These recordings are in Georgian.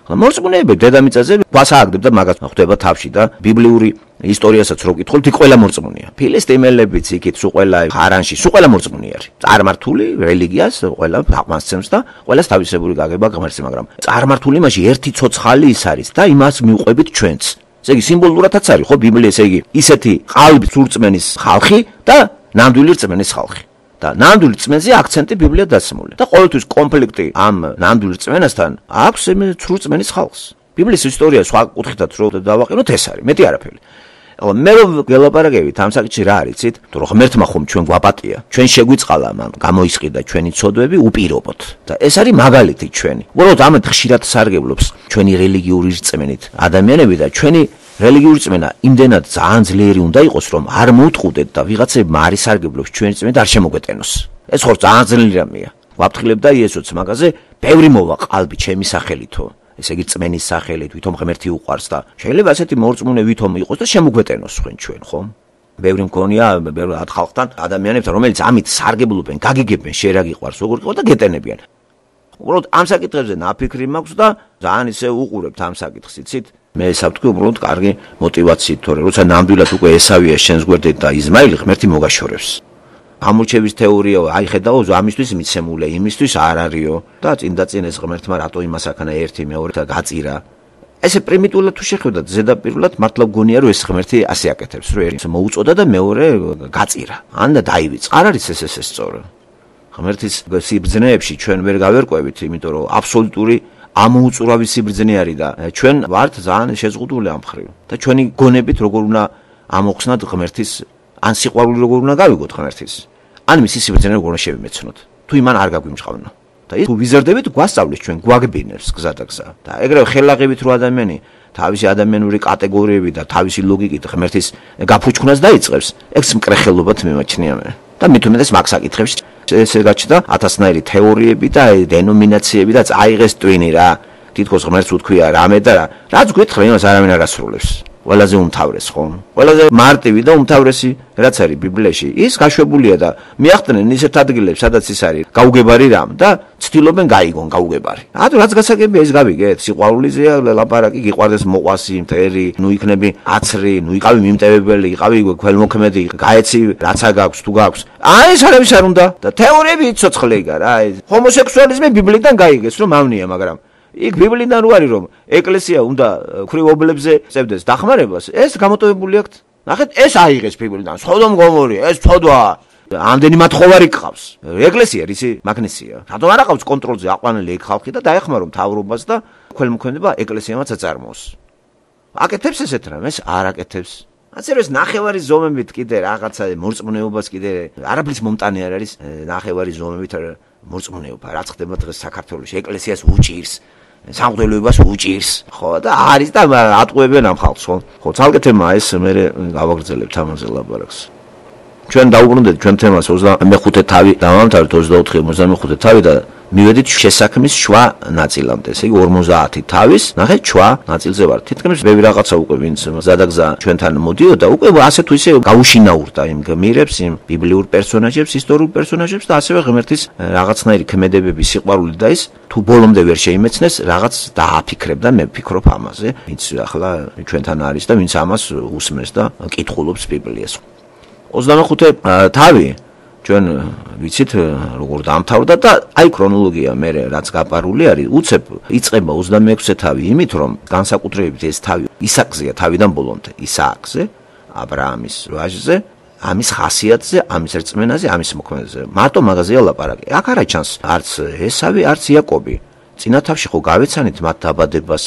მორწმუნეები დედამიწაზე გვას ააგდებდა მაგას ხდება თავში და ბიბლიური ისტორიასაც რო გითხოთ, იქ ყველა მორწმუნეა. ფილისტიმელებიც იქით სულ ყველა ხარანში, სულ ყველა მორწმუნე არის. წარმართული რელიგიას ყველა აყვანსცემს და ყველას თავისებური გაგება ღმერთს, მაგრამ წარმართული იმაში ერთი ცოცხალი ის არის და იმას მიუყვებით ჩვენც. ესე იგი სიმბოლურადაც არის ხო ბიბლია, ესე იგი ისეთი ყალბი სურწმენის ხალხი და ნამდვილი რწმენის ხალხი. და ნამდვილი რწმენაზე აქცენტი ბიბლია დასმული. და ყოველთვის კონფლიქტი ამ ნამდვილი რწმენასთან აქვს სურწმენის ხალხს. ბიბლიის ისტორია სხვა კუთხითაც რო დავაყენოთ ეს არის, მეტი არაფერი. მე რომ გელაპარაკებით ამ საკითხში რა არიცით, თუ რომ ღმერთმა ხომ ჩვენ გვაპატია, ჩვენ შეგვიწყალა მან გამოისყიდა ჩვენი ცოდვები უპირობოდ. და ეს არის მაგალითი ჩვენი. უბრალოდ ამით ხშირად სარგებლობს ჩვენი რელიგიური რწმენით ადამიანები და ჩვენი რელიგიური რწმენა იმდენად ძალიან ძლიერი უნდა იყოს, რომ არ მოუთხუდეთ და ვიღაცებმა არ ისარგებლობს ჩვენი რწმენით არ შემოგეტენოს. ეს ხო ძალიან ძლიერი რამეა. ვაფრთხილებ და იესოც მაგაზე ბევრი მოვა ყალბი ჩემი სახელითო. ესე იგი რწმენის სახელით, ვითომ ღმერთი უყვარს და შეიძლება ასეთი მორწმუნე ვითომ იყოს და შემოგვეტენოს ჩვენ, ხო? ბევრი მქონია, ბევრი ხალხთან ადამიანებთან, რომელიც ამით სარგებლობენ, გაგიგებენ, შენ რა გიყვარს, როგორ გიყვარს და გეტენებიან. უბრალოდ ამ საკითხებზე ნაფიქრი მაქვს და ძალიან ისე უყურებთ ამ საკითხს, იცით? მე საბთქი უბრალოდ კარგი мотивაციით, თორე როცა ნამდვილად უკვე ესავია შენს გვერდით და იზმაილი ღმერთი მოგაშორებს. ამორჩევის თეორია, აი ხედავ, ამისთვის მიცემული, იმისთვის არ არისო და წინ ეს ღმერთმა რატო იმას აქანა ერთი მეორე და გაწირა. ესე პრიმიტიულად თუ შეხედათ, ზედაპირულად მართლა გონია რომ ეს ღმერთი ასე აკეთებს, რომ ერთი მოუწოდა და მეორე გაწირა. ან დაივიწყა. არ არის ეს სწორი. ღმერთის სიბრძნეებში ჩვენ ვერ გავერკვევით, იმიტომ რომ აბსოლუტური ამოუწურავი სიბრძნე არის და ჩვენ ვართ ძალიან შეზღუდული ამ მხრივ. და ჩვენი გონებით როგორ უნდა ამოხსნათ ღმერთის ან სიყვარული როგორ უნდა გავიგოთ ღმერთის. ან მისი სიბრძნე როგორ უნდა შევიმეცნოთ. თუ იმან არ გაგვიმჟღავნა. და ის თუ ვიზარდებით გვასწავლეს ჩვენ გვაგბინებს გზადაგზა. და ეგრევე ხელაღებით რო ადამიანი თავისი ადამიანური კატეგორიები და თავისი ლოგიკით ღმერთის გაფუჩქნას დაიწყებს, ეს მკრეხელობად მიმაჩნია მე. და მით უმეტეს მაგ საკითხებში ესე გაჩნდა ათასნაირი თეორიები და დენომინაციები და წაიღეს ტვინი რა. თითქოს ღმერთს უთქვია რამე და რაც გვეთხრა იმას არავინ არ ასრულებს. ყველაზე უმთავრეს ხო? ყველაზე მარტივი და უმთავრესი რაც არის ბიბლიაში, ის გაშვებულია და მიახტნენ ისეთ ადგილებს, სადაც ის არის გაუგებარი რამ და ცდილობენ გაიგონ გაუგებარი. ათუ რაც გასაგებია ის გავიგეთ, სიყვარულიზეა ლაპარაკი, გიყვარდეს მოყვასი, მტერი, ნუ იქნები აცრი, ნუ იყავი მიმტევებელი, იყავი ქველმოქმედი, გაეცი რაცა გაქვს თუ გაქვს. ეს არავის არ უნდა და თეორიები იცოცხლე იგა რა. ჰომოსექსუალიზმი ბიბლიდან გაიგეს რომ ავნია, მაგრამ იქ ბიბლიდან რო არის რომ ეკლესია უნდა ქვრივ ობლებზე წევდეს დახმარებას, ეს გამოტოვებული აქვს. ნახეთ, ეს აიღეს ბიბლიდან. სოდომ გომორი, ეს ცოდვა. ამდენი მათხოვარი გყავს. ეკლესია რისი მაგნესია. რატომ არ აყავს კონტროლზე აყვანილი ეგ ხალხი და დაეხმარო მთავრობას და ქველმოქმედება ეკლესიამაც აწარმოოს. აკეთებს ესეთ რამეს? არ აკეთებს. ასე რომ ნახევარი ზომებით კიდე რაღაცა მორწმუნეობას კიდე არაფრის მომტანი არ არის ნახევარი ზომებით მორწმუნეობა. რაც ხდება დღეს საქართველოში, ეკლესიას უჭირს. სამღვდელოებას უჭირს, ხო და არის და ატყუებენ ამ ხალხს, ხო ცალკე თემა ეს მე გავაგრძელებთ ამაზე ლაპარაკს. ჩვენ დაუბრუნდეთ ჩვენ თემას 25 თავი დავამთავრეთ 24-55 თავი და მივედით შესაქმის შვა ნაწილამდე, ესე იგი 50 თავის, ნახეთ შვა ნაწილზე ვარ. თითქმის ბევრი რაღაცა უკვე ვინც ზადაგზა ჩვენთან მოდიოდა, უკვე ასე თუ ისე გაუშინაურდა იმ გმირებს, იმ ბიბლიურ პერსონაჟებს, ისტორიულ პერსონაჟებს და ასევე ღმერთის რაღაცნაირი ქმედებების სიყვარული და ის თუ ბოლომდე ვერ შეიმეცნეს, რაღაც დააფიქრებ და მე ვფიქრობ ამაზე, ვინც ახლა ჩვენთან არის და ვინც ამას უსმენს და კითხულობს ბიბლიას. 25 თავი ჩვენ ვიცით როგორ დაამთავრდა და აი ქრონოლოგია მე რაც გაპარული არის უცებ იწყება 26 თავი იმით რომ განსაკუთრებით ეს თავი ისააკზეა თავიდან ბოლომდე ისააკზე აბრაამის ვაჟზე ამის ხასიათზე ამის რწმენაზე ამის მოქმედაზე მარტო მაგაზეა ლაპარაკი აქ არა ჩანს არც ესავი არც იაკობი წინა თავში ხო გავეცანით მათ დაბადებას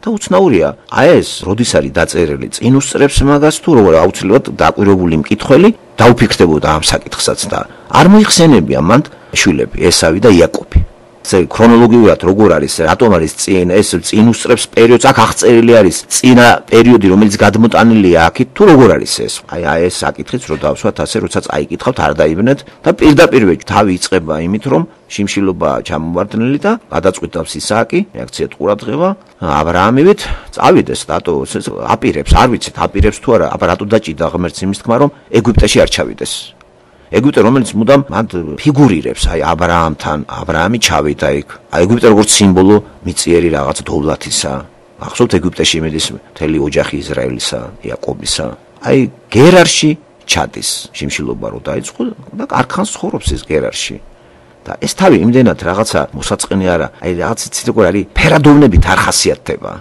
და უცნაურია აი ეს როდის არის დაწერილი წინ უსწრებს მაგას თუ როგორ აუცილებლად დაკვირვებული მკითხველი დაუფიქრდებოდა ამ საკითხსაც და არ მოიხსენებია მანდ შვილები ესავი და იაკობი ეს ქრონოლოგიურად როგორ არის რატომ არის წინ ეს წინ უსწრებს პერიოდს აქ აღწერილი არის წინა პერიოდი რომელიც გადმოტანილია აქით თუ როგორ არის ეს აი ეს საკითხიც რო დავსვათ ასე როცა წაიკითხავთ არ დაიბნეთ და პირდაპირვე თავი იწყება იმით რომ შიმშილობა ჩამოვარდნილი და გადაწყვიტავს ისააკი რეაქციად ყურადღება აბრაამივით წავიდეს რატო აპირებს არ ვიცით აპირებს თუ არა აბა რატო დაჭიდა ღმერთს იმის თქმა რომ ეგვიპტეში არ ჩავიდეს ეგვიპტე რომელიც მუდამ მათ ფიგურირებს, აი აბრაამი ჩავიდა იქ. აი ეგვიპტე როგორც სიმბოლო მიწიერი რაღაც დოვლათისა. ახსოვთ ეგვიპტეში იმედის მთელი ოჯახი ისრაელისა, იაკობისა. აი გერარში ჩადის შიმშილობა რო დაიწყო და არქანს ცხოვრობს ეს გერარში. და ეს თავი იმდენად რაღაცა მოსაწყენი არა, აი რაღაც ციტაკო არის ფერადოვნებით არ ხასიათდება.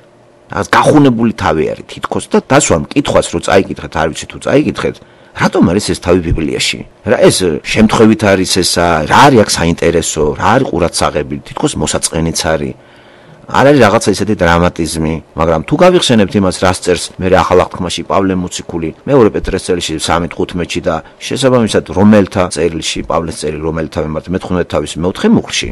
რაღაც გახუნებული თავი არის თითქოს და დასვამ კითხვას რო წაიკითხეთ, არ ვიცი თუ წაიკითხეთ, რატომ არის ეს თავი ბიბლიაში? რა ეს შემთხვევით არის ესა, რა არის აქ საინტერესო, რა არის ყურადსაღები, თითქოს მოსაწყენიც არის. არ არის რაღაცა ისეთი დრამატიზმი, მაგრამ თუ გავიხსენებთ იმას, რას წერს მე ახალ აღთქმაში პავლე მოციქული, მეორე პეტრეს წერილში 3:15-ში და შესაბამისად რომელთა წერილში, პავლეს წერილი რომელთა მიმართ მე-15 თავის მე-4 მუხლში,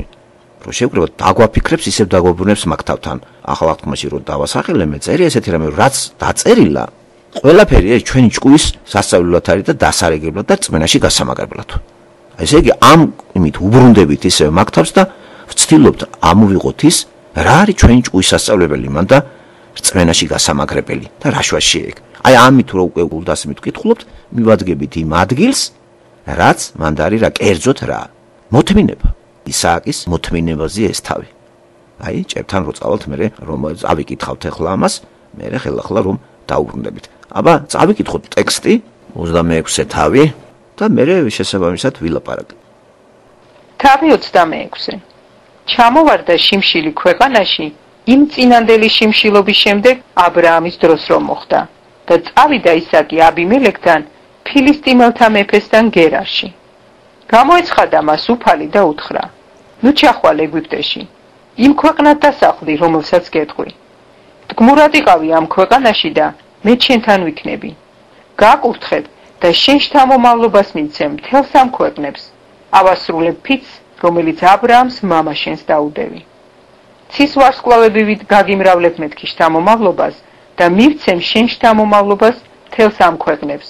რომ შევკრიბოთ დაგვაფიქრებს, ისევ დაგვაბრუნებს მაგთავთან. ახალ აღთქმაში რო დავასახელე, მე წერია ესეთი რამე, რაც დაწერილა, ყველაფერი ეს ჩვენი ჭკუის სასწავლებლად არის და დასარეგებლად და რწმენაში გასამაგრებლად. ესე იგი ამ იმით უბრუნდებით ისევ მაგთავს და ვცდილობთ ამოვიღოთ ის რა არის ჩვენი ჭკუის სასწავლებელი მან და რწმენაში გასამაგრებელი და რაშვაში ეგ. აი ამით რო უკვე გულდასმით ვკითხულობთ, მივადგებით იმ ადგილს, რაც მან არის რა კერძოდ რა. მოთმინება. ისააკის მოთმინებაზე ეს თავი. აი ჭებთან რო წავალთ მე რომ ავიკითხავთ ახლა ამას, მე ხელახლა რომ დაუბრუნდებით. აბა წავიკითხოთ ტექსტი 26 თავი და მე შესაბამისად ვილაპარაკ. თავი 26. ჩამოვარდა შიმშილი ქვეყანაში იმ წინანდელი შიმშილობის შემდეგ აბრაამის დროს რომ მოხდა და წავიდა ისაკი აბიმელექთან ფილისტიმელთა მეფესთან გერარში. გამოეცხადა მას უფალი და უთხრა: ნუ ჩახვალ ეგვიპტეში, იმ ქვეყნად დასახლდი, რომელსაც გეტყვი. თქმურად იყავი ამ ქვეყანაში და მე ჩვენთან ვიქნები. გაკურთხებ და შენ შთამომავლობას მიცემ მთელს ამ ქვეყნებს. ავასრულებ ფიცს, რომელიც აბრაამს მამა შენს დაუდევი. ცის ვარსკვლავებივით გაგიმრავლებ მეთქი შთამომავლობას და მივცემ შენ შთამომავლობას მთელს ამ ქვეყნებს.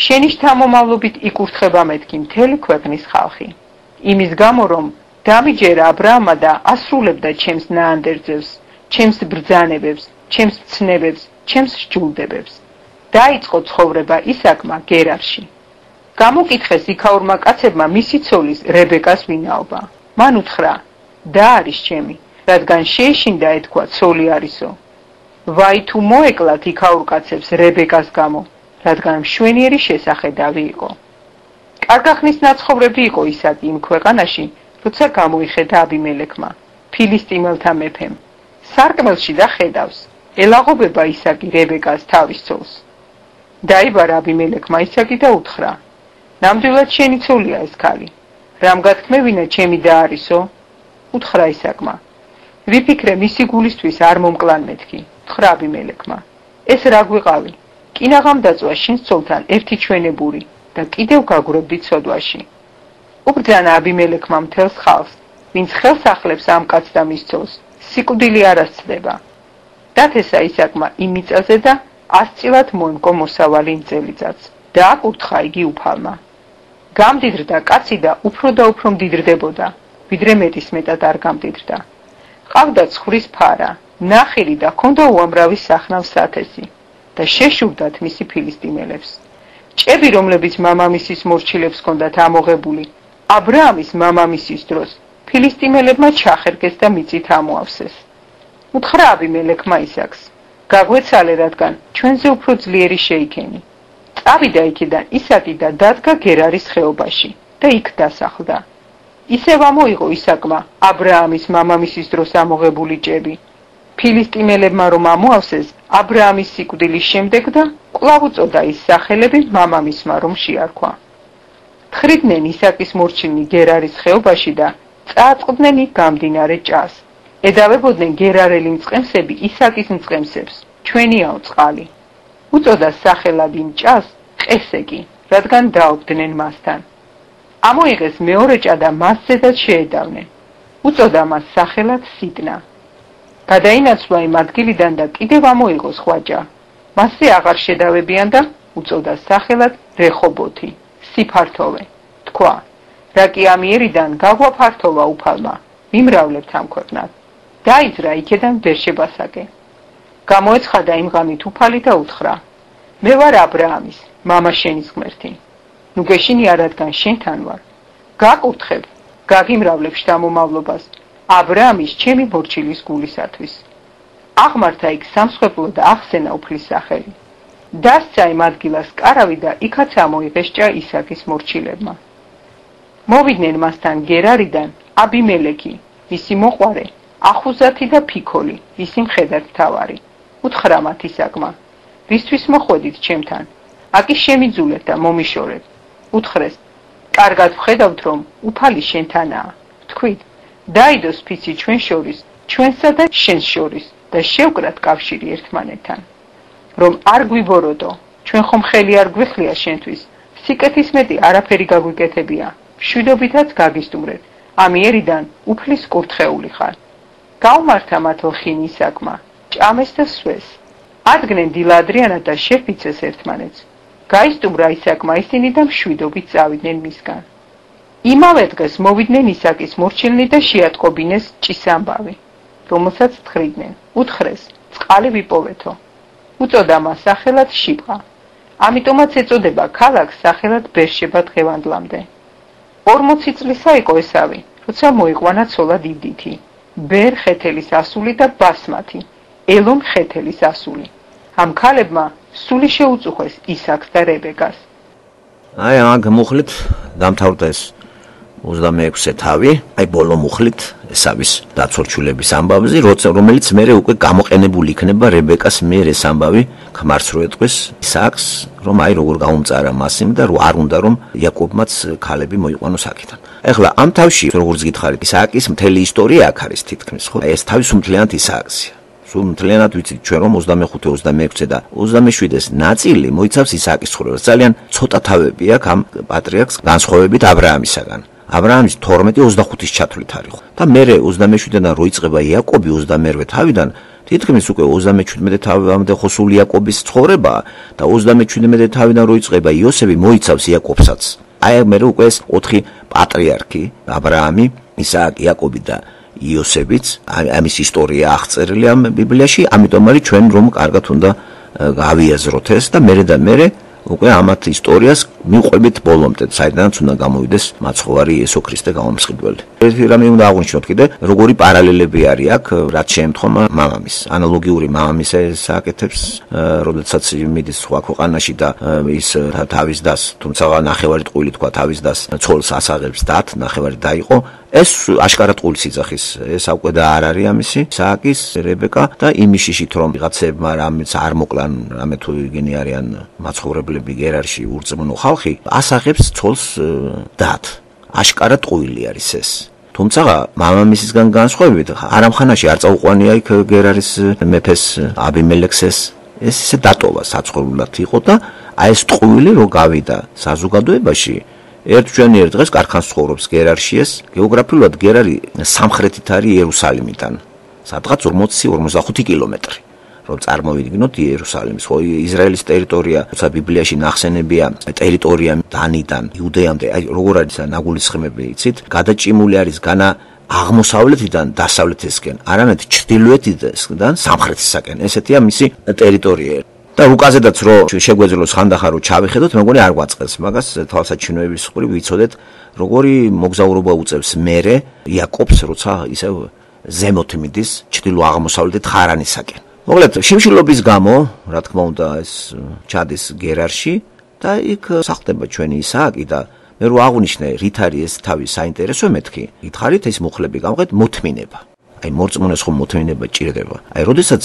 შენი შთამომავლობით იკურთხება მეთქი მთელი ქვეყნის ხალხი. იმის გამო რომ დამიჯერა აბრაამა და ასრულებდა ჩემს ნაანდერძებს, ჩემს ბრძანებებს, ჩემს მცნებებს, ჩემს სჯულდებებს. დაიწყო ცხოვრება ისაკმა გერარში. გამოკითხეს იქაურმა კაცებმა მისი ცოლის რებეკას ვინაობა. მან უთხრა: და არის ჩემი, რადგან შეეშინდა ეთქვა ცოლი არისო. ვაი თუ მოეკლათ იქაურ კაცებს რებეკას გამო, რადგან მშვენიერი შესახედავი იყო. კარგახნის ნაცხოვრები იყო ისაკი იმ ქვეყანაში, როცა გამოიხედა აბიმელექმა, ფილისტიმელთა მეფემ. სარკმელში და ხედავს, ელაღობება ისაკი რებეკას თავის ცოლს. დაიბარა აბიმელექმა ისაკი და უთხრა: ნამდვილად შენი ცოლია ეს ქალი. რამ გათქმევინა ჩემი და არისო? უთხრა ისაკმა: ვიფიქრე მისი გულისთვის არ მომკლან მეთქი. უთხრა აბიმელექმა: ეს რა გვიყავი? კინაღამ დაწვა შენს ცოლთან ერთი ჩვენებური და კიდევ გაგვრებდი ცოდვაში. უბრძანა აბიმელექმა მთელს ხალხს, ვინც ხელს ახლებს ამ კაცს და მის ცოლს, სიკვდილი არ ასწდება. დათესა ისაკმა იმ მიწაზე და 100 წილად მოემკო მოსავალი იმ წელიწადს. და აკურთხა იგი უფალმა. გამდიდრდა კაცი და უფრო მდიდრდებოდა, ვიდრე მეტის მეტად არ გამდიდრდა. ყავდა ცხვრის ფარა, ნახირი და ჰქონდა უამრავი სახნავ სათესი და შეშურდათ მისი ფილისტიმელებს. ჭები, რომლებიც მამამისის მორჩილებს ჰქონდათ ამოღებული, აბრაამის მამამისის დროს ფილისტიმელებმა ჩახერგეს და მიწით ამოავსეს. უთხრა აბიმელექმა ისაკს: გაგვეცალე, რადგან ჩვენზე უფრო ძლიერი შეიქენი. წავიდა იქიდან ისაკი და დადგა გერარის ხეობაში და იქ დასახლდა. ისევ ამოიღო ისაკმა აბრაამის მამამისის დროს ამოღებული ჭები. ფილისტიმელებმა რომ ამოავსეს აბრაამის სიკვდილის შემდეგ და კვლავ უწოდა ის სახელები მამამისმა რომ შეარქვა. თხრიდნენ ისაკის მორჩილნი გერარის ხეობაში და წააწყდნენ იქ გამდინარე ჭას. ედავებოდნენ გერარელი მწყემსები ისაკის მწყემსებს, ჩვენიაო წყალი. უწოდა სახელად იმ ჭას ყესეკი, რადგან დაობდნენ მასთან. ამოიღეს მეორე ჭა და მასზედაც შეედავნენ. უწოდა მას სახელად სიტნა. გადაინაცვლა იმ ადგილიდან და კიდევ ამოიღო სხვა ჭა. მასზე აღარ შედავებიან და უწოდა სახელად რეხობოთი, სიფართოვე. თქვა: რა კი ამიერიდან გაგვაფართოვა უფალმა, ვიმრავლებთ ამ ქვეყნად. დაიძრა იქედან ბერშებასაკე. გამოეცხადა იმ ღამით უფალი და უთხრა: მე ვარ აბრაამის, მამა შენის ღმერთი. ნუ გეშინი არ რადგან შენთან ვარ. გაკურთხებ, გაგიმრავლებ შთამომავლობას აბრაამის ჩემი მორჩილის გულისათვის. აღმართა იქ სამსხვერპლო და ახსენა უფლის სახელი. დასცა იმ ადგილას კარავი და იქაც ამოიღესჭა ისაკის მორჩილებმა. მოვიდნენ მასთან გერარიდან აბიმელექი, მისი მოყვარე, ახუზათი და ფიქოლი, მისი მხედართმთავარი. უთხრა მათ ისაკმა, ვისთვის მოხვედით ჩემთან? აკი შემიძულეთ და მომიშორეთ. უთხრეს, კარგად ვხედავთ, რომ უფალი შენთანაა. თქვით, დაიდოს ფიცი ჩვენ შორის, ჩვენსა და შენს შორის და შევკრათ კავშირი ერთმანეთთან. რომ არ გვიბოროდო, ჩვენ ხომ ხელი არ გვიხლია შენთვის, სიკეთის მეტი არაფერი გაგვიკეთებია, მშვიდობითაც გაგისტუმრეთ, ამიერიდან უფლის კურთხეული ხარ. გაუმართა მათ ოხინი ისაკმა, ჭამეს და სვეს. ადგნენ დილა ადრიანად და შეფიცეს ერთმანეთს. გაისტუმრა ისაკმა ისინი და მშვიდობით წავიდნენ მისგან. იმავე დღეს მოვიდნენ ისაკის მორჩილნი და შეატყობინეს ჭისამბავი, რომელსაც თხრიდნენ. უთხრეს, წყალი ვიპოვეთო. უწოდა მას სახელად შიბღა. ამიტომაც ეწოდება ქალაქს სახელად ბერშება დღევანდლამდე. 40 წლისა იყო ესავი, როცა მოიყვანა ცოლად იდითი, ბერ ხეთელის ასული და ბასმათი, ელონ ხეთელის ასული. ამ ქალებმა სული შეუწუხეს ისაკს და რებეკას. აი ამ მუხლით დამთავრდა ეს 26-ე თავი, აი ბოლო მუხლით ესავის დაცორჩულების ამბავზე, რომელიც მერე უკვე გამოყენებული იქნება რებეკას მიერ ეს ამბავი ქმარს რო ეტყვის ისაკს, რომ აი როგორ გაუმწარა მასიმ და არ უნდა რომ იაკობმაც ქალები მოიყვანოს აქედან. ეხლა ამ თავში როგორც გითხარით, ისააკის მთელი ისტორია აქ არის თითქმის, ხო? ეს თავი სუმთლიანად ისააკსია. სუმთლიანად ვიცით ჩვენ რომ 25, 26 და 27-ის ნაწილი მოიცავს ისააკის ცხოვრებას. ძალიან ცოტა თავები აქვს ამ პატრიარქს განსხვავებით აბრაამისაგან. აბრაამის 12-25-ის ჩათვლით არის ხო? და მერე 27-დან რო იწყება იაკობი 28-ვე თავიდან, თითქმის უკვე 37 თავამდე ხო სულ იაკობის ცხოვრება და 37 თავიდან რო იწყება იოსები მოიცავს იაკობსაც. აი მერე უკვე ეს 4 პატრიარქი, აბრაამი, ისააკი, იაკობი და იოსებიც, ამის ისტორია აღწერილი ამ ბიბლიაში, ამიტომ არის ჩვენ რომ კარგად უნდა გავიაზროთ ეს და მერე და მერე უკვე ამათ ისტორიას მიყვებით ბოლომდე, საიდანაც უნდა გამოვიდეს მაცხოვარი იესო ქრისტე გამომსხიდველი. ერთი რამე უნდა აღვნიშნოთ კიდე, როგორი პარალელები არის აქ, რაც შეემთხომა მამამის. ანალოგიური მამამისა აკეთებს, როდესაც მიდის სხვა ქვეყანაში და ის თავის დას, თუმცა ნახევარი ტყუილი თქვა თავის დას, ცოლს ასაღებს დათ, ნახევარი დაიყო. ეს აშკარად ტყუილის იძახის, ეს უკვე და არ არის ამისი, ისააკის, რებეკა და იმიშიშით რომ ვიღაცებმა რამეც არ მოკლან, რამე თუ იგენი არიან მაცხოვრებლები გერარში ურწმუნო ხალხი, ასაღებს ცოლს დათ. აშკარად ტყუილი არის ეს. თუმცა მამამისისგან განსხვავებით, არამხანაში არ წაუყვანია იქ გერარის მეფეს აბიმელექს ეს ისე დატოვა საცხოვრებლად იყო და აი ეს ტყუილი რო გავიდა საზოგადოებაში ერთ დღეს კარხანს ცხოვრობს გერარში ეს გეოგრაფიულად გერარი სამხრეთით არის იერუსალიმიდან სადღაც 40-45 კილომეტრი რომ წარმოვიდგინოთ იერუსალიმის ხო ისრაელის ტერიტორია თუმცა ბიბლიაში ნახსენებია ტერიტორია დანიდან იუდეამდე აი როგორ არის ნაგულისხმები იცით გადაჭიმული არის განა აღმოსავლეთიდან დასავლეთისკენ არამედ ჩრდილოეთიდან სამხრეთისაკენ ესეთია მისი ტერიტორია და უკაზედაც რო შეგვეძლოს ხანდახან რო ჩავიხედოთ მეგონი არ გვაწყდეს მაგას თვალსაჩინოების ხრი ვიცოდეთ როგორი მოგზაურობა უწევს მერე იაკობს როცა ისევ ზემოთ მიდის ჩრდილო აღმოსავლეთით ხარანისაკენ მოკლედ შიმშილობის გამო რა თქმა უნდა ეს ჩადის გერარში და იქ სახლდება ჩვენი ისააკი და მე რო აღვნიშნე რით არის ეს თავი საინტერესო მეთქი გითხარით ეს მუხლები გამყეთ მოთმინება აი მორწმუნეს ხომ მოთმინება ჭირდება. აი, როდესაც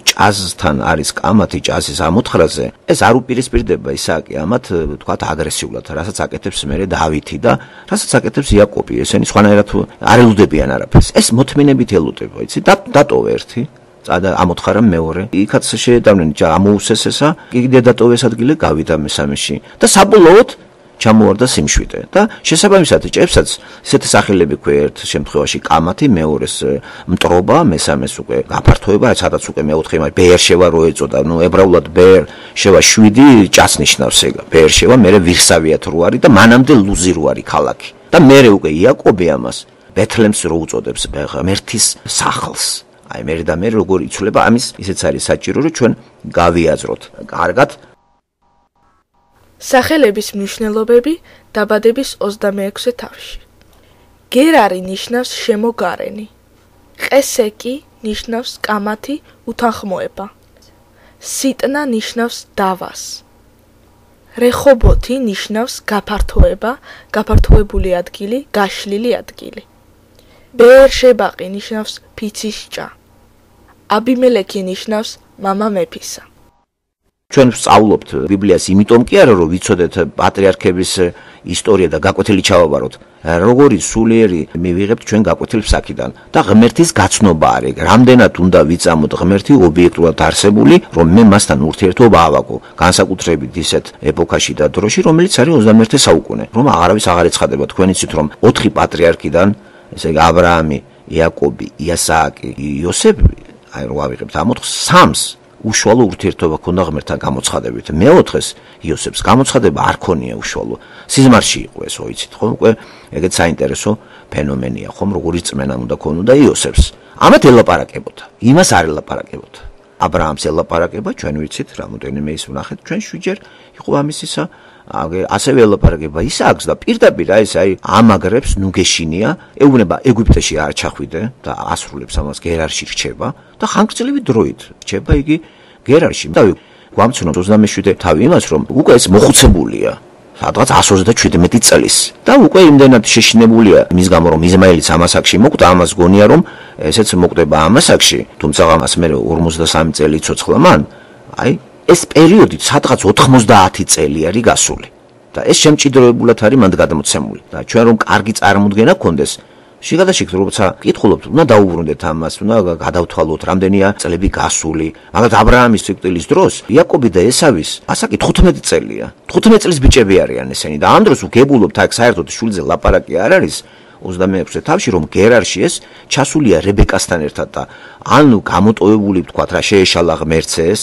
ჭაზთან არის კამათი ჭაზის ამოთხრაზე, ეს არ უპირისპირდება ისააკი ამათ, თქვათ, აგრესიულად, რასაც აკეთებს მერე დავითი და რასაც აკეთებს იაკობი. ესენი სხვანაირად არ ელოდებიან არაფერს. ეს მოთმინებით ელოდება, იცი? დატოვე ერთი, წადა ამოთხარა მეორე. იქაც შეედავნენ ამოუსეს ესა, კიდე დატოვეს ადგილე, გავიდა მესამეში და საბოლოოდ ჩამოვარდა სიმშვიდე და შესაბამისად ჭებსაც ისეთი სახელები ქვია ერთ შემთხვევაში კამათი მეორეს მტრობა მესამეს უკვე გაფართოება სადაც უკვე მეოთხე იმას ბეერშევა რო ეწოდა ნუ ებრაულად ბეერშევა 7 ჭას ნიშნავს ეგ ბეერშევა მერე ვირსავიათ რო არის და მანამდე ლუზი რო არის ქალაქი და მერე უკვე იაკობი ამას ბეთლემს რო უწოდებს ღმერთის სახლს აი მერე და მერე როგორ იცვლება ამის ისეც არის საჭირო რომ ჩვენ გავიაზროთ კარგად სახელების მნიშვნელობები დაბადების 26 თავში. გერარი ნიშნავს შემოგარენი. ყესეკი ნიშნავს კამათი, უთანხმოება. სიტნა ნიშნავს დავას. რეხობოთი ნიშნავს გაფართოება, გაფართოებული ადგილი, გაშლილი ადგილი. ბეერშებაყი ნიშნავს ფიცის ჭა. აბიმელექი ნიშნავს მამა მეფისა. ჩვენ ვსწავლობთ ბიბლიას იმიტომ კი არა რომ ვიცოდეთ პატრიარქების ისტორია და გაკვეთილი ჩავაბაროთ, როგორი სულიერი მივიღებთ ჩვენ გაკვეთილ ფსაქიდან და ღმერთის გაცნობა არის, რამდენად უნდა ვიწამოთ ღმერთი ობიექტურად არსებული, რომ მე მასთან ურთიერთობა ავაგო, განსაკუთრებით ისეთ ეპოქაში და დროში, რომელიც არის 21 საუკუნე, რომ აღარავის აღარ ეცხადება. თქვენ იცით რომ 4 პატრიარქიდან, ესე იგი აბრაამი, იაკობი, ისააკი, იოსები, აი რო ავიღებთ ამ 3-ს უშუალო ურთიერთობა ქონდა ღმერთთან გამოცხადებით. მეოთხეს იოსებს გამოცხადება არ ქონია უშუალო. სიზმარში იყო ეს, ვიცით ხომ? უკვე ეგეც საინტერესო ფენომენია, ხომ? როგორი წმენა უნდა ქონოდა იოსებს. ამათ ელაპარაკებოდა, იმას არ ელაპარაკებოდა. აბრაამს ელაპარაკება, ჩვენ ვიცით, რამოდენიმე ის ვნახეთ, ჩვენ შვიჯერ იყო ამისისა, ასევე ელაპარაკება ისააკს და პირდაპირ აი ამაგრებს ნუ გეშინია, ეუბნება ეგვიპტეში არ ჩახვიდე და ასრულებს ამას გერარში რჩება და ხანგრძლივი დროით რჩება იგი გერარში. და გვამცნობს 27 თავი იმას, რომ უკვე ეს მოხუცებულია სადღაც 127 წლის და უკვე იმდენად შეშინებულია იმის გამო, რომ იზმაელიც ამასაკში მოკვდა, ამას გონია რომ ესეც მოკვდება ამასაკში, თუმცა ამას მე 53 წელი იცოცხლა მან, აი ეს პერიოდი სადღაც 90 წელი არის გასული და ეს შემჭიდროებულად არის მანდ გადმოცემული და ჩვენ რომ კარგი წარმოდგენა გქონდეს შიგადაშიგ როცა ვკითხულობთ, უნდა დაუბრუნდეთ ამას, უნდა გადავთვალოთ რამდენია წლები გასული. მაგალითად აბრაამის სიკვდილის დროს იაკობი და ესავის ასაკი 15 წელია. 15 წლის ბიჭები არიან ესენი და ამ დროს ვგებულობთ აქ საერთოდ შვილზე ლაპარაკი არ არის 26 თავში რომ გერარში ეს ჩასულია რებეკასთან ერთად და ანუ გამოტოვებული ვთქვათ რა შეეშალა ღმერთს ეს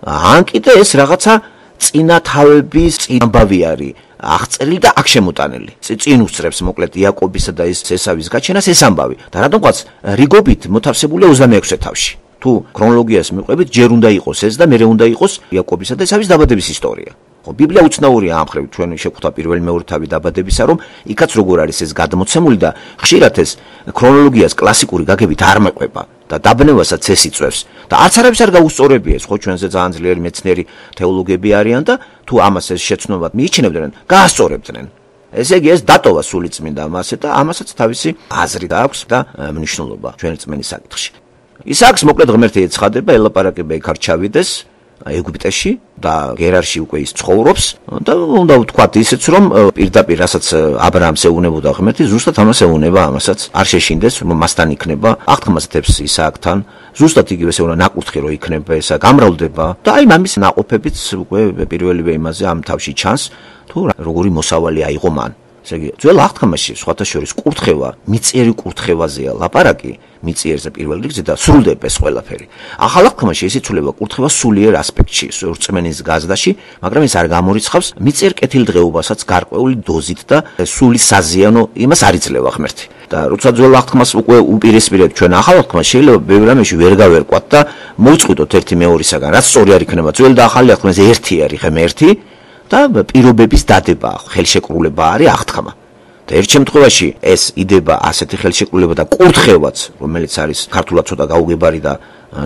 ან კიდე ეს რაღაცა წინა თავების წინამბავი არის აღწერილი და აქ შემოტანილი. წინ უსწრებს მოკლედ იაკობისა და ესავის გაჩენას ეს ამბავი და რატომღაც რიგობით მოთავსებულია 26 თავში. თუ ქრონოლოგიას მიყვებით, ჯერ უნდა იყოს ეს და მერე უნდა იყოს იაკობისა და ესავის დაბადების ისტორია. ხო, ბიბლია უცნაურია ამ ხრით, ჩვენ შევხვდა პირველი მეორე თავი დაბადებისა, რომ იქაც როგორ არის ეს გადმოცემული და ხშირად ეს ქრონოლოგიას კლასიკური გაგებით არ მეყვება. და დაბნევასაც ეს იწვევს და არც არავის არ გაუსწორებია ეს, ხო, ჩვენზე ძალიან ძლიერი მეცნიერი თეოლოგები არიან და თუ ამას ეს შეცნობად მიიჩნევდნენ, გაასწორებდნენ. ესე იგი ეს დატოვა სულიწმინდა მასე და ამასაც თავისი აზრი აქვს და მნიშვნელობა ჩვენი წმენის საკითხში. ისააკს მოკლედ ღმერთი ეცხადება, ელაპარაკება იქ არ ჩავიდეს ეგვიპტეში და გერარში უკვე ის ცხოვრობს და უნდა ვთქვათ ისიც რომ პირდაპირ რასაც აბრაამს ეუნებოდა ღმერთი, ზუსტად ამას ეუნება ამასაც არ შეშინდეს რომ მასთან იქნება, აღთქმასეთებს ისააკთან, ზუსტად იგივე ეუნა ნაკურთხი რომ იქნება ესა გამრავლდება და აი მამის ნაყოფებიც უკვე პირველივე იმაზე ამ თავში ჩანს თუ როგორი მოსავალი აიღო მან. ესე იგი ძველ აღთქმაში სხვათა შორის კურთხევა, მიწიერი კურთხევაზეა ლაპარაკი, მიწიერზე პირველ რიგზე და სრულდება ეს ყველაფერი. ახალ აღთქმაში ეს იცვლება კურთხევა სულიერ ასპექტში, რწმენის გაზდაში, მაგრამ ეს არ გამორიცხავს მიწიერ კეთილდღეობასაც გარკვეული დოზით და სული საზიანო იმას არ იძლევა ღმერთი. და როცა ძველ აღთქმას უკვე უპირისპირებთ ჩვენ ახალ აღთქმას, შეიძლება ბევრ რამეში ვერ გავერკვათ და მოვწყვიტოთ ერთი მეორისაგან, რაც სწორი არ იქნება. ძველ და ახალი აღთქმაზე ერთი არის ღმერთი და პირობების დადება, ხელშეკრულება არის აღთქმა. და ერთ შემთხვევაში ეს იდება ასეთი ხელშეკრულება და კურთხევაც, რომელიც არის ქართულად ცოტა გაუგებარი და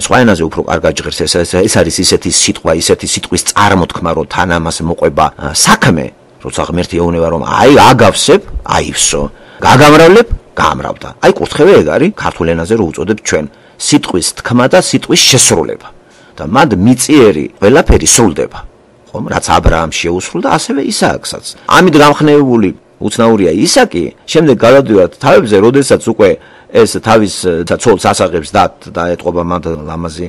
სხვა ენაზე უფრო კარგად ჟღერს, ეს არის ისეთი სიტყვა, ისეთი სიტყვის წარმოთქმა, რომ თან ამას მოყვება საქმე, როცა ღმერთი ეუბნება, რომ აი აგავსებ, აივსო, გაგამრავლებ, გაამრავდა. აი კურთხევა ეგ არის ქართულ ენაზე რო უწოდებთ ჩვენ, სიტყვის თქმა და სიტყვის შესრულება. და მანდ მიწიერი ყველაფერი სრულდება. ხომ, რაც აბრაამს შეუსრულდა, ასევე ისააკსაც. ამით გამხნევებული უცნაურია ისაკი, შემდეგ გადავდივართ თავებზე, როდესაც უკვე ეს თავის ცოლს ასაღებს და ეტყობა მან ლამაზი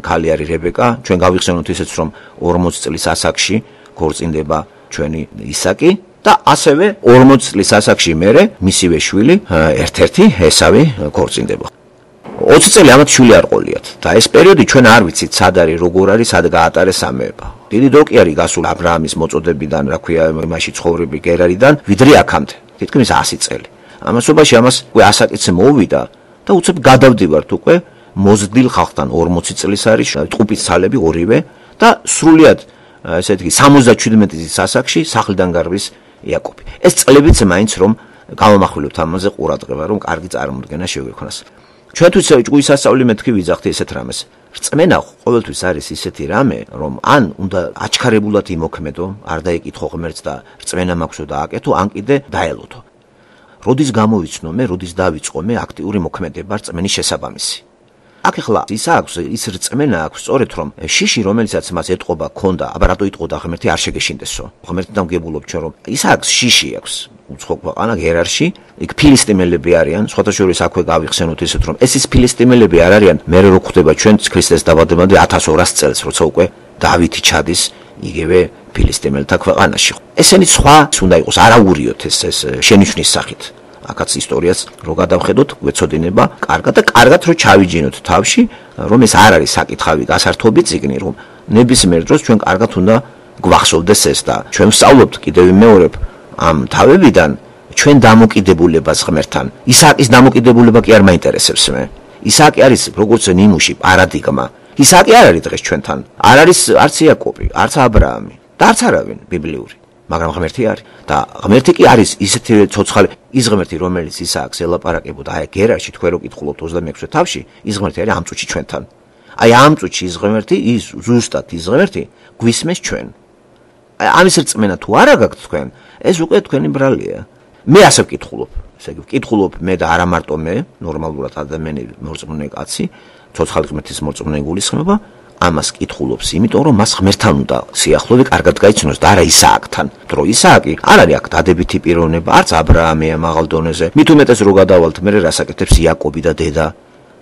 ქალი არის რებეკა. ჩვენ გავიხსენოთ ისიც, რომ 40 წლის ასაკში ქორწინდება ჩვენი ისაკი და ასევე 40 წლის ასაკში მერე მისივე შვილი ერთ-ერთი ესავი ქორწინდება. 20 წელი ამათ შვილი არ ყოლიათ და ეს პერიოდი ჩვენ არ ვიცით სად არის, როგორ არის, სად გაატარეს ამება. დიდი დრო კი არის გასული აბრაამის მოწოდებიდან, რა ქვია, იმაში ცხოვრები გერარიდან, ვიდრე აქამდე, თითქმის 100 წელი. ამასობაში ამას უკვე ასაკიც მოვიდა და უცებ გადავდივართ უკვე მოზრდილ ხალხთან 40 წლის არის ტყუპის ცალები ორივე და სრულიად ესეთი 77 წლის ასაკში სახლიდან გარბის იაკობი. ეს წლებიც მაინც რომ გამომახვილებთ ამაზე ყურადღება, რომ კარგი წარმოდგენა შეგვექონას. ჩვენთვის ჭკუის სასწავლი მეთქი ვიძახთ ესეთ რამეს. რწმენა ყოველთვის არის ისეთი რამე, რომ ან უნდა აჩქარებულად იმოქმედო, არ დაიკითხო ღმერთს და რწმენა მაქვსო და აკეთო, ან კიდე დაელოდო. როდის გამოვიცნო მე, როდის დავიწყო მე აქტიური მოქმედება რწმენის შესაბამისი. აქ ახლა ის აქვს, ის რწმენა აქვს სწორედ რომ შიში რომელიცაც მას ეტყობა ქონდა, აბა რატო იტყოდა ღმერთი არ შეგეშინდესო. ღმერთთან გებულობ ჩვენ რომ ის აქვს შიში აქვს. უცხო ქვეყანა გერარში, იქ ფილისტიმელები არიან, სხვათა შორის აქვე გავიხსენოთ ისეთ რომ ეს ფილისტიმელები არ არიან, მე რო ხდება ჩვენ ქრისტეს დაბადებამდე 1200 წელს, როცა უკვე დავითი ჩადის იგივე ფილისტიმელთა ქვეყანაში. ესენი სხვა უნდა იყოს, არაურიოთ ეს შენიშვნის სახით. აქაც ისტორიას რო გადავხედოთ, გვეცოდინება კარგად და კარგად რო ჩავიჯინოთ თავში, რომ ეს არ არის საკითხავი გასართობი წიგნი, რომ ნებისმიერ დროს ჩვენ კარგად უნდა გვახსოვდეს ეს და ჩვენ ვსწავლობთ კიდევ ვიმეორებ ამ თავებიდან ჩვენ დამოკიდებულებას ღმერთთან. ისააკის დამოკიდებულება კი არ მაინტერესებს მე. ისააკი არის როგორც ნიმუში პარადიგმა. ისააკი არ არის დღეს ჩვენთან. არ არის არც იაკობი, არც აბრაამი და არც არავინ ბიბლიური. მაგრამ ღმერთი არის და ღმერთი კი არის ისეთი ცოცხალი ის ღმერთი რომელიც ისააკს ელაპარაკებოდა აი გერაში თქვენ რო კითხულობთ 26-ე თავში ის ღმერთი არის ამ წუთში ჩვენთან აი ამ წუთში ის ღმერთი ის ზუსტად ის ღმერთი გვისმენს ჩვენ აი ამის რწმენა თუ არა გაქვთ თქვენ ეს უკვე თქვენი ბრალია მე ასე ვკითხულობ ესე იგი ვკითხულობ მე და არა მარტო მე ნორმალურად ადამიანი მორწმუნე კაცი ცოცხალი ღმერთის მორწმუნე გულისხმობა ამას კითხულობს, იმიტომ რომ მას ღმერთთან უნდა სიახლოვე კარგად გაიცნოს და არა ისააკთან. დრო ისააკი არ არის აქ დადებითი პიროვნება, არც აბრაამია მაღალ დონეზე. მით უმეტეს რო გადავალთ, მე რას აკეთებს იაკობი და დედა.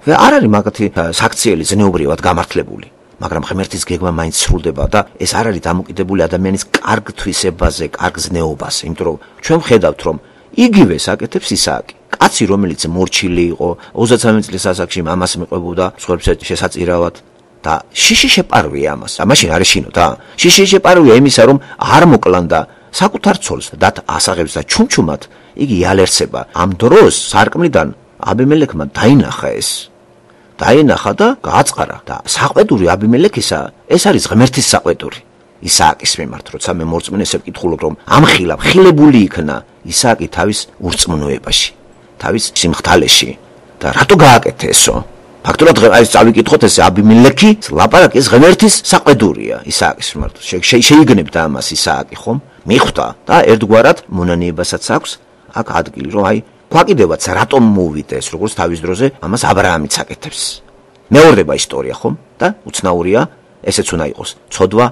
არ არის მაგათი საქციელი ზნეობრივად გამართლებული. მაგრამ ღმერთის გეგმა მაინც სრულდება და ეს არ არის დამოკიდებული ადამიანის კარგ თვისებაზე, კარგ ზნეობაზე, იმიტომ რომ ჩვენ ვხედავთ რომ იგივე საკეთებს ისააკი. კაცი რომელიც მორჩილი იყო, 33 წლის ასაკში მამას მიყვებოდა, სხვებს შესაწირავად და შიში შეპარვია ამას. მაშინ არ ეშინო და შიში შეპარვია იმისა რომ არ მოკლან და საკუთარ ცოლს და ასაღებს და ჩუმჩუმად იგი იალერსება. ამ დროს სარკმლიდან აბიმელექმა დაინახა ეს. დაინახა და გააწყარა და საყვედური აბიმელექისა ეს არის ღმერთის საყვედური. ისააკის მიმართ, როცა მე მორწმუნეს ვკითხულობ რომ ამხილა მხილებული იქნა ისააკი თავის ურწმუნოებაში, თავის სიმხთალეში და რატო გააკეთე ესო? ფაქტურად აი წავიკითხოთ ეს აბიმელექი ლაპარაკის ღმერთის საყვედურია ისააკის მიმართ. შეიგნებდა ამას ისააკი ხომ? მიხვდა და ერთგვარად მონანიებასაც აქვს აქ ადგილი რომ აი გვაკიდებაც რატომ მოვიდეს როგორც თავის დროზე ამას აბრაამიც აკეთებს. მეორდება ისტორია ხომ? და უცნაურია ესეც უნდა იყოს. ცოდვა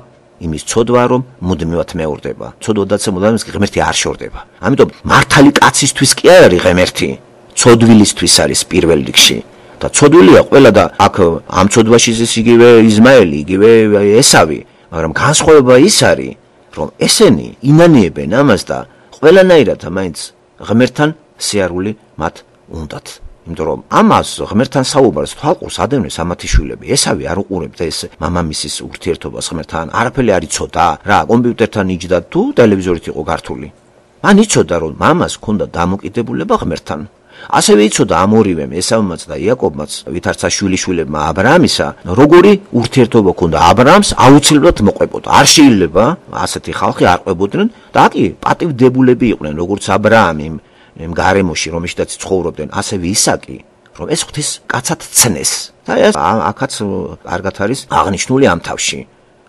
იმის ცოდვა რომ მუდმივად მეორდება. ცოდვადაცემ ღმერთი არ შორდება. ამიტომ მართალი კაცისთვის კი არ არის ღმერთი. ცოდვილისთვის არის პირველ რიგში. და ცოდვილია ყველა და აქ ამ ცოდვაში ის იგივე იზმაელი, იგივე ესავი, მაგრამ განსხვავება ის არის, რომ ესენი ინანიებენ ამას და ყველანაირად მაინც ღმერთთან სიარული მათ უნდათ. იმიტომ რომ ამას ღმერთთან საუბარს თვალყურს ადევნეს ამათი შვილები. ესავი არ უყურებდა ეს მამამისის ურთიერთობას ღმერთთან, არაფერი არ იცოდა რა, კომპიუტერთან იჯდა თუ ტელევიზორით იყო გართული. მან იცოდა რომ მამას ჰქონდა დამოკიდებულება ღმერთთან. ასევე იცოდა ამ ორივემ ესავმაც და იაკობმაც ვითარცა შვილიშვილებმა აბრაამისა როგორი ურთიერთობა ჰქონდა აბრაამს აუცილებლად მოყვებოდა არ შეიძლება ასეთი ხალხი არ ყვებოდნენ და კი პატივდებულები იყვნენ როგორც აბრაამი იმ გარემოში რომელშიც ცხოვრობდნენ ასევე ისაკი რომ ეს ღვთის კაცად ცნეს და ეს აქაც კარგად არის აღნიშნული ამ თავში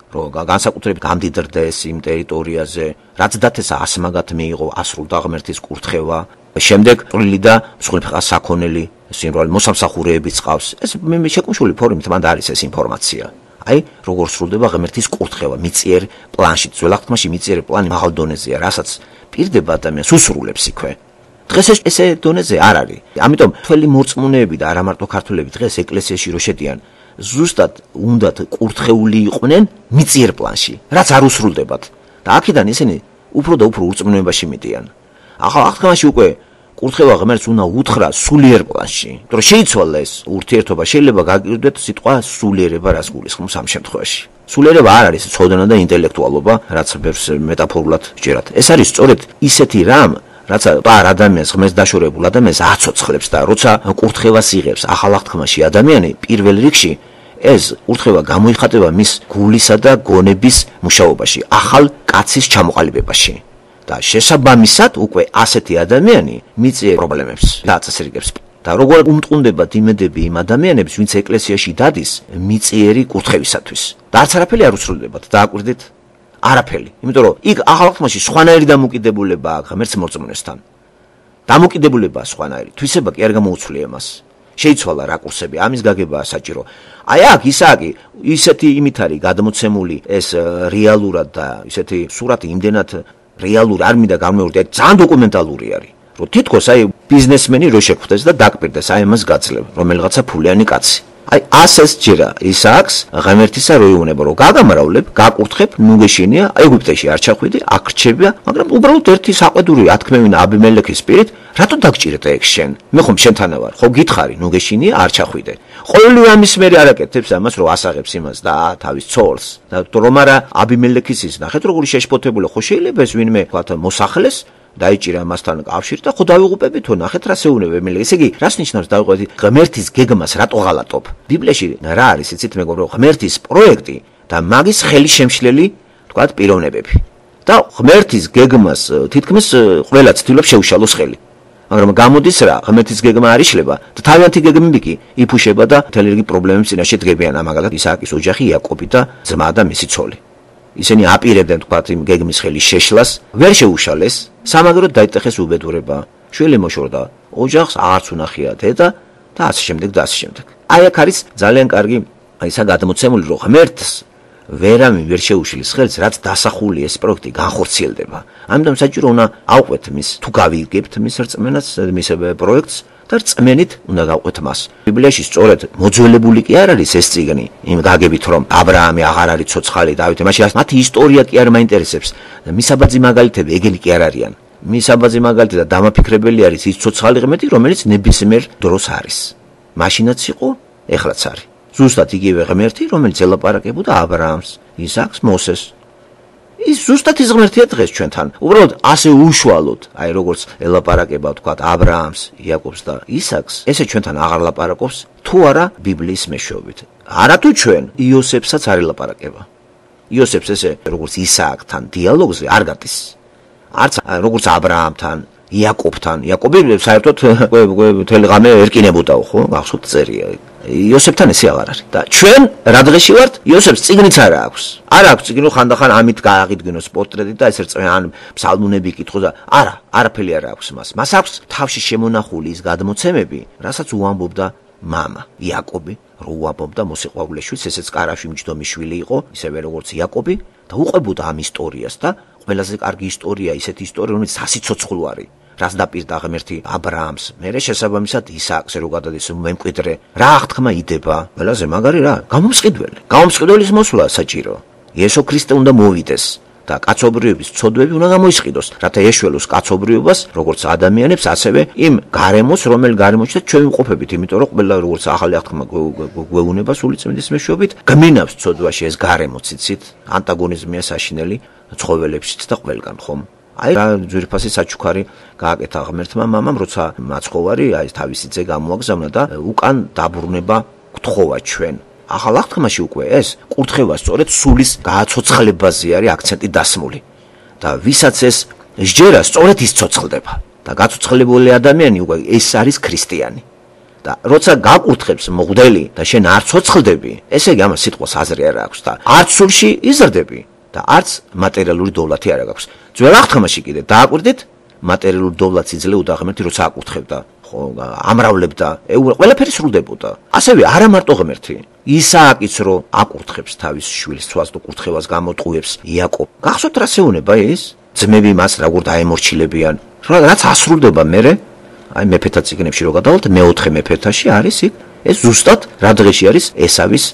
რომ განსაკუთრებით გამდიდრდეს იმ ტერიტორიაზე რაც დათესა ასმაგად მიიღო ასრულდა ღმერთის კურთხევა შემდეგ წვრილი და მსხვერპლ საქონელი სიმრავლე მოსამსახურეებიც ყავს ეს მე შეკუმშული ფორმით მანდ არის ეს ინფორმაცია აი როგორ სრულდება ღმერთის კურთხევა მიწიერ პლანში ძველახთმაში მიწიერი პლანი მაღალ დონეზეა რასაც პირდება ადამიანს უსრულებს იქვე დღეს ესე დონეზე არ არის ამიტომ თველი მორწმუნეები და არა მარტო ქართველები დღეს ეკლესიაში რო შედიან ზუსტად უნდათ კურთხეული იყვნენ მიწიერ პლანში რაც არ უსრულდებათ და აქედან ისინი უფრო და უფრო ურწმუნოებაში მიდიან ახლა აღთქმაში უკვე კურთხევა ღმერთს უნდა უთხრა სულიერ პლანში. იმიტომ შეიცვალა ეს ურთიერთობა, შეიძლება გაგირდეთ სიტყვა სულიერება რას გულისხმობს ამ შემთხვევაში. სულიერება არ არის ცოდნა და ინტელექტუალობა, რაც ბევრს მეტაფორულად სჯერათ. ეს არის სწორედ ისეთი რამ, რაც პარ ადამიანს ღმერთს დაშორებულ ადამიანს აცოცხლებს და როცა კურთხევას იღებს ახალ აღთქმაში ადამიანი პირველ რიგში ეს კურთხევა გამოიხატება მის გულისა და გონების მუშაობაში, ახალ კაცის ჩამოყალიბებაში. და შესაბამისად უკვე ასეთი ადამიანი მიწიერ პრობლემებს დაწესრიგებს. და როგორ უმტყუნდებათ იმედები იმ ადამიანებს, ვინც ეკლესიაში დადის მიწიერი კურთხევისათვის. და არც არაფერი არ უსრულდებათ, დააკვირდით? არაფერი. იმიტომ რომ იქ ახალ ხმაში სხვანაირი დამოკიდებულება აქვს ღმერთს მორწმუნესთან. დამოკიდებულება სხვანაირი. თვისება კი არ გამოუცვლია მას. შეიცვალა რაკურსები, ამის გაგებაა საჭირო. აი აქ ისააკი ისეთი იმით არის გადმოცემული ეს რეალურად და ისეთი სურათი იმდენად რეალური არ მინდა გამოვიდე, ძალიან დოკუმენტალური არის. რომ თითქოს აი ბიზნესმენი რო შეხვდეს და დაკპირდეს აი ამას გაძლევ, რომელიღაცა ფულიანი კაცი. აი ასეს ჯერა ისააკს ღმერთისა რო იუნება, რომ გაგამრავლებ, გაკურთხებ, ნუ გეშინია, ეგვიპტეში არ ჩახვიდე, აქ რჩებია, მაგრამ უბრალოდ ერთი საყვედური ათქმევინა აბიმელექის პირით, რატო დაგჭირეთ ეგ შენ? მე ხომ შენთან ვარ, ხო გითხარი, ნუ გეშინია, არ ჩახვიდე. ყოველი ამის მერე არაკეთებს ამას, რომ ასაღებს იმას და თავის ცოლს. და რომ არა აბიმელექის ის ნახეთ როგორი შეშფოთებული, ხო შეიძლება ეს ვინმე თქვა მოსახლეს დაიჭირა მასთან კავშირი და ხო დავიღუპებით თო ნახეთ რა შეუნება მე ესე იგი რას ნიშნავს დავიყვეთი ღმერთის გეგმას რატო ღალატობ ბიბლიაში რა არის იცით მეგობრო ღმერთის პროექტი და მაგის ხელი შემშლელი თქვათ პიროვნებები და ღმერთის გეგმას თითქმის ყველა ცდილობს შეუშალოს ხელი მაგრამ გამოდის რა ღმერთის გეგმა არ იშლება და თავიანთი გეგმები კი იფუშება და მთელი რიგი პრობლემების წინაშე დგებიან ამაგალად ისააკის ოჯახი იაკობი და ძმა და მისი ცოლი ისინი აპირებდნენ თქვათ იმ გეგმის ხელის შეშლას, ვერ შეუშალეს, სამაგროდ დაიტეხეს უბედურება, შვილი მოშორდა, ოჯახს აღარც უნახია დედა და ასე შემდეგ და ასე შემდეგ. აი აქ არის ძალიან კარგი ისა გადმოცემული, რომ ღმერთს ვერავინ ვერ შეუშლის ხელს, რაც დასახული ეს პროექტი განხორციელდება. ამიტომ საჭირო უნდა ავყვეთ მის თუ გავიგებთ მის რწმენას, მის პროექტს და რწმენით უნდა გავყვეთ მას. ბიბლიაში სწორედ მოძველებული კი არ არის ეს წიგნი, იმ გაგებით რომ აბრაამი აღარ არის ცოცხალი, დავითი, მაშინ მათი ისტორია კი არ მაინტერესებს. მისაბაძი მაგალითები ეგენი კი არ არიან. მისაბაძი მაგალითი და დამაფიქრებელი არის ის ცოცხალი ღმერთი, რომელიც ნებისმიერ დროს არის. მაშინაც იყო, ეხლაც არის. ზუსტად იგივე ღმერთი, რომელიც ელაპარაკებოდა აბრაამს, ისააკს, მოსეს. ის ზუსტად ის ღმერთია დღეს ჩვენთან. უბრალოდ ასე უშუალოდ, აი როგორც ელაპარაკება თქვათ აბრაამს, იაკობს და ისააკს, ესე ჩვენთან აღარ ლაპარაკობს თუ არა ბიბლიის მეშვეობით. არა თუ ჩვენ იოსებსაც არ ელაპარაკება. იოსებს ესე როგორც ისააკთან დიალოგზე არ გადის. არც როგორც აბრაამთან, იაკობთან. იაკობი საერთოდ მთელი ღამე ერკინებოდაო, ხო? გახსოვთ წერია. იოსებთან ესე აღარ არის. და ჩვენ რა დღეში ვართ? იოსებს წიგნიც არ აქვს. არ აქვს წიგნი, ხანდახან ამით გააღიდგინოს პორტრეტი და ესე ან ფსალმუნები იკითხოს და არაფერი არ აქვს მას. მას აქვს თავში შემონახული ის გადმოცემები, რასაც უამბობდა მამა, იაკობი, რო უამბობდა მოსიყვარულეშვილს, ესეც კარაში მჯდომი შვილი იყო, ისევე როგორც იაკობი და უყვებოდა ამ ისტორიას და ყველაზე კარგი ისტორია ისეთი ისტორია, რომელიც სასიცოცხლო არის. რას დაპირდა ღმერთი აბრაამს, მერე შესაბამისად ისააკს რო გადადის მემკვიდრე, რა აღთქმა იდება, ყველაზე მაგარი რა, გამომსყიდველის მოსვლა საჭირო. იესო ქრისტე უნდა მოვიდეს და კაცობრიობის ცოდვები უნდა გამოისყიდოს, რათა ეშველოს კაცობრიობას, როგორც ადამიანებს, ასევე იმ გარემოს, რომელ გარემოშიც ჩვენ ვიმყოფებით, იმიტომ რომ ყველა როგორც ახალი აღთქმა გვეუბნება სული წმინდის მეშვეობით, გმინავს ცოდვაში ეს გარემოც, იცით, ანტაგონიზმია საშინელი ცხოველებშიც და ყველგან, ხომ? აი რა ძვირფასი საჩუქარი გააკეთა ღმერთმა მამამ, როცა მაცხოვარი აი თავისი ძე გამოაგზავნა და უკან დაბრუნება გთხოვა ჩვენ. ახალ აღთქმაში უკვე ეს კურთხევა სწორედ სულის გააცოცხლებაზე არის აქცენტი დასმული. და ვისაც ეს სჯერა სწორედ ის ცოცხლდება. და გაცოცხლებული ადამიანი უკვე ეს არის ქრისტიანი. და როცა გაკურთხებს მღვდელი და შენ არ ცოცხლდები, ესე იგი ამას სიტყვას აზრი არ აქვს და არც სულში იზრდები. და არც მატერიალური დოვლათი არ აქვს. ძველ აღთქმაში კიდე დააკვირდით, მატერიალური დოვლათს იძლეოდა ღმერთი, როცა აკურთხებდა, ხო, ამრავლებდა, ყველაფერი სრულდებოდა. ასევე არა მარტო ღმერთი, ისააკიც რო აკურთხებს თავის შვილს, ცვას და კურთხევას გამოტყუებს იაკობ. გახსოვთ რა შეუნება ის? ძმები მას როგორ დაემორჩილებიან. რაც ასრულდება მერე, აი მეფეთა წიგნებში რო გადავალთ, მეოთხე მეფეთაში არის იქ, ეს ზუსტად რა დღეში არის ესავის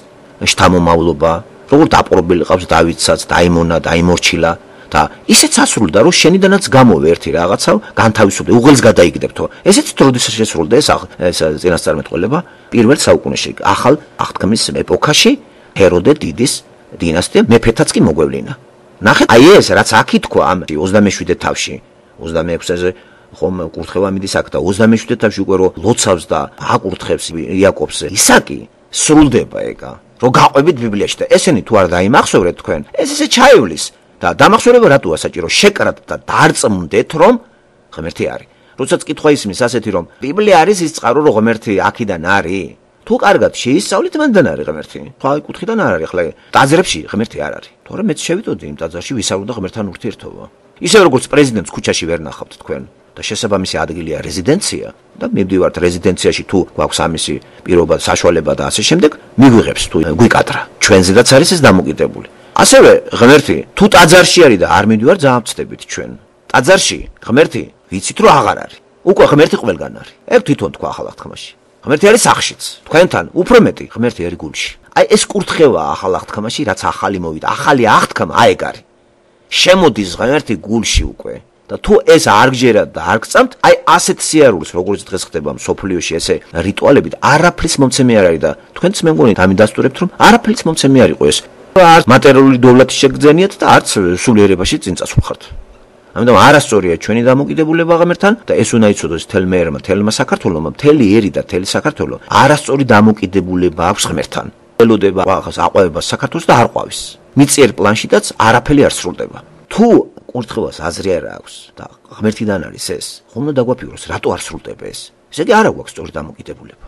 შთამომავლობა. როგორ დაპყრობილი ყავს დავითსაც, დაიმონა, დაიმორჩილა და ისეც ასრულდა, რომ შენიდანაც გამოვე ერთი რაღაცა, განთავისუფლდა, უღელს გადაიგდებთო. ესეც როდესაც შესრულდა ეს წინასწარმეტყველება პირველ საუკუნეში, ახალ აღთქმის ეპოქაში, ჰეროდე დიდის დინასტია მეფეთაც კი მოგვევლინა. ნახეთ, აი ეს რაც აქ თქვა ამ 27 თავში, 26-ზე ხომ კურთხევა მიდის აქ და 27 თავში უკვე რო ლოცავს და აკურთხებს იაკობს ისაკი, სრულდება ეგა. რომ გაყვებით ბიბლიაში და ესენი თუ არ დაიმახსოვრეთ თქვენ, ეს ესე ჩაივლის და დამახსოვრება რატოა საჭირო? შეკრათ და დარწმუნდეთ, რომ ღმერთი არის. როდესაც კითხვა ისმის ასეთი რომ ბიბლია არის ის წყარო, რომ ღმერთი აქიდან არის? თუ კარგად შეისწავლით, მანდან არის ღმერთი. ხო, აი კუთხიდან არ არის, ხლა ტაძრებში ღმერთი არ არის. თორემ მეც შევიდოდი იმ ტაძარში, ვისაუბრდა ღმერთთან ურთიერთობა. ისე როგორც პრეზიდენტს ქუჩაში ვერ ნახავთ თქვენ და შესაბამისი ადგილია რეზიდენცია და მივდივართ რეზიდენციაში თუ გვაქვს ამისი პირობა, საშუალება და ასე შემდეგ, მიგვიღებს თუ გვიკადრა. ჩვენზედაც არის ეს დამოკიდებული. ასევე ღმერთი თუ ტაძარში არის და არ მივდივართ, ძალიან ვწდებით ჩვენ. ტაძარში ღმერთი ვიცით რომ აღარ არის. უკვე ღმერთი ყველგან არის. ეგ თვითონ თქვა ახალ აღთქმაში. ღმერთი არის სახშიც. თქვენთან უფრო მეტი ღმერთი არის გულში. აი ეს კურთხევა ახალ აღთქმაში, რაც ახალი მოვიდა, ახალი აღთქმა აი ეგ არის. შემოდის ღმერთი გულში უკვე და თუ ეს არ გჯერათ და არ გწამთ, აი ასეთ სიარულს, როგორც დღეს ხდება მსოფლიოში ესე რიტუალებით, არაფრის მომცემი არ არის და თქვენც მე მგონი დამიდასტურებთ რომ არაფრის მომცემი არ იყო ეს. არც მატერიალური დოვლათი შეგძენიათ და არც სულიერებაში წინ წასულხართ. ამიტომ არასწორია ჩვენი დამოკიდებულება ღმერთთან და ეს უნდა იცოდოს თელ მერმა, თელმა საქართველოსმა, მთელი ერი და თელი საქართველო არასწორი დამოკიდებულება აქვს ღმერთთან. ელოდება აყვავება საქართველოს და არ ყვავის. მიწიერ პლანშიდაც არაფერი არ სრულდება. თუ კურთხევას აზრი არ აქვს და ღმერთიდან არის ეს, ხომ უნდა დაგვაფიქროს, რატო არ სრულდება ეს? ესე იგი არა გვაქვს სწორი დამოკიდებულება.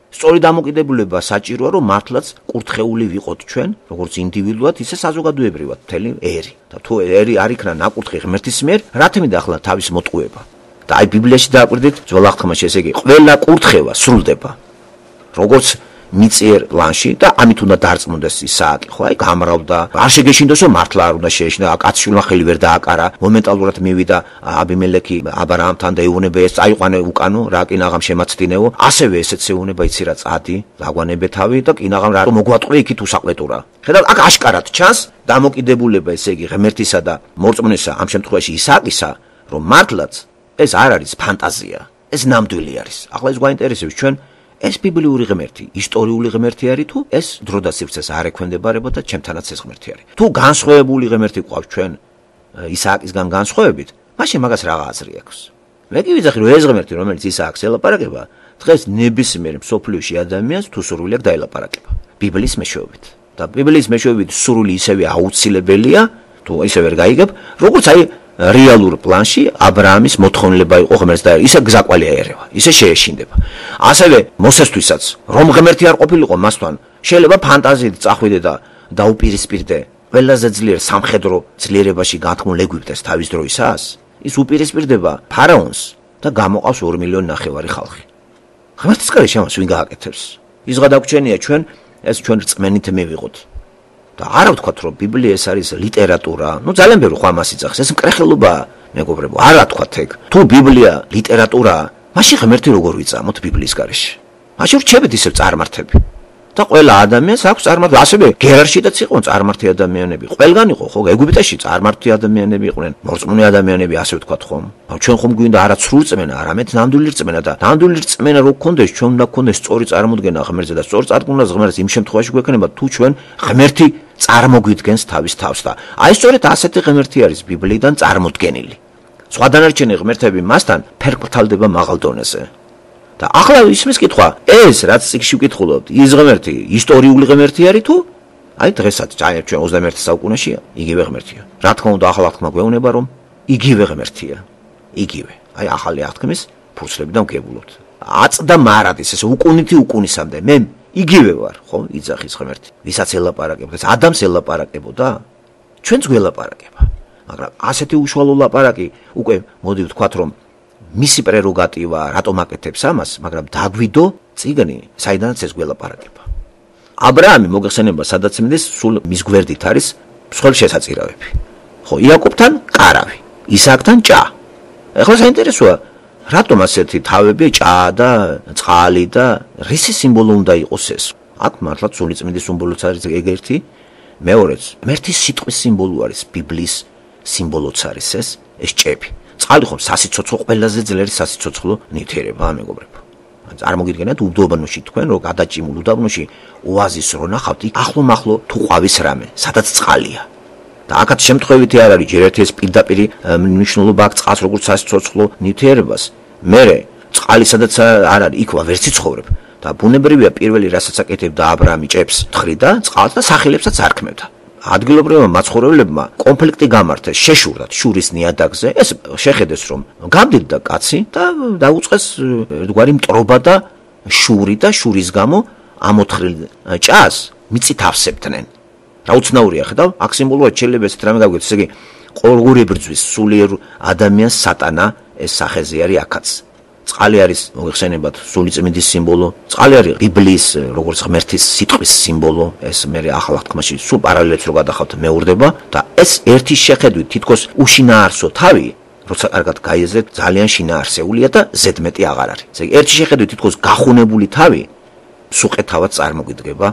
სწორი დამოკიდებულება საჭიროა, რომ მართლაც კურთხეული ვიყოთ ჩვენ, როგორც ინდივიდუად, ისე საზოგადოებრივად, მთელი ერი. და თუ ერი არ იქნა ნაკურთხი ღმერთის მიერ, რა თქმა ახლა თავის მოტყუება. და აი ბიბლიაში დააკვირდით, ძველ აღთქმაში, ესე იგი, ყველა კურთხევა სრულდება. როგორც მიწიერ პლანში და ამით უნდა დარწმუნდეს ისააკი, ხო, აი გამრავდა. არ შეგეშინდოს, რომ მართლა არ უნდა შეეშინა, კაცშვილმა ხელი ვერ დააკარა, მომენტალურად მივიდა აბიმელექი აბარაამთან და ეუბნება ეს წაიყვანე უკანო, რა კინაღამ შემაცდინეო. ასევე ესეც ეუბნება, იცი რა წადი, დაგვანებე თავი და კინაღამ რა მოგვატყვი იქით უსაყლეტურა. ხედავ, აქ აშკარად ჩანს დამოკიდებულება, ესე იგი, ღმერთისა და მორწმუნისა, ამ შემთხვევაში ისააკისა, რომ მართლაც ეს არ არის ფანტაზია, ეს ნამდვილი არის. ახლა ეს გვაინტერესებს ჩვენ ეს ბიბლიური ღმერთი, ისტორიული ღმერთი არის თუ ეს დრო და სივრცეს არ ექვემდებარება და ჩემთანაც ეს ღმერთი არის. თუ განსხვავებული ღმერთი გვყავს ჩვენ ისააკისგან განსხვავებით, მაშინ მაგას რა აზრი აქვს? მე კი ვიძახი რომ ეს ღმერთი, რომელიც ისააკს ელაპარაკება, დღეს ნებისმიერ მსოფლიოში ადამიანს თუ სურვილი აქვს დაელაპარაკება. ბიბლის მეშვეობით. და ბიბლის მეშვეობით სურვილი ისევე აუცილებელია, თუ ისე ვერ გაიგებ, როგორც აი რეალურ პლანში აბრაამის მოთხოვნილება იყო ღმერთს და ისე გზაკვალი აერევა, ისე შეეშინდება. ასევე მოსესთვისაც, რომ ღმერთი არ ყოფილიყო მასთან, შეიძლება ფანტაზიით წახვიდე და დაუპირისპირდე ყველაზე ძლიერ სამხედრო ძლიერებაში განთქმულ ეგვიპტეს თავის დროისას, ის უპირისპირდება ფარაონს და გამოყავს 2,5 მილიონი ხალხი. ღმერთის გარეშე ამას ვინ გააკეთებს? ის გადაგვჩენია ჩვენ, ეს ჩვენ რწმენით მივიღოთ. და არა ვთქვათ, რომ ბიბლია ეს არის ლიტერატურა. ნუ ძალიან ბევრი ხო ამას იძახს. ეს მკრეხელობაა, მეგობრებო. არა თქვათ ეგ. თუ ბიბლია ლიტერატურაა, მაშინ ღმერთი როგორ ვიწამოთ ბიბლიის გარეშე? მაშინ რჩებით ისევ წარმართები. და ყველა ადამიანს აქვს წარმართი. ასევე გერარშიდაც იყვნენ წარმართი ადამიანები. ყველგან იყო ხო? ეგვიპტეში წარმართი ადამიანები იყვნენ, მორწმუნე ადამიანები, ასე ვთქვათ ხომ? ჩვენ ხომ გვინდა არა ცრუ რწმენა, არამედ ნამდვილი რწმენა და ნამდვილი რწმენა რო გქონდეს, ჩვენ უნდა გქონდეს სწორი წარმოდგენა ღმერთზე და სწორი წარმოდგენა ღმერთს იმ შემთხვევაში გვექნება, თუ ჩვენ ღმერთი წარმოგვიდგენს თავის თავს და აი სწორედ ასეთი ღმერთი არის ბიბლიიდან წარმოდგენილი. სხვა დანარჩენი ღმერთები მასთან ფერყლთალდება მაღალ დონეზე. და ახლა ისმის კითხვა, ეს რაც წიგნში ვკითხულობთ, ის ღმერთი ისტორიული ღმერთი არის თუ აი დღესაც ჩვენ 21 საუკუნეში იგივე ღმერთია. რა თქმა უნდა ახლა აღთქმა გვეუბნება რომ იგივე ღმერთია. იგივე. აი ახალი აღთქმის ფურცლებიდან ვგებულობთ. აწდა მარადის ესე უკუნითი უკუნისამდე მე იგივე ვარ, ხო? იძახის ღმერთი. ვისაც ელაპარაკებდა, ადამს ელაპარაკებოდა, ჩვენც გველაპარაკება. მაგრამ ასეთი უშუალო ლაპარაკი უკვე მოდი ვთქვათ რომ მისი პრეროგატივა, რატომ აკეთებს ამას, მაგრამ დაგვიდო წიგნი, საიდანაც ეს გველაპარაკება. აბრაამი მოგეხსენება, სადაც მიდის, სულ მის გვერდით არის მსხვილ შესაწირავები. ხო, იაკობთან კარავი, ისააკთან ჭა. ეხლა საინტერესოა, რატომ ასეთი თავები ჭა და წყალი და რისი სიმბოლო უნდა იყოს ეს? აქ მართლაც სულიწმინდის სიმბოლოც არის ეგ-ერთი, მეორეც, ღმერთის სიტყვის სიმბოლო არის, ბიბლიის სიმბოლოც არის ეს ჭები. წყალი ხომ სასიცოცხლო ყველაზე ძლიერი სასიცოცხლო ნივთიერება, მეგობრებო. წარმოგიდგენთ უდაბნოში თქვენ რო გადაჭიმულ უდაბნოში ოაზისს რო ნახავთ, იქ ახლო-მახლო თუ ყვავის რამე, სადაც წყალია. და აქაც შემთხვევითი არ არის ჯერ ერთი ეს პირდაპირი მნიშვნელობა აქვს წყალს როგორც სასიცოცხლო ნივთიერებას. მერე წყალი სადაც არ არის, იქ ვერც იცხოვრებ. და ბუნებრივია პირველი რასაც აკეთებდა ა ブラ ამი ჭებს თხრიდა, წყალს და სახელებსაც არქმევდა. ადგილობრივმა მაცხოვრებლებმა კონფლიქტი გამართეს, შეშურდათ შურის ნიადაგზე. ეს შეხედეს რომ გამდიდდა კაცი და დაუწყეს ერთგვარი მტრობა და შური და შურის გამო ამოთხრილ ჭას მიწით ავსებდნენ. რა უცნაურია, ხედავ? აქ სიმბოლურად შეიძლება ესეთ რამე გავიგეთ, ესე იგი ყოველგვარი ბრძვის სულიერ ადამიანს სატანა ეს სახეზე არის აქაც. წყალი არის მოიხსენებათ სულიწმინდის სიმბოლო, წყალი არის ბიბლიის როგორც ღმერთის სიტყვის სიმბოლო, ეს მე ახალ აღთქმაში სულ პარალელებს რო გადახავთ მეურდება და ეს ერთი შეხედვით თითქოს უშინაარსო თავი, როცა კარგად გაიაზრეთ, ძალიან შინაარსეულია და ზედმეტი აღარ არის. ესე იგი ერთი შეხედვით თითქოს გახუნებული თავი სუყეთავად წარმოგიდგება,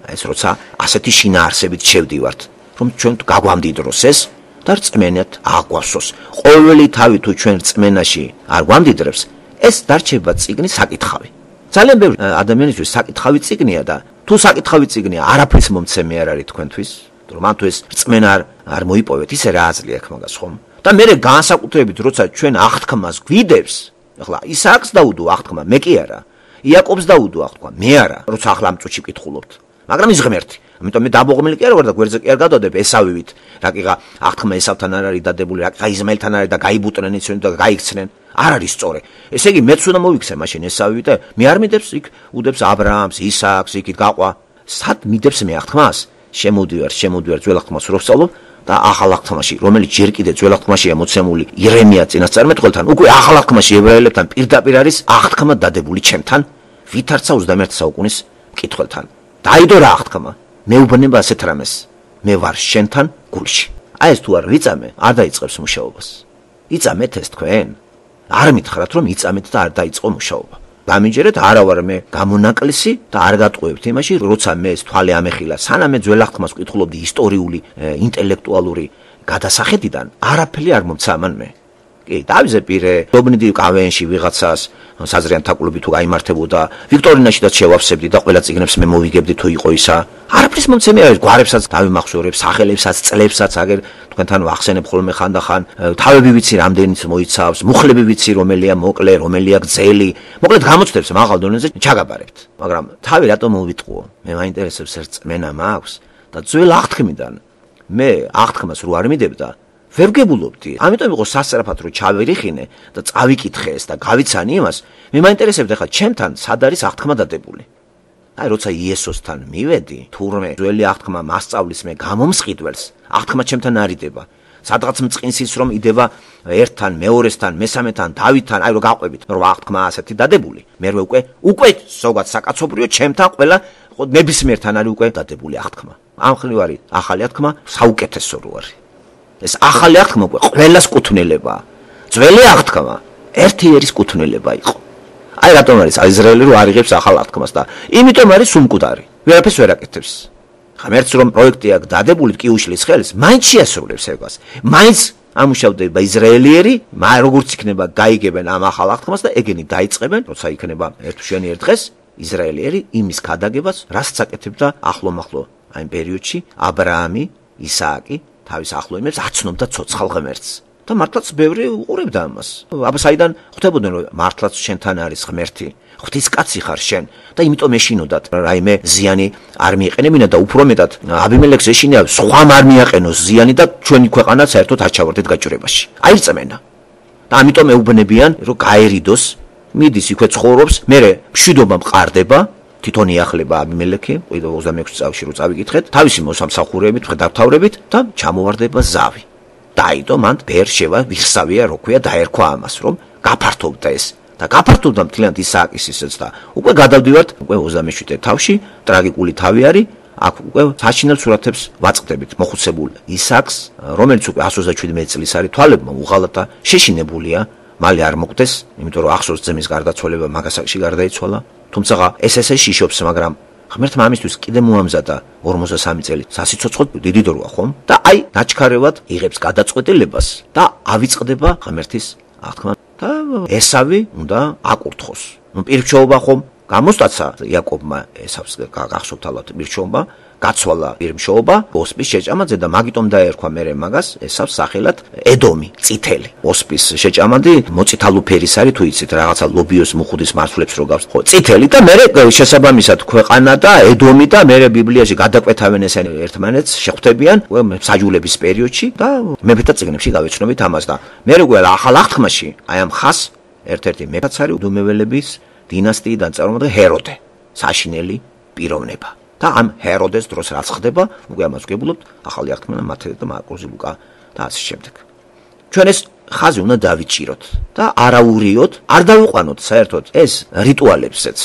ეს როცა ასეთი შინაარსებით შევდივართ, რომ ჩვენ გაგვამდიდროს ეს და რწმენად აგვასოს. ყოველი თავი თუ ჩვენ რწმენაში არ გვამდიდრებს, ეს დარჩება წიგნის საკითხავი. ძალიან ბევრი ადამიანისთვის საკითხავი წიგნია და თუ საკითხავი წიგნია, არაფრის მომცემი არ არის თქვენთვის, რომ მან თუ ეს რწმენა არ მოიპოვეთ, ისე რა აზრი აქვს მაგას ხომ? და მე განსაკუთრებით როცა ჩვენ აღთქმას გვიდებს, ახლა ისააკს დაუდო აღთქმა, მე კი არა. იაკობს დაუდო აღთქმა, მე არა, როცა ახლა ამ წუთში ვკითხულობთ. მაგრამ ის ღმერთი. ამიტომ მე დაბოღმილი კი არ ვარ და გვერდზე კი არ გადავდებ ესავივით. რაკიღა აღთქმა ესავთან არ არის დადებული, რაკიღა იზმაელთან არის და გაიბუტნენ ისინი და გაიქცნენ. არ არის სწორი. ესე იგი მეც უნდა მოვიქცე მაშინ ესავივით და მე არ მიდებს იქ უდებს ა ブラ ამს, ისააკს იქით გაყვა. სად მიდებს მე აღთქმას? შემოდივარ ძველ აღთქმას რო ვსწავლობ და ახალ აღთქმაში, რომელიც ჯერ კიდე ძველ აღთქმაშია მოცემული ირემია წინასწარმეტყველთან, უკვე ახალ აღთქმაში ებრაელებთან პირდაპირ არის აღთქმა დადებული ჩემთან, ვითარცა 21 საუკუნის მკითხველთან. დაიდო რა აღთქმა? მეუბნება ასეთ რამეს. მე ვარ შენთან გულში. აი ეს თუ არ ვიწამე, არ დაიწყებს მუშაობას. იწამეთ ეს თქვენ? არ მითხრათ რომ იწამეთ და არ დაიწყო მუშაობა. გამიჯერეთ, არა ვარ მე გამონაკლისი და არ გატყუებთ იმაში, როცა მე ეს თვალე ამეხილა, სანამ მე ძველ აღთქმას ვკითხულობდი ისტორიული, ინტელექტუალური გადასახედიდან, არაფერი არ მომცა ამან მე. კი, დავიზეპირე, დობნიდი კავენში ვიღაცას, საზრიან თაკულობით თუ გაიმართებოდა, ვიქტორინაშიდაც შევავსებდი და ყველა წიგნებს მე მოვიგებდი თუ იყო ისა. არაფრის მომცემი არის, გვარებსაც დავიმახსოვრებ, სახელებსაც, წლებსაც, აგერ თქვენთან ვახსენებ ხოლმე ხანდახან, თავები ვიცი რამდენიც მოიცავს, მუხლები ვიცი რომელია მოკლე, რომელია გრძელი. მოკლედ გამოცდებს მაღალ დონეზე ჩაგაბარებთ. მაგრამ თავი რატომ მოვიტყუო? მე მაინტერესებს რწმენა მაქვს და ძველ აღთქმიდან მე აღთქმას რო არ მიდევდა ვერ გებულობდი. ამიტომ იყო სასწრაფად რომ ჩავერიხინე და წავიკითხე ეს და გავიცანი იმას. მე მაინტერესებდა ხა ჩემთან სად არის აღთქმა დადებული. აი როცა იესოსთან მივედი, თურმე ძველი აღთქმა მასწავლის მე გამომსყიდველს, აღთქმა ჩემთან არ იდება. სადღაც მწყინს ის რომ იდება ერთთან, მეორესთან, მესამეთან, დავითთან, აი რომ გაყვებით, რომ აღთქმა ასეთი დადებული. მე უკვე ზოგადად საკაცობრიო ჩემთან ყველა ნებისმიერთან არის უკვე დადებული აღთქმა. ამ ხრივ არის ახალი აღთქმა, საუკეთესო რო არის. ეს ახალი აღთქმა უკვე ყველას კუთვნილება. ძველი აღთქმა ერთი ერის კუთვნილება იყო. აი რატომ არის ისრაელი რო არიღებს ახალ აღთქმას და იმიტომ არის სუმკვდარი. ვერაფერს ვერ აკეთებს. ღმერთს რომ პროექტი აქვს დადებული კი უშლის ხელს, მაინც შეასრულებს ეგას. მაინც ამუშავდება ისრაელიერი, როგორც იქნება გაიგებენ ამ ახალ აღთქმას და ეგენი დაიწყებენ, როცა იქნება ერთშვენი ერთ დღეს ისრაელიერი იმის გადაგებას, რასაც აკეთებდა ახლომახლო აი პერიოდში ა ブラ ამი, ისააკი თავის ახლოიმებს აცნობდა ცოცხალ ღმერთს. და მართლაც ბევრი უყურებდა ამას. აბა საიდან ხვდებოდნენ რომ მართლაც შენთან არის ღმერთი. ღვთისკაცი ხარ შენ და იმიტომ ეშინოდათ რაიმე ზიანი არ მიეყენებინა და უფრო მეტად აბიმელექს ეშინია სხვამ არ მიაყენოს ზიანი და ჩვენი ქვეყანა საერთოდ არ ჩავარდეთ გაჭირებაში. აი რწმენა. და ამიტომ ეუბნებიან რომ გაერიდოს, მიდის იქვე ცხოვრობს, მერე მშვიდობა მყარდება. თვითონ იახლება აბიმელექი, 26 წელში რო წავიკითხეთ, თავისი მოსამსახურეებით, ხედავთავრებით და ჩამოვარდება ზავი. დაიდო მან ბეერშევა ვიხსავია რო ქვია დაერქვა ამას რომ გაფართოვდა ეს და გაფართოვდა მთლიანად ისააკის ისეც და უკვე გადავდივართ უკვე 27 თავში ტრაგიკული თავი არის აქ უკვე საშინელ სურათებს ვაწყდებით მოხუცებულ ისააკს რომელიც უკვე 127 წლის არის თვალებმა უღალატ და შეშინებულია მალე არ მოკვდეს იმიტომ რომ ახსოვს ძემის გარდაცვალება მაგასაკში გარდაიცვალა თუმცა ეს შიშობს მაგრამ ღმერთმა ამისთვის კიდე მოამზადა 43 წელი სასიცოცხლოდ დიდი დროა ხომ და აი ნაჩქარევად იღებს გადაწყვეტილებას და ავიწყდება ღმერთის აღთქმა და ესავი უნდა აკურთხოს. ნუ პირჩოობა ხომ გამოსტაცა იაკობმა ესავს გახსოვთ ალბათ პირჩოობა გაცვალა პირმშოობა ოსპის შეჭამაძე და მაგიტომ დაერქვა მერე მაგას ესავს სახელად ედომი, წითელი. ოსპის შეჭამადი მოწითალო ფერის არის თუ იცით რაღაცა ლობიოს მუხუდის მარცვლებს რო გავს. ხო, წითელი და მერე შესაბამისად ქვეყანა და ედომი და მერე ბიბლიაში გადაკვეთავენ ესენი ერთმანეთს, შეხვდებიან საჯულების პერიოდში და მეფეთა წიგნებში გავეცნობით ამას და მერე უკვე ახალ აღთქმაში აი ამ ხას ერთ-ერთი მეფეც არის უდუმეველების დინასტიიდან წარმოდგა ჰეროდე, საშინელი პიროვნება. და ამ ჰეროდეს დროს რაც ხდება, უკვე ამას ვგებულობთ, ახალი აღთქმა მათე და მარკოზი ლუკა და ასე შემდეგ. ჩვენ ეს ხაზი უნდა დავიჭიროთ და არაურიოთ, არ დავიყვანოთ საერთოდ ეს რიტუალებსაც.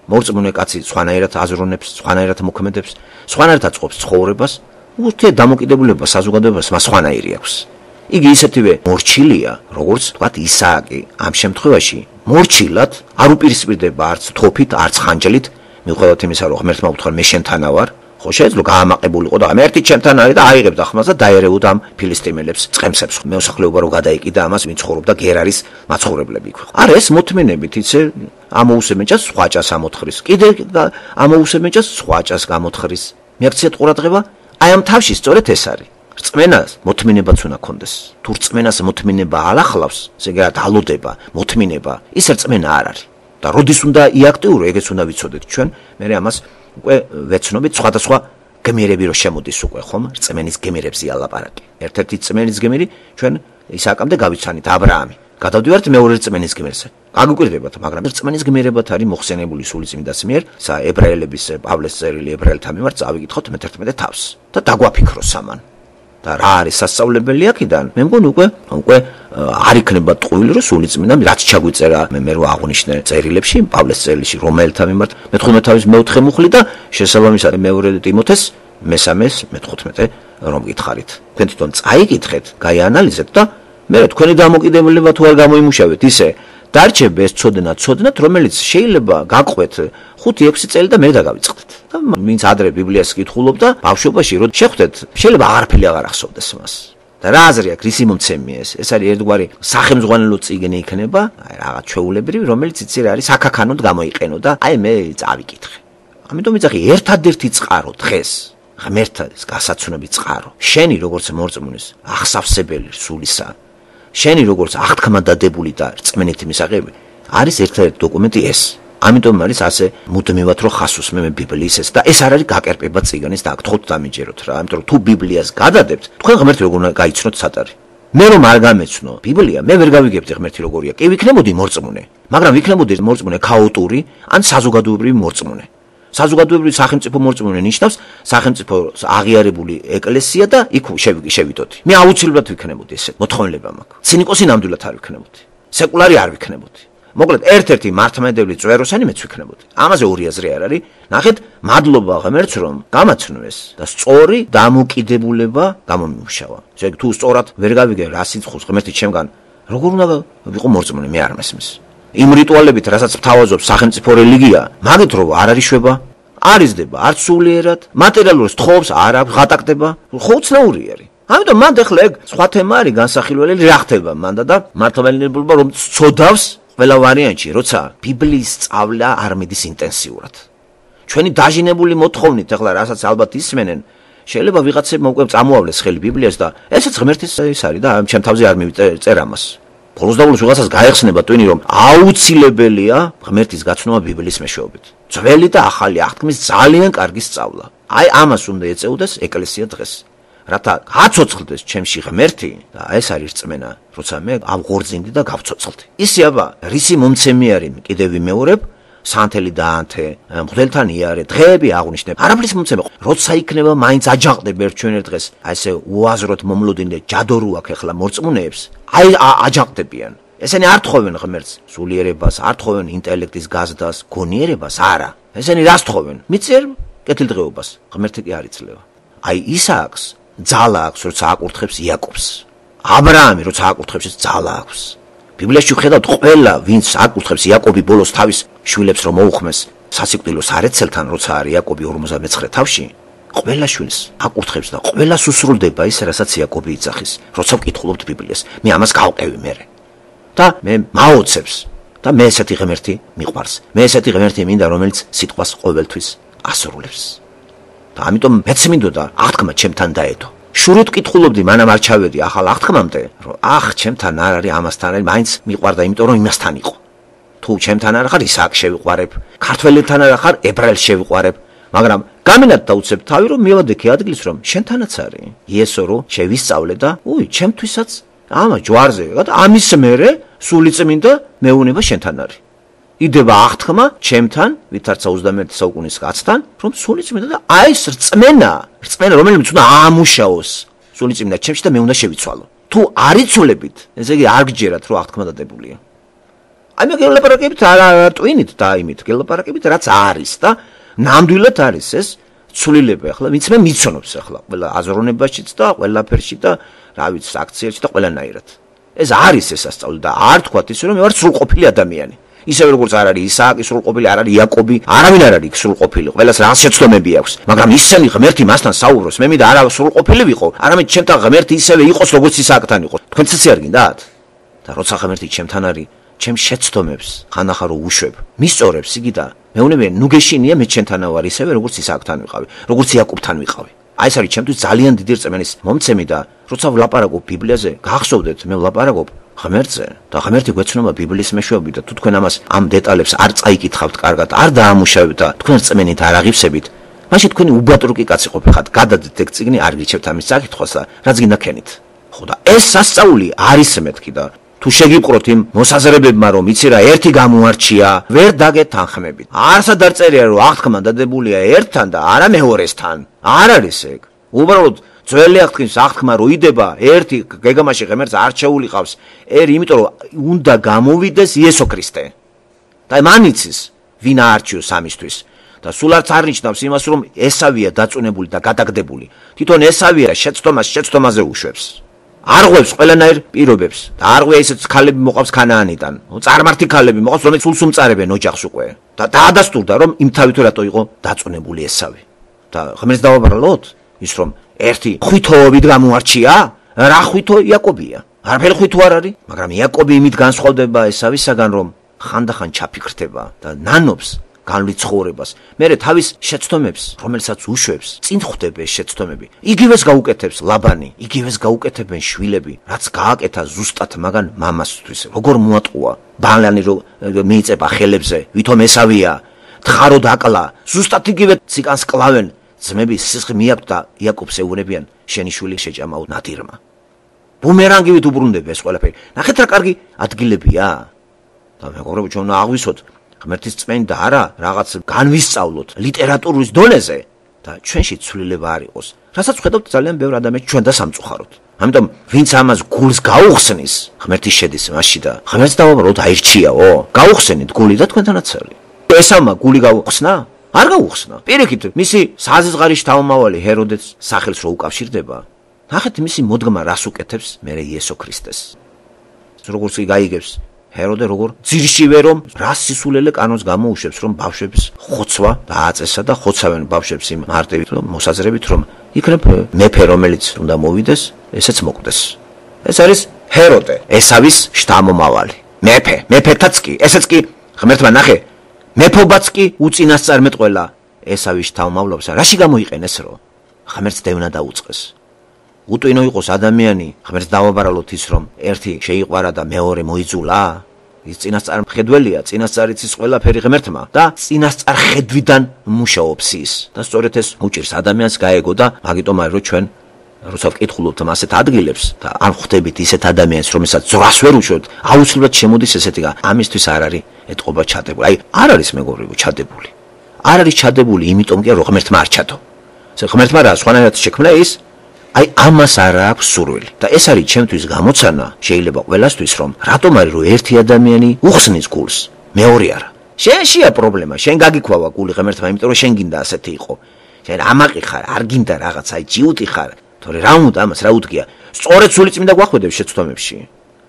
მორწმუნე კაცი სხვანაირად აზროვნებს, სხვანაირად მოქმედებს, სხვანაირად აწყობს ცხოვრებას, ურთიერთ დამოკიდებულებას საზოგადოებას მას სხვანაირი აქვს. იგი ისეთივე მორჩილია, როგორც თქვათ ისააკი, ამ შემთხვევაში მორჩილად არ უპირისპირდება არც თოფით, არც ხანჯლით, მიუხედავად იმისა, რომ ღმერთმა უთხრა მე შენთანა ვარ, ხო შეიძლება გაამაყებულიყო და ღმერთი ჩემთან არის და აიღებდა ხმას და დაერეოდა ამ ფილისტიმელებს, წყემსებს. მეოსახლეობა რო გადაიკიდა ამას, ვინ ცხოვრობდა გერარის მაცხოვრებლები იქვე. არა ეს მოთმინებით იცი ამოუსებენ ჭას სხვა ჭას ამოთხრის. კიდე ამოუსებენ ჭას სხვა ჭას გამოთხრის. მიაქციეთ ყურადღება, აი ამ თავში სწორედ ეს არის. რწმენას მოთმინებაც უნდა კონდეს. თუ რწმენას მოთმინება ალახლავს, ესე იგი დალოდება, მოთმინება, ის რწმენა არ არის. და როდის უნდა იაქტიურო, ეგეც უნდა ვიცოდეთ ჩვენ, მე ამას უკვე ვეცნობით სხვადასხვა გმირები რო შემოდის უკვე ხომ, რწმენის გმირებზე ალაპარაკი. ერთ-ერთი რწმენის გმირი ჩვენ ისააკამდე გავიცანით აბრაამი. გადავდივართ მეორე რწმენის გმირზე. გაგუკვირდებათ, მაგრამ რწმენის გმირებად არის მოხსენებული სულიწმინდას მიერ, ებრაელების პავლეს წერილი ებრაელთა მიმართ წავიკითხოთ მე-11 თავს და დაგვაფიქროს ამან. და რა არის სასწავლებელი აქედან? მე მგონი უკვე არ იქნება ტყუილი რომ სულიწმინდა რაც ჩაგვიწერა მე რო აღნიშნე წერილებში პავლეს წერილში რომელთა მიმართ მე-15 მეოთხე მუხლი და შესაბამისად მეორე ტიმოთეს მე-3 მე-15 რომ გითხარით. თქვენ თვითონ წაიკითხეთ, გაიანალიზეთ და მე თქვენი დამოკიდებულება თუ არ გამოიმუშავეთ ისე დარჩება ეს ცოდნათ, რომელიც შეიძლება გაყვეთ 5-6 წელი და მე დაგავიწყდეთ. და ვინც ადრე ბიბლიას კითხულობდა, ბავშვობაში რო შეხვდეთ, შეიძლება აღარაფერი აღარ ახსოვდეს მას. და რა აზრი აქვს, რისი მომცემია ეს? ეს არის ერთგვარი სახელმძღვანელო წიგნი იქნება, აი რაღაც ჩვეულებრივი, რომელიც იცი რა არის, საქაქანოდ გამოიყენო და აი მე წავიკითხე. ამიტომ იცი ერთადერთი წყარო დღეს ღმერთის გასაცნობი წყარო. შენი როგორც მორწმუნის აღსავსებელი სულისა, შენი როგორც აღთქმა დადებული და რწმენით მისაღები არის ერთ-ერთი დოკუმენტი ეს. ამიტომ არის ასე მუდმივად რომ ხას უსმენ ბიბლიის ეს და ეს არ არის გაკერპება წიგნის და გთხოვთ დამიჯეროთ რა. ამიტომ თუ ბიბლიას გადადებთ, თქვენ ღმერთი როგორ უნდა გაიცნოთ სატარი. მე რომ არ გამეცნო ბიბლია, მე ვერ გავიგებდი ღმერთი როგორია. კი ვიქნებოდი მორწმუნე, მაგრამ ვიქნებოდი მორწმუნე ქაოტური ან საზოგადოებრივი მორწმუნე. საზოგადოებრივი სახელმწიფო მორწმუნე ნიშნავს სახელმწიფო აღიარებული ეკლესია და იქ შევიდოდი. მე აუცილებლად ვიქნებოდი ესე მოთხოვნილება მაქვს. ცინიკოსი ნამდვილად არ ვიქნებოდი. სეკულარი არ ვიქნებოდი. მოკლედ ერთ-ერთი მართლმადიდებელი წვეროსანი მეც ვიქნებოდი. ამაზე ორი აზრი არ არის. ნახეთ, მადლობა ღმერთს რომ გამაცნოს და სწორი დამოკიდებულება გამომიმუშავა. ესე თუ სწორად ვერ გავიგე რა სიცხოს ღმერთი ჩემგან, როგორ უნდა ვიყო მორწმუნე, მე არ მესმის. იმ რიტუალებით, რასაც მთავაზობს სახელმწიფო რელიგია, მაგით რომ არ არის შვება, არ იზრდება, არც სულიერად, მატერიალურ სთხოვს არ აქვს, ღატაკდება, ხო უცნაური არის. ამიტომ მანდ ახლა ეგ სხვა თემა არის განსახილველი, რა ხდება მანდა და მართლმადიდებლობა რომ წოდავს ყველა ვარიანტში, როცა ბიბლიის სწავლა არ მიდის ინტენსიურად. ჩვენი დაჟინებული მოთხოვნით ახლა რასაც ალბათ ისმენენ, შეიძლება ვიღაცებმა უკვე წამოავლეს ხელი ბიბლიას და ესეც ღმერთის ის არის და ჩემ თავზე არ მივიწერ ამას. ბოლოს და ბოლოს ვიღაცას გაეხსნება ტვინი რომ აუცილებელია ღმერთის გაცნობა ბიბლიის მეშვეობით. ძველი და ახალი აღთქმის ძალიან კარგი სწავლა. აი ამას უნდა ეწეოდეს ეკლესია დღეს. რათა გაცოცხლდეს ჩემში ღმერთი და ეს არის რწმენა, როცა მე ავღორძინდი და გავცოცხლდი. ისე აბა, რისი მომცემი არის კიდევ ვიმეორებ, სანთელი დაანთე, მღვდელთან იარე, დღეები აღნიშნებ. არაფრის მომცემი. როცა იქნება მაინც აჯანყდებ ერთ ჩვენ ერთ დღეს, აი ესე უაზროდ მომლოდინდე ჯადორო აქ ახლა მორწმუნეებს, აი აჯანყდებიან. ესენი არ თხოვენ ღმერთს, სულიერებას, არ თხოვენ ინტელექტის გაზრდას, გონიერებას, არა. ესენი რას თხოვენ? მიწიერ კეთილდღეობას. ღმერთი კი არ იძლევა. აი ისააკს ძალა აქვს, როცა აკურთხებს იაკობს. აბრაამი როცა აკურთხებს, ძალა აქვს. ბიბლიაში ვხედავთ ყველა, ვინც აკურთხებს იაკობი ბოლოს თავის შვილებს რომ მოუხმეს სასიკვდილოს არეცელთან, როცა არის იაკობი 59 თავში, ყველა შვილს აკურთხებს და ყველას უსრულდება ის, რასაც იაკობი იძახის, როცა ვკითხულობთ ბიბლიას. მე ამას გავყევი მე. და მე მაოცებს და მე ესეთი ღმერთი მიყვარს. მე ესეთი ღმერთი მინდა, რომელიც სიტყვას ყოველთვის ასრულებს. და ამიტომ მეც მინდოდა აღთქმა ჩემთან დაედო. შურით კითხულობდი, მანამ არ ჩავედი ახალ აღთქმამდე, რომ ჩემთან არ არის ამასთან არის, მაინც მიყვარდა, იმიტომ რომ იმასთან იყო. თუ ჩემთან არ ხარ, ისააკ შევიყვარებ, ქართველებთან არ ხარ, ებრაელს შევიყვარებ, მაგრამ გამინათ და უცებ თავი რომ მივადექი ადგილს რომ შენთანაც არის. იესო რომ შევისწავლე და ჩემთვისაც ამა ჯვარზე და ამის მერე სულიწმინდა მეუნება შენთან არის. იდება აღთქმა ჩემთან, ვითარცა 21 საუკუნის კაცთან, რომ სულიწმინდა და ეს რწმენა, რომელიც უნდა აამუშაოს სულიწმინდა ჩემში და მე უნდა შევიცვალო. თუ არ იცვლებით, ესე იგი არ გჯერათ რომ აღთქმა დადებულია. მე გელაპარაკებით არა ტვინით და იმით, გელაპარაკებით რაც არის და ნამდვილად არის ეს ცვლილება ახლა, ვინც მე მიცნობს ახლა ყველა აზროვნებაშიც და ყველაფერში და რა ვიცი, აქციებში და ყველანაირად. ეს არის ესასწავლი და არ თქვათ ისე რომ მე ვარ სრულყოფილი ადამიანი. ისევე როგორც არ არის ისააკი სრულყოფილი, არ არის იაკობი, არავინ არ არის სრულყოფილი, ყველას რაღაც შეცდომები აქვს, მაგრამ ისინი ღმერთი მასთან საუბრობს, მე მინდა არა სრულყოფილი ვიყო, არამედ ჩემთან ღმერთი ისევე იყოს, როგორც ისააკთან იყო. თქვენც ისე არ გინდათ? და როცა ღმერთი ჩემთან არის, ჩემ შეცდომებს ხანახარო უშვებ, მისწორებს იგი და მეუნებიან, ნუ გეშინია მე ჩემთან ვარ ისევე, როგორც ისააკთან ვიყავი, როგორც იაკობთან ვიყავი. ეს არის ჩემთვის ძალიან დიდი რწმენის მომცემი და როცა ვლაპარაკობ ბიბლიაზე, გახსოვდეთ, მე ვლაპარაკობ ღმერთზე და ღმერთი გვეცნობა ბიბლიის მეშვეობით და თუ თქვენ ამას ამ დეტალებს არ წაიკითხავთ კარგად, არ დაამუშავებთ და თქვენ რწმენით არ აღივსებით, მაშინ თქვენი უბატრუკი კაცი ყოფილიყავთ, გადადეთ ეგ წიგნი, არ გიჩებთ ამის საკითხვას და რაც გინდა ქენით. ხო და ეს სასწაული არის მეთქი და თუ შეგიპყროთ იმ მოსაზრებებმა რომ იცი რა ერთი გამოარჩია, ვერ დაგეთანხმებით. არსად არ წერია რომ აღთქმა დადებულია ერთთან და არა მეორესთან. არ არის ეგ. უბრალოდ ძველი აღთქმის აღთქმა რო იდება, ერთი გეგმაში ღმერთს არჩეული ყავს, იმიტომ რომ უნდა გამოვიდეს იესო ქრისტე. და მან იცის, ვინ აარჩიოს ამისთვის. და სულ არც არ ნიშნავს იმას რომ ესავია დაწუნებული და გადაგდებული. თვითონ ესავია შეცდომაზე უშვებს. არღვევს ყველანაირ პირობებს და არღვია ისეთ ქალები მოყავს ქანაანიდან. წარმართი ქალები მოყავს, რომელიც სულს უმწარებენ ოჯახს უკვე. და დაადასტურდა რომ იმ თავით რატო იყო დაწუნებული ესავი. და ღმერთს დავაბრალოთ ის რომ ერთი ხვითოობით გამოარჩია, რა ხვითო იაკობია. არაფერი ხვითო არ არის, მაგრამ იაკობი იმით განსხვავდება ესავისაგან რომ ხანდახან ჩაფიქრდება და ნანობს განვლი ცხოვრებას. მერე თავის შეცდომებს, რომელსაც უშვებს, წინ ხვდება ეს შეცდომები. იგივეს გაუკეთებს ლაბანი, იგივეს გაუკეთებენ შვილები, რაც გააკეთა ზუსტად მაგან მამასთვის. როგორ მოატყუა ბალანი რომ მიიწება ხელებზე, ვითომ ესავია, თხარო დაკლა, ზუსტად იგივე ციკანს კლავენ. ძმები სისხლი მიაქვთ და იაკობს ეუბნებიან, შენი შვილი შეჭამაო ნადირმა. ბუმერანგივით უბრუნდება ეს ყველაფერი. ნახეთ რა კარგი ადგილებია. და მეგობრებო, ჩვენ უნდა აღვისოთ ღმერთის წმენი და არა რაღაც განვისწავლოთ ლიტერატურის დონეზე და ჩვენში ცვლილება არ იყოს. რასაც ხედავთ ძალიან ბევრ ადამიანს ჩვენ და სამწუხაროდ. ამიტომ ვინც ამას გულს გაუხსნის, ღმერთი შედის მასში და ღმერთს დავაბრალოთ აირჩიაო. გაუხსენით გული და თქვენთანაც არის. ესამა გული გაუხსნა? არ გაუხსნა. პირიქით, მისი საზღარიში თავმავალი ჰეროდეს სახელს რო უკავშირდება. ნახეთ მისი მოდგმა რას უკეთებს მერე იესო ქრისტეს. როგორც კი გაიგებს ჰეროდე როგორ ძირშივე რომ რა სისულელე კანონს გამოუშვებს რომ ბავშვებს ხოცვა დააწესა და ხოცავენ ბავშვებს იმ მარტივით რომ მოსაზრებით რომ იქნებ მეფე რომელიც უნდა მოვიდეს ესეც მოკვდეს. ეს არის ჰეროდე, ესავის შთამომავალი. მეფეთაც კი, ესეც კი ღმერთმა ნახე მეფობაც კი უწინასწარმეტყველა ესავის შთამომავლობს. რაში გამოიყენეს რომ ღმერთს დევნა დაუწყეს. უტვინო იყოს ადამიანი, ღმერთს დავაბარალოთ ის რომ ერთი შეიყვარა და მეორე მოიძულა. ის წინასწარმხედველია, წინასწარიც ის ყველაფერი ღმერთმა და წინასწარხედვიდან მუშაობს ის. და სწორედ ეს უჭირს ადამიანს გაეგო და მაგიტომ არის რომ ჩვენ როცა ვკითხულობთ ასეთ ადგილებს და არ ხვდებით ისეთ ადამიანს, რომელსაც ძრას ვერ უშვებთ, აუცილებლად შემოდის ესეთი ამისთვის არ არის ეთყობა ჩადებული. არ არის მეგობრებო ჩადებული. არ არის ჩადებული, იმიტომ კი რომ ღმერთმა არ ჩადო. ღმერთმა რა სხვანაირად შექმნა ის ამას არ აქვს სურვილი. და ეს არის ჩემთვის გამოცანა, შეიძლება ყველასთვის რომ რატომ არის რომ ერთი ადამიანი უხსნის გულს, მეორე არა. შენშია პრობლემა, შენ გაგიქვავა გული ღმერთმა, იმიტომ რომ შენ გინდა ასეთი იყო. შენ ამაყი ხარ, არ გინდა რაღაც, ჯიუტი ხარ. თორე რა უნდა ამას რა უდგია? სწორედ სულიწმინდა გვახვედებს შეცდომებში.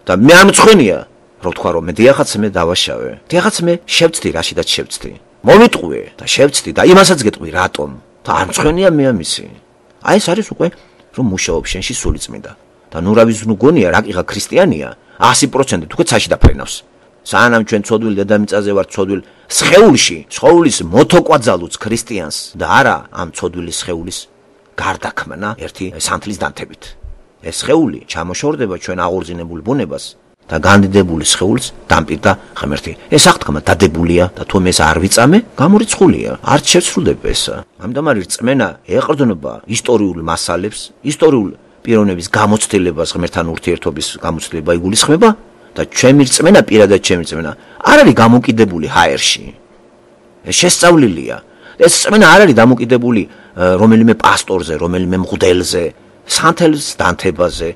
და მე არ მწხვენია, რომ თქვა რომ მე დიახაც მე დავაშავე. დიახაც მე შევწდი რაშიდაც შევწდი. მოვიტყვე და შევწდი და იმასაც გეტყვი რატომ? და არ მწხვენია მე ამისი. ეს არის უკვე რომ მუშაობს შენში სულიწმინდა. და ნუ რა ვიზნუ გონია რა კიღა ქრისტიანია 100% უკვე ცაში დაფრენავს. სანამ ჩვენ ცოდვილი დედამიწაზე ვართ ცოდვილ სხეულში, სხეულის მოთოკვაძალუც ქრისტიანს და არა ამ ცოდვილის სხეულის გარდაქმნა ერთი სანთლის დანთებით. ეს სხეული ჩამოშორდება ჩვენ აღორძინებულ ბუნებას და განდიდებული სხეულს დამპირდა ღმერთი. ეს აღთქმა დადებულია და თუ მე ეს არ ვიწამე, გამორიცხულია. არც შეცვლდება ეს. ამიტომ არის რწმენა ეყრდნობა ისტორიულ მასალებს, ისტორიულ პიროვნების გამოცდილებას, ღმერთთან ურთიერთობის გამოცდილება იგულისხმება და ჩემი რწმენა, პირადად ჩემი რწმენა არ არის გამოკიდებული ჰაერში. ეს შესწავლილია. ეს რწმენა არ არის დამოკიდებული რომელიმე პასტორზე, რომელიმე მღვდელზე, სანთლის დანთებაზე.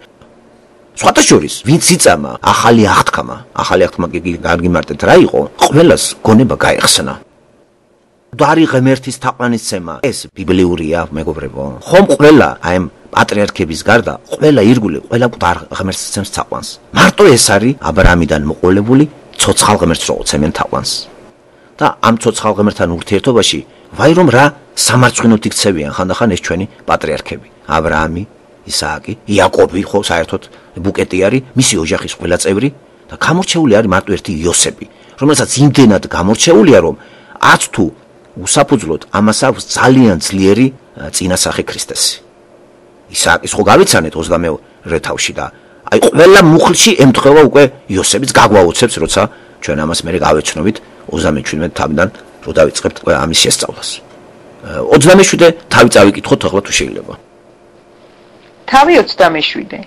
სხვათა შორის, ვინც იწამა ახალი აღთქმა კი გაგიმარტეთ რა იყო, ყველას გონება გაეხსნა. დარი ღმერთის თაყვანისცემა, ეს ბიბლიურია, მეგობრებო. ხომ ყველა აი ამ პატრიარქების გარდა, ყველა ირგული, ყველა მკვდარ ღმერთს ცემს თაყვანს. მარტო ეს არის აბრაამიდან მოყოლებული ცოცხალ ღმერთს რო ცემენ თაყვანს. და ამ ცოცხალ ღმერთთან ურთიერთობაში ვაი რომ რა სამარცხვინოდ იქცევიან ხანდახან ეს ჩვენი პატრიარქები. აბრაამი, ისააკი, იაკობი, ხო, საერთოდ ბუკეტი არის მისი ოჯახის ყველა წევრი და გამორჩეული არის მარტო ერთი იოსები, რომელსაც იმდენად გამორჩეულია, რომ ათ თუ უსაფუძვლოდ ამას აქვს ძალიან ძლიერი წინასახე ქრისტესი. ისააკის ხო გავიცანეთ 22 თავში და აი ყველა მუხლში ემთხვევა უკვე იოსებიც გაგვაოცებს, როცა ჩვენ ამას მე გავეცნობით 37 თავიდან რო დავიწყებთ ამის შესწავლას. 27 თავი წავიკითხოთ ახლა თუ შეიძლება. თავი 27.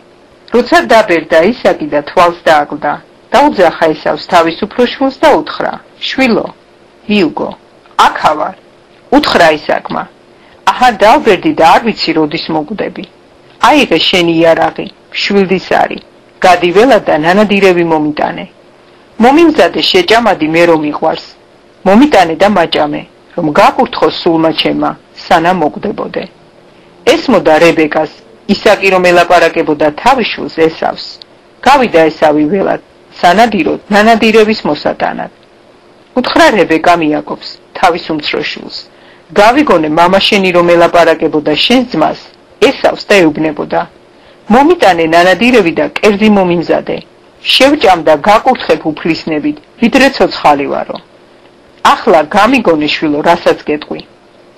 როცა დაბერდა ისაკი და თვალს დააგლდა, დაუძახა ესავს თავის უფროშვილს და უთხრა: შვილო, მიუგო, აქა ვარ. უთხრა ისაკმა: აჰა, დავბერდი და არ ვიცი როდის მოგვდები. აიღე შენი იარაღი, შვილდის არის. გადი ველად და ნანადირევი მომიტანე. მომიმზადე შეჭამადი მე რომ მიყვარს. მომიტანე და მაჭამე, რომ გაკურთხო სულმა ჩემმა, სანამ მოგვდებოდე. ესმოდა რებეკას, ისაკი რომ ელაპარაკებოდა თავის შვილს ესავს. გავიდა ესავი ველად, სანადიროდ ნანადირევის მოსატანად. უთხრა რებეკამ იაკობს, თავის უმცროს შვილს: გავიგონე მამა შენი რომ ელაპარაკებოდა შენს ძმას, ესავს და ეუბნებოდა. მომიტანე ნანადირევი და კერძი მომიმზადე. შევჭამ და გაკურთხებ უფლისნებით, ვიდრე ცოცხალი ვარო. ახლა გამიგონე შვილო, რასაც გეტყვი.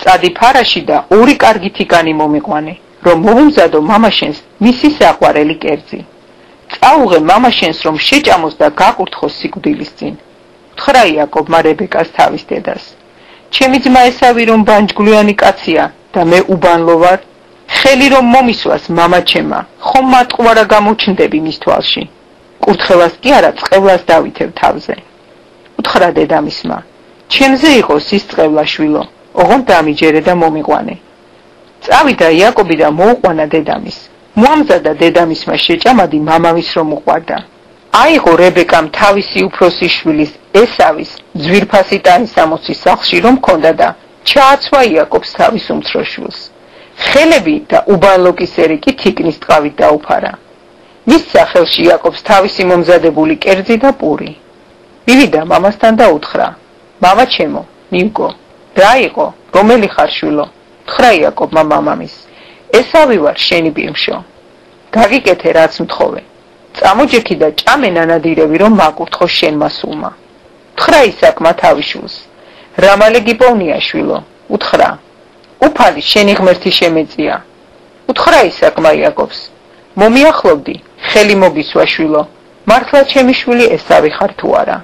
წადი ფარაში და ორი კარგი თიკანი მომიყვანე, რომ მომიმზადო მამაშენს მისი საყვარელი კერძი. წაუღე მამაშენს რომ შეჭამოს და გაკურთხოს სიკვდილის წინ. უთხრა იაკობმა რებეკას თავის დედას: ჩემი ძმა ესავი რომ ბანჯგვლიანი კაცია და მე უბანლო ვარ, ხელი რომ მომისვას მამა ჩემმა, ხომ მარტყუარა გამოჩნდები მის თვალში. კურთხევას კი არა, წყევლას დავითევ თავზე. უთხრა დედამისმა: ჩემზე იყოს ის წყევლა შვილო, ოღონდ დამიჯერე და მომიყვანე. წავიდა იაკობი და მოუყვანა დედამის. მოამზადა დედამისმა შეჭამადი მამამის რომ უყვარდა. აიღო რებეკამ თავისი უფროსი შვილის ესავის ძვირფასი ტანისამოსის სახლში რომ ჰქონდა და ჩააცვა იაკობს თავის უმცროს შვილს. ხელები და უბანლოკისერი კი თიკნის ტყავით დაუფარა. მის სახელში იაკობს თავისი მომზადებული კერძი და პური. მივიდა მამასთან და უთხრა: მამა ჩემო, მიუგო, რა იყო, რომელი ხარ შვილო? უთხრა იაკობმა მამამის: ესავი ვარ შენი პირმშო. გაგიკეთე რაც მთხოვე. წამოჯექი და ჭამე ნანადირევი რომ მაკურთხო შენმა სულმა. უთხრა ისაკმა თავის შვილს: რა მალე გიპოვნია შვილო? უთხრა: უფალი შენი ღმერთი შემეწია. უთხრა ისაკმა იაკობს: მომიახლოვდი, ხელი მოგისვა შვილო, მართლა ჩემი შვილი ესავი ხარ თუ არა?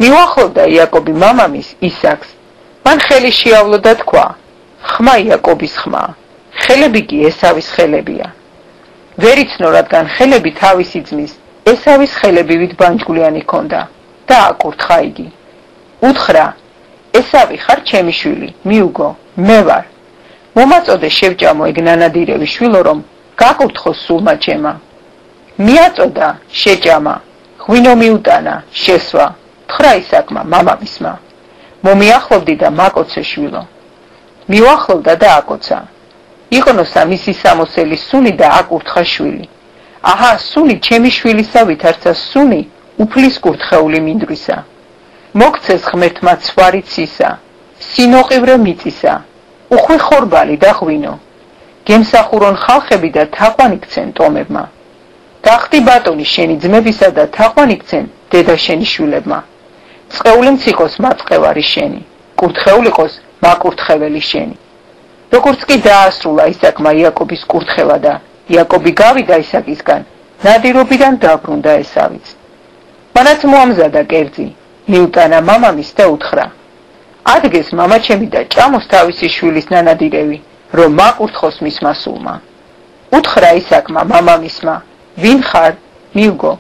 მიუახლოვდა იაკობი მამამის ისაკს. მან ხელი შეავლო და თქვა: ხმა იაკობის ხმა, ხელები კი ესავის ხელებია. ვერ იცნო, რადგან ხელები თავისი ძმის ესავის ხელებივით ბანჯგვლიანი ჰქონდა და აკურთხა იგი. უთხრა: ესავი ხარ ჩემი შვილი, მიუგო, მე ვარ. მომაწოდე შევჭამო ეგ ნანადირევი შვილო რომ გაკურთხოს სულმა ჩემმა. მიაწოდა, შეჭამა, ღვინო მიუტანა, შესვა. უთხრა ისაკმა მამამისმა: მომიახლოვდი და მაკოცე შვილო. მიუახლოვდა და აკოცა. იყნოსა მისი სამოსელი სუნი და აკურთხა შვილი. აჰა, სუნი ჩემი შვილისა ვითარცა სუნი უფლის კურთხეული მინდვრისა. მოგცეს ღმერთმა ცვარი ცისა, სინოყივრე მიწისა, უხვი ხორბალი და ღვინო. გემსახურონ ხალხები და თაყვანი ქცენ ტომებმა. დახტი ბატონი შენი ძმებისა და თაყვანი ქცენ დედა შენი შვილებმა. წყეული მციყოს მაწყევარი შენი, კურთხეულიყოს მაკურთხეველი შენი. როგორც კი დაასრულა ისაკმა იაკობის კურთხევა და იაკობი გავიდა ისაკისგან, ნადირობიდან დაბრუნდა ესავიც. მანაც მოამზადა კერძი, მიუტანა მამამის და უთხრა: ადგეს მამაჩემი და ჭამოს თავისი შვილის ნანადირევი, რომ მაკურთხოს მისმა სულმა. უთხრა ისაკმა მამამისმა: ვინ ხარ? მიუგო,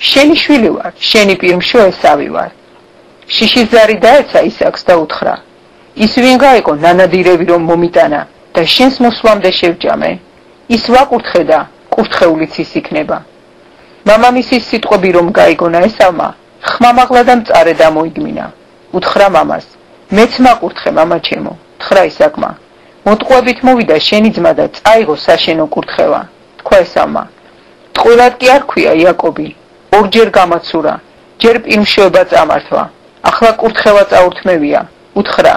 შენი შვილი ვარ, შენი პირმშო ესავი ვარ. შიშიზარი დაეცა ისაკს და უთხრა: ის ვინ გაიყო ნანადირევი რომ მომიტანა და შენს მოსვლამდე შევჭამე? ის ვაკურთხე და კურთხეულიც ის იქნება. მამამისის სიტყვები რომ გაიგონა ესავმა, ხმამაღლა და მწარე დამოიგმინა. უთხრა მამას: მეც მაკურთხე მამაჩემო. თქვა ისაკმა: მოტყუებით მოვიდა შენი ძმა და წაიღო საშენო კურთხევა. თქვა ესავმა: ტყუილად კი არ ქვია იაკობი, ორჯერ გამაცურა, ჯერ პირმშოება წამართვა, ახლა კურთხევა წაურთმევია. უთხრა: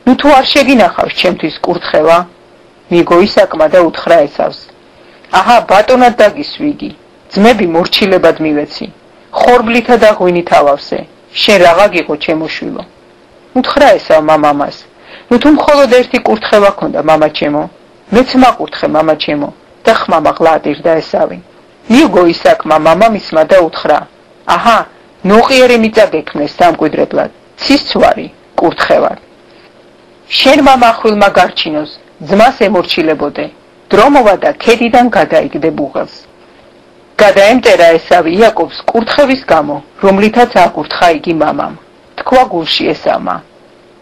ნუ თუ არ შეგინახავს ჩემთვის კურთხევა? მიგო ისაკმა და უთხრა ესავს: აჰა, ბატონად დაგისვიგი, ძმები მორჩილებად მივეცი, ხორბლითა და ღვინით ავავსე, შენ რაღა გიყო ჩემო შვილო. უთხრა ესავმა მამას: ნუ თუ მხოლოდ ერთი კურთხევა ქონდა მამაჩემო, მეც მაკურთხე მამაჩემო და ხმამაღლა ატირდა ესავი. მიუგო ისაკმა მამამისმა და უთხრა: აჰა, ნოყიერი მიწა გექმნეს დამკვიდრებლად, ცისცვარი კურთხევად. შენ მამახვილმა გარჩინოს, ძმას ემორჩილებოდე, დრომოვა და ქედიდან გადაიგდე ბუღელს. გადაემტერა ესავი იაკობს კურთხევის გამო, რომლითაც აკურთხა იგი მამამ. თქვა გულში ესავმა: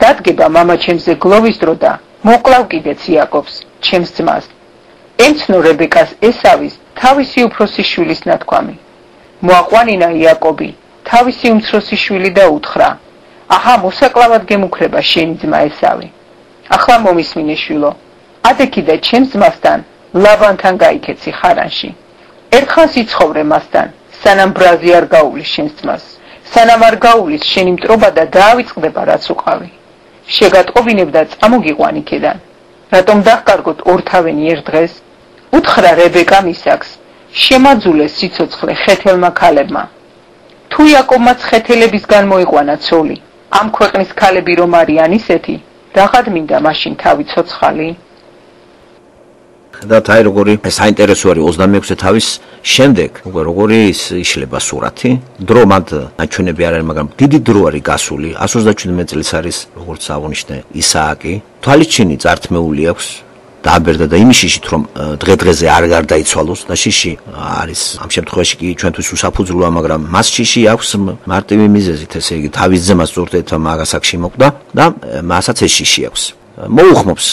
დადგება მამაჩემზე გლოვის დრო და მოკლავ კიდეც იაკობს, ჩემს ძმას. ემცნო რებეკას ესავის თავისი უფროსი შვილის ნათქვამი. მოაყვანინა იაკობი თავისი უმცროსი შვილი და უთხრა: აჰა, მოსაკლავად გემუქრება შენი ძმა ესავი. ახლა მომისმინე შვილო, ადექი და ჩემს ძმასთან ლაბანთან გაიქეცი ხარანში. ერთხანს იცხოვრე მასთან, სანამ ბრაზი არ გაუვლის შენს ძმას, სანამ არ გაუვლის შენი მტრობა და დაავიწყდება რაც უყავი. შეგატყობინებ და წამოგიყვან იქედან. რატომ დახკარგოთ ორთავენი ერთ დღეს? უთხრა რებეკამ ისაკს: შემაძულეს სიცოცხლე ხეთელმა ქალებმა. თუ იაკობმაც ხეთელებისგან მოიყვანა ცოლი, ამ ქვეყნის ქალები რომ არიან ისეთი, რაღად მინდა მაშინ თავი ცოცხალი? და თაი როგორი საინტერესო არის 26 თავის შემდეგ, უკვე როგორი იშლება სურათი. დრო მათ აჩვენები არ არის, მაგრამ დიდი დრო არის გასული. 137 წელს არის, როგორც აღნიშნე, ისააკი. თვალიჩინი წართმეული აქვს. დააბერდა და იმის შიშით რომ დღე-დღეზე არ გარდაიცვალოს და შიში არის ამ შემთხვევაში კი ჩვენთვის უსაფუძვლოა, მაგრამ მას შიში აქვს მარტივი მიზეზით, ესე იგი თავის ძმას ზურდეთა მაგასაკში მოკვდა და მასაც ეს შიში აქვს. მოუხმობს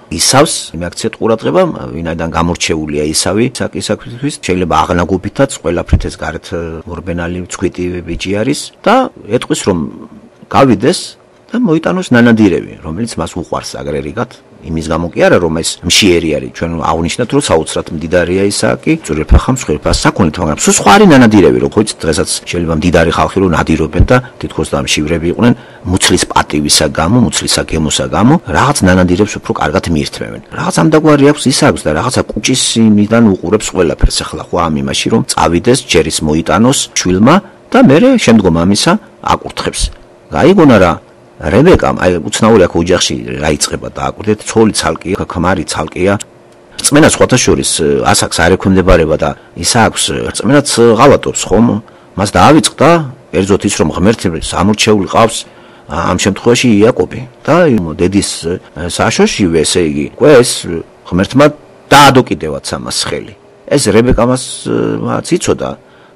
ისავს იმ აქციეთ ყურადღება, ვინაიდან გამორჩეულია ისავი საკისაკთვის, შეიძლება აღნაგობითაც ყველაფრით ეს გარეთ მორბენალი ცხვიტი ბიჭი არის და ეტყვის რომ გავიდეს და მოიტანოს ნანადირევი, რომელიც მას უყვარს აგრერიგად. იმის გამო კი არა რომ ეს მშიერი არის, ჩვენ აღნიშნეთ რომ საოცრად მდიდარია ისააკი, ძვირფეხა მსხვერპლად საქონლით, მაგრამ სხვა არის ნანადირევი, როგორც დღესაც შეიძლება მდიდარი ხალხი რომ ნადირობენ და თითქოს და მშივრები იყვნენ მუცლის პატივისა გამო, მუცლისა გემოსა გამო, რაღაც ნანადირებს უფრო კარგად მიირთმევენ. რაღაც ამდაგვარი აქვს ისააკს და რაღაცა კუჭის იმიდან უყურებს ყველაფერს ახლა ხო ამ იმაში რომ წავიდეს, ჯერის მოიტანოს შვილმა და მერე შემდგომ ამისა აკურთხებს. გაიგონა რა რებეკამ აი უცნაური აქ ოჯახში რა იწყება და აკურთხეთ, ცოლი ცალკეა, ქმარი ცალკეა. რწმენა სხვათა შორის ასაკს არ ექვემდებარება და ისააკს რწმენაც ღალატობს ხომ? მას დაავიწყდა, ერთზოთ ის რომ ღმერთი სამორჩეული ყავს, ამ შემთხვევაში იაკობი და დედის საშოშივე, ესე იგი, ეს ღმერთმა დაადო კიდევაც ამას ხელი. ეს რებეკამაც იცოდა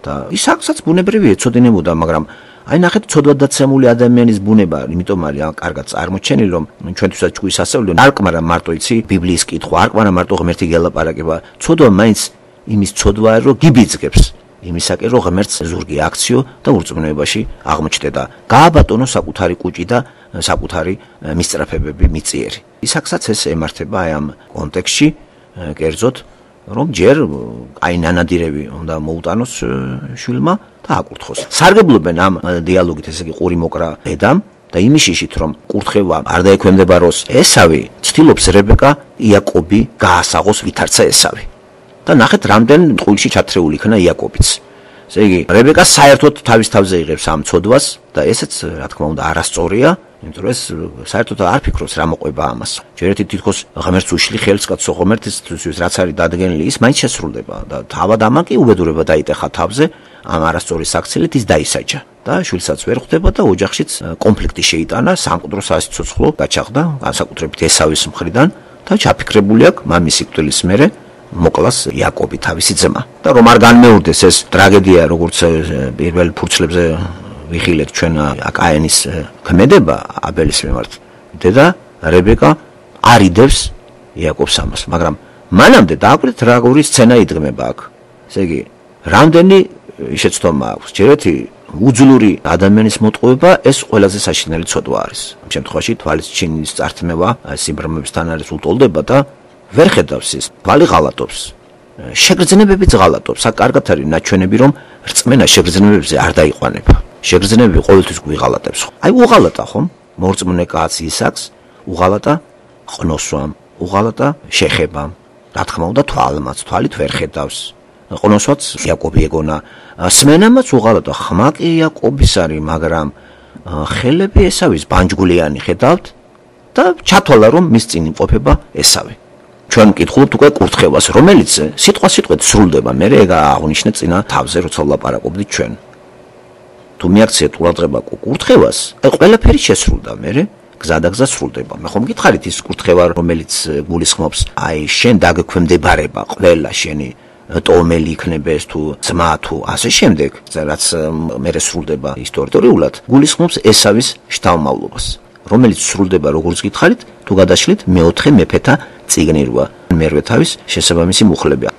და ისააკსაც ბუნებრივი ეცოდინებოდა, მაგრამ აი ნახეთ ცოდვად დაცემული ადამიანის ბუნება, იმიტომ არის კარგად წარმოჩენილი რომ ჩვენთვისაც ჭკუის ასწავლე არ კმარა მარტო იცი ბიბლიის კითხვა, არ კმარა მარტო ღმერთი გელაპარაკება, ცოდვა მაინც იმის ცოდვაა რომ გიბიძგებს იმისაკენ რომ ღმერთს ზურგი აქციო და ურწმუნოებაში აღმოჩნდე და გააბატონო საკუთარი კუჭი და საკუთარი მისწრაფებები მიწიერი. ისაკსაც ეს ემართება აი ამ კონტექსტში, კერძოდ რომ ჯერ აი ნანადირევი უნდა მოუტანოს შვილმა და აკურთხოს. სარგებლობენ ამ დიალოგით, ესე იგი ყური მოკრა დედამ და იმის შიშით რომ კურთხევა არ დაექვემდებაროს ესავი, ცდილობს რებეკა იაკობი გაასაღოს ვითარცა ესავი. და ნახეთ რამდენ ტყუილში ჩათრეული იქნა იაკობიც. ესე იგი, რებეკა საერთოდ თავის თავზე იღებს ამ ცოდვას და ესეც, რა თქმა უნდა, არასწორია, იმიტომ რომ ეს საერთოდ არ ფიქრობს რა მოყვება ამას. ჯერ ერთი თითქოს ღმერთს უშლი ხელს კაცო ღმერთისთვის რაც არის დადგენილი ის მაინც შესრულდება და თავად ამან კი უბედურება დაიტეხა თავზე ამ არასწორი საქციელით ის დაისაჯა და შვილსაც ვერ ხვდება და ოჯახშიც კონფლიქტი შეიტანა, სამკვდრო სასიცოცხლო გაჩაღდა, განსაკუთრებით ესავის მხრიდან და ჩაფიქრებული აქვს მამის სიკვდილის მერე მოკლას იაკობი თავისი ძმა. და რომ არ განმეორდეს ეს ტრაგედია, როგორც პირველ ფურცლებზე ვიხილეთ ჩვენ აკაენის ქმედება აბელის მიმართ. დედა რებეკა არ იდევს იაკობს ამას, მაგრამ მანამდე დააკვირდეთ როგორი სცენა იდგმება აქ. ესე იგი, რამდენი შეცდომა აქვს. ჯერ ერთი უძლური ადამიანის მოტყუება ეს ყველაზე საშინელი ცოდვა არის. ამ შემთხვევაში თვალის ჩინის წართმევა სიმბრმებისთან არის უტოლდება და ვერ ხედავს ის, თვალი ღალატობს. შეგრძნებებიც ღალატობს. აქ კარგად არის ნაჩვენები, რომ რწმენა შეგრძნებებზე არ დაიყვანება. შეგრძნებები ყოველთვის გვიღალატებს. აი უღალატა ხომ? მორწმუნე კაცი ისაკს უღალატა ყნოსვამ, უღალატა შეხებამ. რა თქმა უნდა თვალმაც, თვალით ვერ ხედავს. ყნოსვაც იაკობი ეგონა. სმენამაც უღალატა ხმა კი იაკობის არის, მაგრამ ხელები ესავის ბანჯგვლიანი ხედავთ და ჩათვალა რომ მის წინ იმყოფება ესავი. ჩვენ მკითხულობთ უკვე კურთხევას, რომელიც სიტყვით სრულდება. მე ეგ აღნიშნე წინა თავზე როცა ვლაპარაკობდით ჩვენ. თუ მიაქციეთ ყურადღება კურთხევას, ყველაფერი შესრულდა, მე გზადაგზა სრულდება. მე ხომ მკითხარით ის კურთხევა, რომელიც გულისხმობს, აი შენ დაგექვემდებარება ყველა შენი ტომელი იქნება ეს თუ ძმა თუ ასე შემდეგ, რაც მე სრულდება ისტორიულად, გულისხმობს ესავის შთამომავლობას, რომელიც სრულდება როგორც გითხარით, თუ გადაშლით მეოთხე მეფეთა წიგნი როა, მერვე თავის შესაბამისი მუხლები.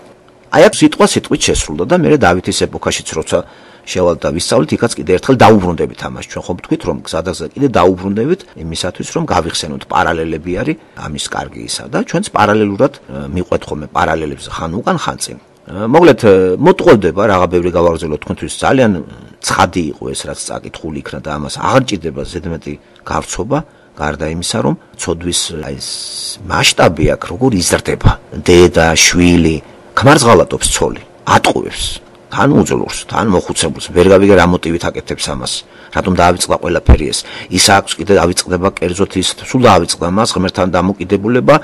აი აქ სიტყვით შესრულდა და მე დავითის ეპოქაშიც როცა შევალ და ვისწავლით, იქაც კიდე ერთხელ დაუბრუნდებით ამას. ჩვენ ხომ ვთქვით, რომ გზადაგზა კიდე დაუბრუნდებით იმისათვის, რომ გავიხსენოთ პარალელები არის ამის კარგი ისა და ჩვენც პარალელურად მიყვეთ ხოლმე პარალელებს ხან უკან ხან წინ. მოკლედ მოტყუდება რაღა ბევრი გავაგრძელოთ თქვენთვის ძალიან ცხადი იყო ეს რაც წაკითხული იქნა და ამას აღარ ჭირდება ზედმეტი გავრცობა გარდა იმისა რომ ცოდვის ეს მასშტაბი აქ როგორ იზრდება დედა შვილი ქმარს ღალატობს ცოლი ატყუებს თან უძლურს თან მოხუცებულს ვერ გავიგე რა მოტივით აკეთებს ამას რატომ დაავიწყდა ყველაფერი ეს ის აქვს კიდე დავიწყდება კერძოთ ის სულ დაავიწყდა მას ღმერთთან დამოკიდებულება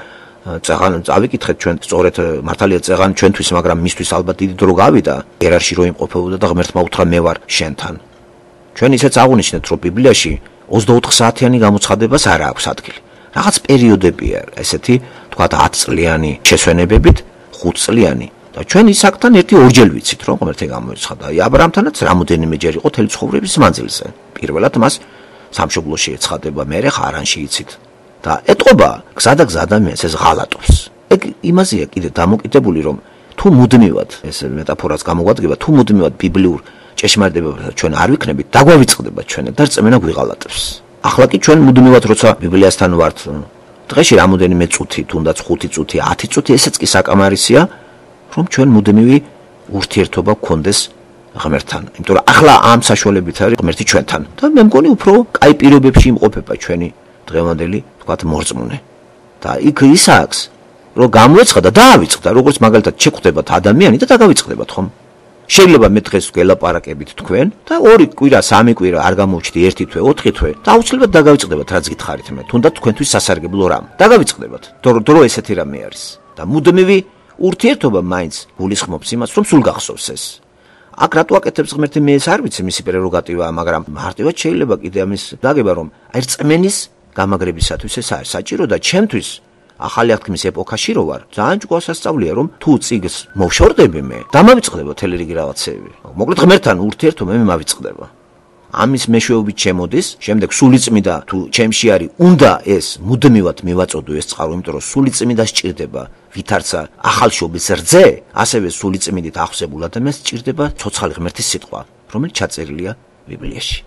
წაღან წავიკითხეთ ჩვენ სწორედ მართალია წაღან ჩვენთვის მაგრამ მისთვის ალბათ დიდი დრო გავიდა ერარში რო იმყოფებოდა და ღმერთმა უთხრა მე ვარ შენთან ჩვენ ისეც აღუნიშნეთ რომ ბიბლიაში 24 საათიანი გამოცხადებას არ აქვს ადგილი რაღაც პერიოდებია ესეთი თქვა 10 წლიანი შესვენებებით 5 წლიანი და ჩვენ ისაკთან ერთი ორჯერ ვიცით რომ ღმერთი გამოიცხადა აბრაამთანაც რამოდენიმეჯერ იყო თელი ცხოვრების მანძილზე პირველად მას სამშობლოში ეცხადება მე ხარანში იცით და ეტყობა გზადაგზა ადამიანს ეს ღალატობს ეგ იმაზეა კიდე დამოკიდებული რომ თუ მუდმივად ეს მეტაფორას გამოგვადგება თუ მუდმივად ბიბლიურ ჭეშმარიტებებთან ჩვენ არ ვიქნებით დაგვავიწყდება ჩვენ და რწმენა გვიღალატებს ახლა კი ჩვენ მუდმივად როცა ბიბლიასთან ვართ დღეში რამოდენიმე წუთი თუნდაც 5 წუთი 10 წუთი ესეც კი საკამარისია რომ ჩვენ მუდმივი ურთიერთობა გქონდეს ღმერთთან იმიტომ რომ ახლა ამ საშუალებით არის ღმერთი ჩვენთან და მე მგონი უფრო კაი პირობებში იმყოფება ჩვენი დღევანდელი თქვათ მორწმუნე და იქ ის აქვს რომ გამოეცხადა და დაავიწყდა როგორც მაგალითად შეხვდებათ ადამიანი და დაგავიწყდებათ ხომ შეიძლება მე დღეს გელაპარაკებით თქვენ და 2 კვირა 3 კვირა არ გამოვჩდი 1 თვე 4 თვე და აუცილებლად დაგავიწყდებათ რაც გითხარით მე თუნდაც თქვენთვის სასარგებლო რამ დაგავიწყდებათ დრო ესეთი რამე არის და მუდმივი ურთიერთობა მაინც გულისხმობს იმას რომ სულ გახსოვს ეს აქ რატო აკეთებს ღმერთი მე ეს არ ვიცი მისი პრეროგატივაა მაგრამ მარტივად შეიძლება კიდე ამის დაგება რომ აი რწმენის გამაგრებისათვის ეს არის საჭირო და ჩემთვის ახალი აღთქმის ეპოქაში რო ვარ ძალიან გვასასწავლია რომ თუ წიგს მოვშორდები მე დამავიწყდება თელი რიგი რაღაცები მოკლედ ღმერთთან ურთიერთობა მე მავიწყდება ამის მეშვეობით შემოდის შემდეგ სულიწმიდა თუ ჩემში არის უნდა ეს მუდმივად მივაწოდო ეს წყარო იმიტომ რომ სულიწმიდა სჭირდება ვითარცა ახალშობის რძე ასევე სულიწმიდით ახსებულ ადამიანს სჭირდება ცოცხალი ღმერთის სიტყვა რომელიც ჩაწერილია ბიბლიაში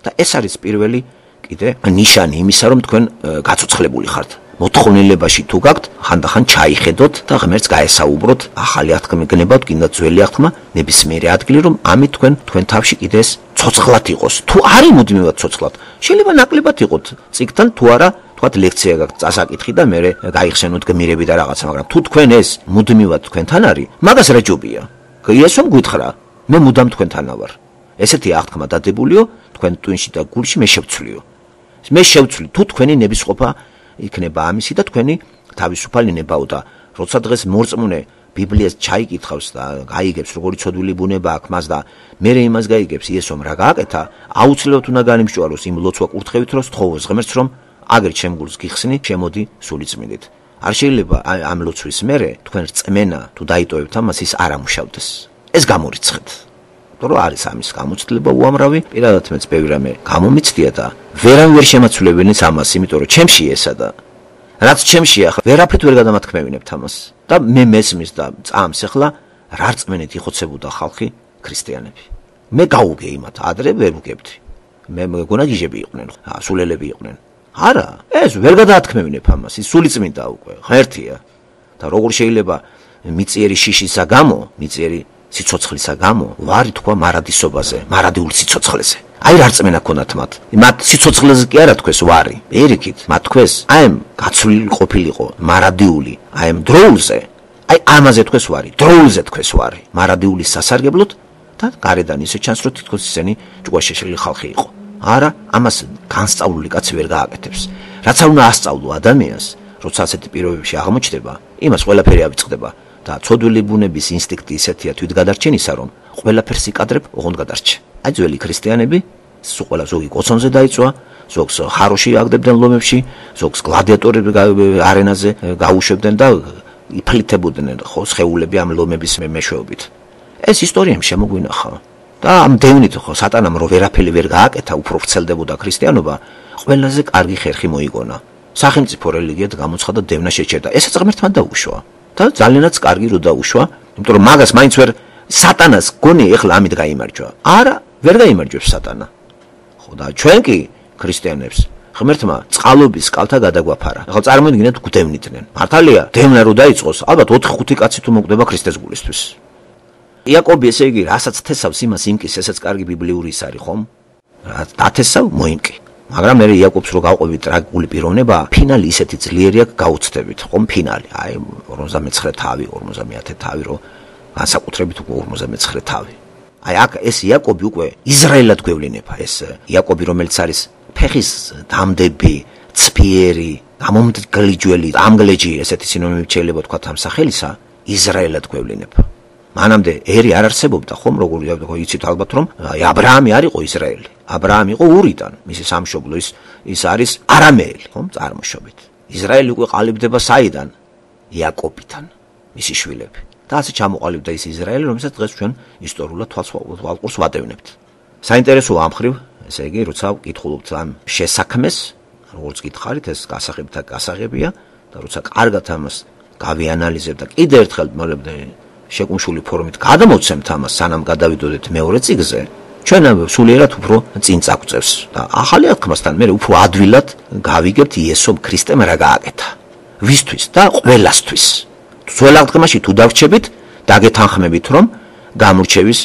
და ეს არის პირველი კიდე ნიშანი იმისა რომ თქვენ გაცოცხლებული ხართ მოთხოვნილებაში თუ გაქვთ ხანდახან ჩაიხედოთ და ღმერთს გაესაუბროთ ახალი აღთქმი გნებავთ კიდე ძველი აღთქმა ნებისმიერი ადგილი რომ ამით თქვენ თავში კიდე ეს ცოცხლად იყოს თუ არის მუდმივად ცოცხლად შეიძლება ნაკლებად იყოთ წიგთან თუ არა თქვათ ლექცია გაქვთ წასაკითხი და მე გაიხსენოთ გმირები და რაღაცა მაგრამ თუ თქვენ ეს მუდმივად თქვენთან არის მაგას რა ჯობია გიასვამ გითხრა მე მუდამ თქვენთანა ვარ. ესეთი აღთქმა დადებულიო, თქვენ ტვინში და გულში მე შევცვლიო. მე შევცვლი თუ თქვენი ნებისყოფა იქნება ამისი და თქვენი თავისუფალი ნებაო და როცა დღეს მორწმუნე ბიბლიას ჩაიკითხავს და გაიგებს როგორი ცოდვილი ბუნება აქვს მას და მერე იმას გაიგებს იესომ რა გააკეთა, აუცილებლად უნდა განიმსჯვალოს იმ ლოცვა კურთხევით რომ სთხოვოს ღმერთს რომ აგერ ჩემ გულს გიხსნი, შემოდი სულიწმინდით. არ შეიძლება ამ ლოცვის მერე თქვენ რწმენა თუ დაიტოვებთ ამას ის არ ამუშავდეს. ეს გამორიცხეთ. რომ არის ამის გამოცდილება უამრავი, პირადად მეც ბევრი რამე გამომიცდია და ვერავინ ვერ შემაცვლებინიც ამას, იმიტომ რომ ჩემში ესა და რაც ჩემშია, ვერაფრით ვერ გადამათქმევინებთ ამას. და მე მესმის და წამს ახლა რა რწმენით იხოცებოდა ხალხი ქრისტიანები. მე გაუგე იმათ, ადრე ვერ ვუგებდი. მე მეგონა გიჟები იყვნენ, სულელები იყვნენ. არა, ეს ვერ გადაათქმევინებ ამას, ის სულიწმინდა უკვე, ღერთია. და როგორ შეიძლება მიწიერი შიშისა გამო, მიწიერი სიცოცხლისა გამო, ვარი თქვა მარადისობაზე, მარადიულ სიცოცხლეზე. აი რა რწმენა ქონათ მათ. მათ სიცოცხლეზე კი არა თქვეს ვარი. ერიქით, მათ თქვეს, აი ამ გაცვლილი ყოფილიყო, მარადიული, აი ამ დროულზე, აი ამაზე თქვეს ვარი, დროულზე თქვეს ვარი. მარადიულის სასარგებლოდ და გარედან ისე ჩანს, რომ თითქოს ისინი ჭუაშეშელი ხალხი იყო. არა, ამას განსწავლული კაცი ვერ გააკეთებს. რაც არ უნდა ასწავლო ადამიანს, როცა ასეთი პირობებში აღმოჩნდება, იმას ყველაფერი ავიწყდება. და ცოდვილი ბუნების ინსტინქტი ისეთია თვითგადარჩენისა, რომ ყველაფერს იკადრებ, ოღონდ გადარჩე. აი ძველი ქრისტიანები, ყველა ზოგი კოცონზე დაიწვა, ზოგს ხაროში აგდებდნენ ლომებში, ზოგს გლადიატორები არენაზე გაუშვებდნენ და იფლითებოდნენ ხო სხეულები ამ ლომების მეშვეობით. ეს ისტორიამ შემოგვინახა. და ამ დევნით ხო სატანამ რო ვერაფერი ვერ გააკეთა, უფრო ვრცელდებოდა ქრისტიანობა, ყველაზე კარგი ხერხი მოიგონა. სახელმწიფო რელიგიად გამოცხადა დევნა შეჭერდა. ესაც ღმერთმა დაუშვა. და ძალიანაც კარგი რო დაუშვა, იმიტომ რომ მაგას მაინც ვერ სატანას გონი ეხლა ამით გაიმარჯვა. არა, ვერ გაიმარჯვებს სატანა. ხო და ჩვენ კი ქრისტიანებს ღმერთმა წყალობის კალთა გადაგვაფარა. ახლა წარმოიდგინეთ გვდევნიდნენ. მართალია, დევნა რო დაიწყოს, ალბათ 4-5 კაცი თუ მოკდება ქრისტეს გულისთვის. იაკობი ესე იგი რასაც თესავს იმას იმკის, ესაც კარგი ბიბლიური ის არის, ხომ? რა დათესავ მოიმკი. მაგრამ მე იაკობს რო გავყვებით ტრაგიკული პიროვნება, ფინალი ისეთი ძლიერი აქვს გაუცდებით, ხომ ფინალი. აი 59 თავი, 50 თავი რო განსაკუთრებით უკვე 59 თავი. აი აქ ეს იაკობი უკვე ისრაელად გვევლინება, ეს იაკობი რომელიც არის ფეხის დამდები, ცფიერი, გამომდგლიჯველი, ამგლეჯი, ესეთი სინონიმით შეიძლება თქვა ამ სახელისა, ისრაელად გვევლინება. მანამდე ერი არ არსებობდა, ხომ როგორ იცით ალბათ რომ აბრაამი არ იყო ისრაელი. აბრაამი იყო ურიდან, მისი სამშობლო ის არის არამეელი, ხომ წარმოშობით. ისრაელი უკვე ყალიბდება საიდან? იაკობიდან, მისი შვილები. და ასე ჩამოყალიბდა ის ისრაელი, რომელსაც დღეს ჩვენ ისტორიულად თვალყურს ვადევნებთ. საინტერესოა ამ მხრივ, ესე იგი, როცა ვკითხულობთ ამ შესაქმეს, როგორც გითხარით, ეს გასაღებია და როცა კარგად ამას გავიანალიზებთ და კიდევ ერთხელ მოლებდე შეკუმშული ფორმით გადამოვცემთ ამას, სანამ გადავიდოდეთ მეორე წიგნზე, ჩვენ სულიერად უფრო წინ წაგვწევს და ახალი აღთქმასთან მე უფრო ადვილად გავიგებთ იესომ ქრისტემ რა გააკეთა. ვისთვის და ყველასთვის. ძველ აღთქმაში თუ დავრჩებით, დაგეთანხმებით, რომ გამორჩევის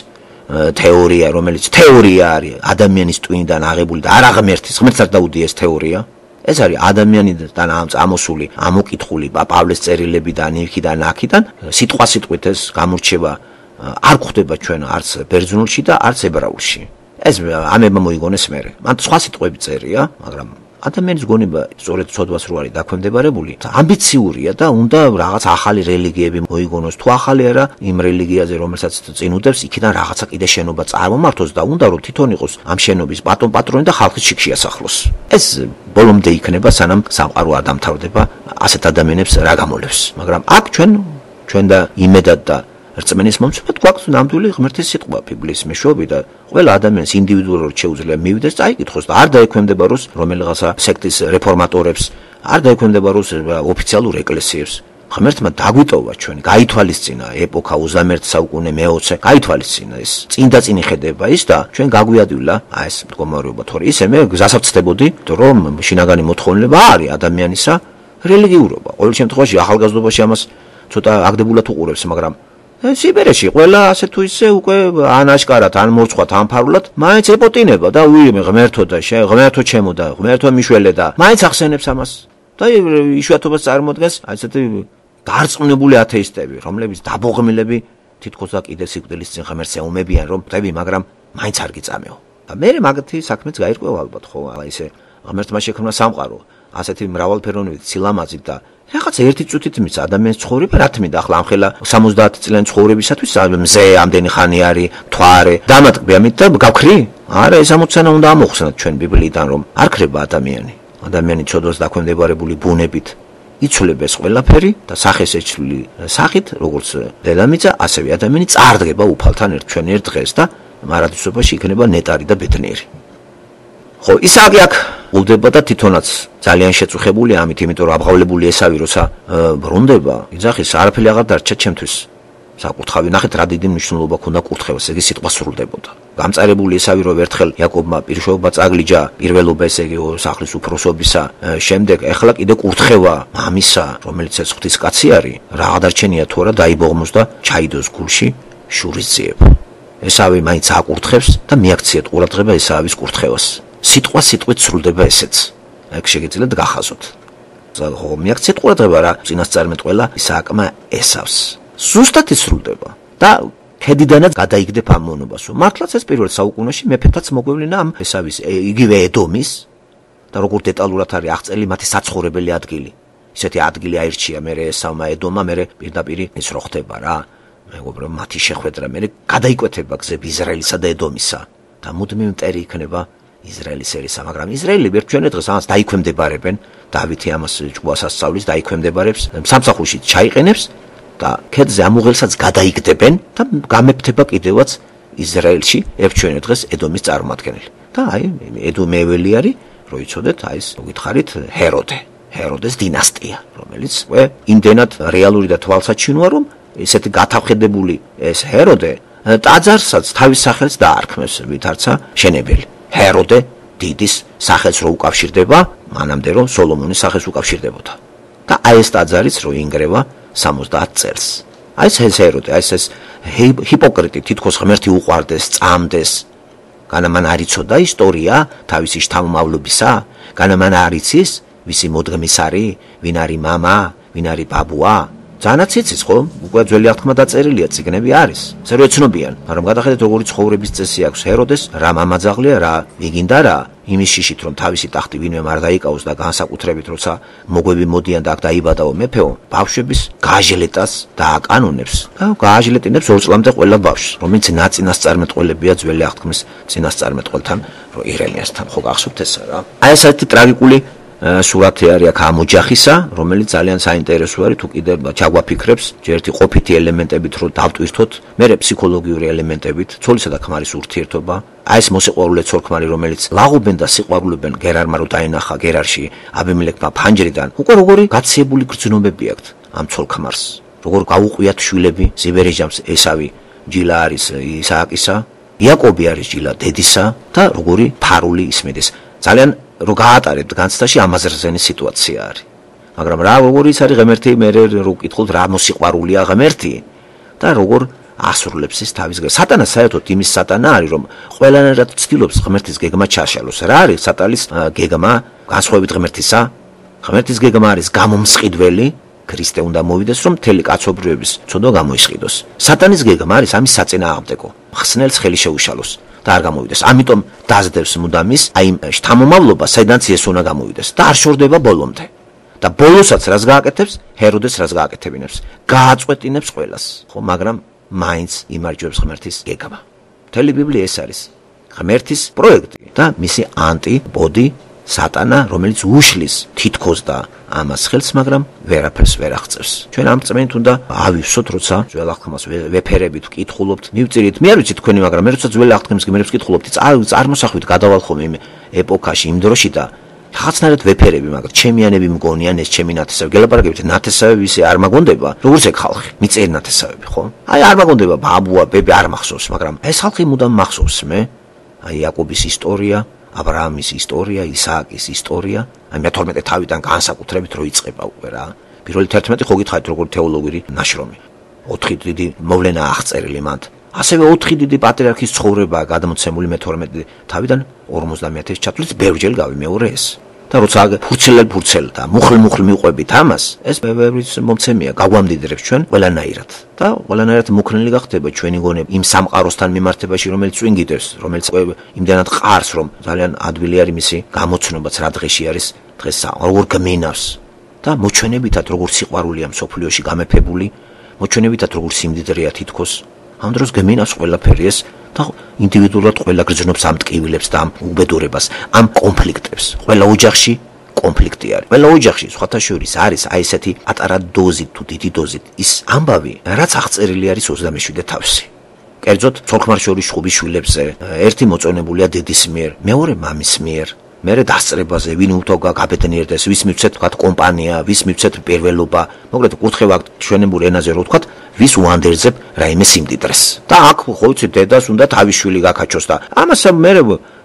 თეორია, რომელიც თეორია არის, ადამიანის ტვინიდან აღებული და არა ღმერთის, ღმერთს არ დაუდია ეს თეორია. ეს არის ადამიანიდან ამოსული, ამოკითხული პავლეს წერილებიდან, იქიდან, აქიდან, სიტყვასიტყვით ეს გამორჩევა არ გვხვდება ჩვენ არც ბერძნულში და არც ებრაულში. ეს ამება მოიგონეს მერე. მან სხვა სიტყვები წერია, მაგრამ ადამიანის გონება სწორედ ცოდვას რო არის დაქვემდებარებული, ამბიციურია და უნდა რაღაც ახალი რელიგიები მოიგონოს, თუ ახალი არა იმ რელიგიაზე, რომელსაც წინ უდევს, იქიდან რაღაცა კიდე შენობა წარმომართოს და უნდა რომ თვითონ იყოს ამ შენობის პატრონი და ხალხის შიქში ასახლოს. ეს ბოლომდე იქნება, სანამ სამყარო არ დამთავრდება, ასეთ ადამიანებს რა გამოლევს. მაგრამ აქ ჩვენ და იმედად და რწმენის მომცემად გვაქვს ნამდვილი ღმერთის სიტყვა ბიბლიის მეშვეობით და ყველა ადამიანს ინდივიდუალურად შეუძლია მივიდეს და აიკითხოს და არ დაექვემდებაროს რომელიღაცა სექტის რეფორმატორებს, არ დაექვემდებაროს ოფიციალურ ეკლესიებს. ღმერთმა დაგვიტოვა ჩვენ, გაითვალისწინა ეპოქა 21 საუკუნე მე-20, გაითვალისწინა ეს. წინ და წინ იხედება ის და ჩვენ გაგვიადვილა ეს მდგომარეობა, თორე ისე მე გზასაც ვწდებოდი, რომ შინაგანი მოთხოვნილება არის ადამიანისა რელიგიურობა. ყოველ შემთხვევაში ახალგაზრდობაში ამას ცოტა აგდებულად უყურებს, მაგრამ სიბერეში ყველა ასე თუ ისე უკვე ანაშკარად, ან მორცხვად, ან ფარულად მაინც ეპოტინება და უიმე ღმერთო და ღმერთო ჩემო და ღმერთო მიშველე და მაინც ახსენებს ამას. და იშვიათობას წარმოადგენს ასეთი გარწმუნებული ათეისტები, რომლებიც დაბოღმილები თითქოს და კიდე სიკვდილის წინ ღმერთს ეუბნებიან რომ ხტები, მაგრამ მაინც არ გიწამეო. და მე მაგათი საქმეც გაირკვევა ალბათ ხო, ისე ღმერთმა შექმნა სამყარო, ასეთი მრავალფეროვნებით, სილამაზით და რაღაც ერთი წუთით მიცა ადამიანის ცხოვრება რა თმინდა ახლა ამხელა 70 წლიანი ცხოვრებისათვის მზე ამდენი ხანი არის, მთვარე, დამატკბე ამით და გავქრი? არა, ეს ამოცანა უნდა ამოხსნათ ჩვენ ბიბლიიდან რომ არ ქრება ადამიანი. ადამიანი ცოდვას დაქვემდებარებული ბუნებით იცვლება ეს ყველაფერი და სახეს ეჩვლილი სახით, როგორც დედამიწა, ასევე ადამიანი წარდგება უფალთან ჩვენ ერთ დღეს და მარადისობაში იქნება ნეტარი და ბედნიერი. ხო, ისააკი აქ ულდება და თვითონაც ძალიან შეწუხებული ამით, იმიტომ რომ აბღავლებული ესავი როცა ბრუნდება, იძახის არაფერი აღარ დარჩა ჩემთვის. საკურთხავი, ნახეთ რა დიდი მნიშვნელობა ქონდა კურთხევას, ეგ სიტყვა სრულდებოდა. გამწარებული ესავი რომ ერთხელ იაკობმა პირშეობა წაგლიჯა პირველობა ესე იგი სახლის უფროსობისა, შემდეგ ეხლა კიდე კურთხევა მამისა, რომელიც ეს ღვთისკაცი არის, რა გადარჩენია თუ არა დაიბოღმოს და ჩაიდოს გულში შურის ძიება. ესავი მაინც აკურთხევს და მიაქციეთ ყურადღება ესავის კურთხევას. სიტყვა სიტყვით სრულდება ესეც. ეგ შეგიძლიათ გახაზოთ. ხო, მიაქციეთ ყურადღება რა წინასწარმეტყველა ისააკმა ესავს. ზუსტად ისრულდება და ქედიდანაც გადაიგდებ ამ მონობას. მართლაც ეს პირველ საუკუნეში მეფეთაც მოგვევლინა ამ ესავის იგივე ედომის და როგორ დეტალურად არის აღწერილი მათი საცხოვრებელი ადგილი. ისეთი ადგილი აირჩია მე ესავმა ედომა, მე პირდაპირ ის რო ხდება რა. მეგობრებო, მათი შეხვედრა მე გადაიკვეთება გზები ისრაელისა და ედომისა და მუდმივ მტერი იქნება ისრაელის ერისა, მაგრამ ისრაელი ერთგვარად დღეს ამას დაიქვემდებარებენ. დავითი ამას ჭკუას ასწავლის, დაიქვემდებარებს, სამსახურში ჩაიყენებს და ქედზე ამუღელსაც გადაიგდებენ და გამეფთება კიდევაც ისრაელში ერთგვარად დღეს ედომის წარმომადგენელი. და აი ედომელი არის, რო იცოდეთ, აი ეს მოგითხარით ჰეროდეს დინასტია, რომელიც იმდენად რეალური და თვალსაჩინოა, რომ ესეთი გათავხედებული ეს ჰეროდე ტაძარსაც თავის სახელს დაარქმევს, ვითარცა შენებელი. ჰეროდე დიდის სახელს რო უკავშირდება, მანამდე რომ სოლომონის სახელს უკავშირდებოდა. და აი ეს ტაძარიც რო ინგრევა 70 წელს. აი ეს ჰეროდე, აი ეს ჰიპოკრიტი თითქოს ღმერთი უყვარდეს, წამდეს. განამან არ იცოდა ისტორია თავისი შთამომავლობისა, განამან არ იცის ვისი მოდგმის არის, ვინ არის მამა, ვინ არის ბაბუა. ძანაც იცის ხო? უკვე ძველი აღთქმა დაწერილია, წიგნები არის. ესე რომ ეცნობიან, მაგრამ გადახედეთ როგორი ცხოვრების წესი აქვს ჰეროდეს, რა მამაძაღლია, რა იგინდა რა, იმის შიშით რომ თავისი ტახტი ვინმე არ დაიკავოს და განსაკუთრებით როცა მოგვები მოდიან და აქ დაიბადაო მეფეო, ბავშვების გააჟლეტას დააკანონებს. და გააჟლეტინებს 2 წლამდე ყველა ბავშვს, რომელიც ნაწინასწარმეტყველებია ძველი აღთქმის წინასწარმეტყველთან, რომ ირემიასთან ხო გახსოვთ ესა რა. აი ეს ერთი ტრაგიკული სურათი არის აქ ამ ოჯახისა, რომელიც ძალიან საინტერესო არის თუ კიდე ჩაგვაფიქრებს, ერთი ყოფითი ელემენტებით რო დავტვირთოთ, მერე ფსიქოლოგიური ელემენტებით, ცოლისა და ქმარის ურთიერთობა, აი ეს მოსიყვარულე ცოლ-ქმარი, რომელიც ლაღობენ და სიყვარულობენ გერარმა რო დაენახა გერარში აბიმელექმა ფანჯრიდან, უკვე როგორი გაციებული გრძნობები აქვთ ამ ცოლ-ქმარს, როგორ გაუყვიათ შვილები, ზიბერიჯამს ესავი ჯილა არის ისააკისა, იაკობი არის ჯილა დედისა და როგორი ფარული ისმედეს. ძალიან რო გაატარებთ განცდაში ამაზრზენის სიტუაცია არის. მაგრამ რა როგორიც არის ღმერთი, მე რო ვკითხულობ რა მოსიყვარულია ღმერთი და როგორ ასრულებს ის თავის გეგმას. სატანა საერთოდ იმის სატანა არის, რომ ყველანაირად ცდილობს ღმერთის გეგმა ჩაშალოს. რა არის სატანის გეგმა განსხვავებით ღმერთისა? ღმერთის გეგმა არის გამომსყიდველი, ქრისტე უნდა მოვიდეს, რომ მთელი კაცობრიობის ცოდვა გამოისყიდოს. სატანის გეგმა არის ამის საწინააღმდეგო, ხსნელს ხელი შეუშალოს. და არ გამოვიდეს. ამიტომ დაძდებს მუდამ ის აი შთამომავლობა, საიდანაც ეს უნდა გამოვიდეს და არ შორდება ბოლომდე. და ბოლოსაც რას გააკეთებს? ჰეროდეს რას გააკეთებინებს? გააწყვეტინებს ყველას. ხო, მაგრამ მაინც იმარჯვებს ღმერთის გეგმა. მთელი ბიბლია ეს არის ღმერთის პროექტი და მისი ანტიპოდი სატანა, რომელიც უშლის თითქოს და ამას ხელს, მაგრამ ვერაფერს ვერ აღწევს. ჩვენ ამ წმენით უნდა ავივსოთ, როცა ძველ აღთქმას ვეფერებით ვკითხულობთ, მივწირით. მე არ ვიცი თქვენი, მაგრამ მე როცა ძველ აღთქმის გმირებს ვკითხულობთ, წარმოსახვით გადავალ ხომ იმ ეპოქაში, იმ დროში და რაღაცნაირად ვეფერები, მაგრამ ჩემიანები მგონიან ეს ჩემი ნათესავი. გელაპარაკებით ნათესავები ისე არ მაგონდება, როგორც ეგ ხალხი, მიწერი ნათესავები, ხო? აი არ მაგონდება ბაბუა, ბებე არ მახსოვს, მაგრამ ეს ხალხი მუდამ მახსოვს მე. აი იაკობის ისტორია, აბრაამის ისტორია, ისააკის ისტორია, აი მე-12 თავიდან განსაკუთრებით რო იწყება უკვე რა. პირველი 11 ხო გითხარით როგორ თეოლოგიური ნაშრომი. 4 დიდი მოვლენა აღწერილი მანდ. ასევე 4 დიდი პატრიარქის ცხოვრება გადმოცემული მე-12 თავიდან 50-ს ჩათვლით ბევრჯერ გავიმეორე ეს. და როცა ფურცელ და მუხლ მიყვებით ამას, ეს ბევრის მომცემია, გაგვამდიდრებს ჩვენ ყველანაირად. და ყველანაირად მოქნილი გახდება ჩვენი გონები იმ სამყაროსთან მიმართებაში, რომელიც წვინ გიდევს, რომელიც იმდანად ყარს, რომ ძალიან ადვილი არის მისი გამოცნობაც რა დღეში არის, დღეს როგორ გმინავს და მოჩვენებითად როგორ სიყვარულია მსოფლიოში გამეფებული, მოჩვენებითად როგორ სიმდიდრეა თითქოს. ამ დროს გმინავს ყველაფერი ეს და ინდივიდუალურად ყველა გრძნობს ამ ტკივილებს და ამ უბედურებას, ამ კონფლიქტებს. ყველა ოჯახში კონფლიქტი არის. ყველა ოჯახში სხვათა შორის არის აი ესეთი პატარა დოზით თუ დიდი დოზით ის ამბავი, რაც აღწერილი არის 27 თავში. კერძოდ, ცოლ-ქმარ-შორის შხობის შვილებზე, ერთი მოწონებულია დედის მიერ, მეორე მამის მიერ. მერე დასწრებაზე, ვინ უთოგა გაბედნიერდეს, ვის მივცეთ თქვა კომპანია, ვის მივცეთ პირველობა, მოკლედ კურთხევა ჩვენებურ ენაზე რო თქვა, ვის უანდერძებ რაიმე სიმდიდრეს. და აქ ხო იცი დედას უნდა თავის შვილი გაკაჩოს და ამას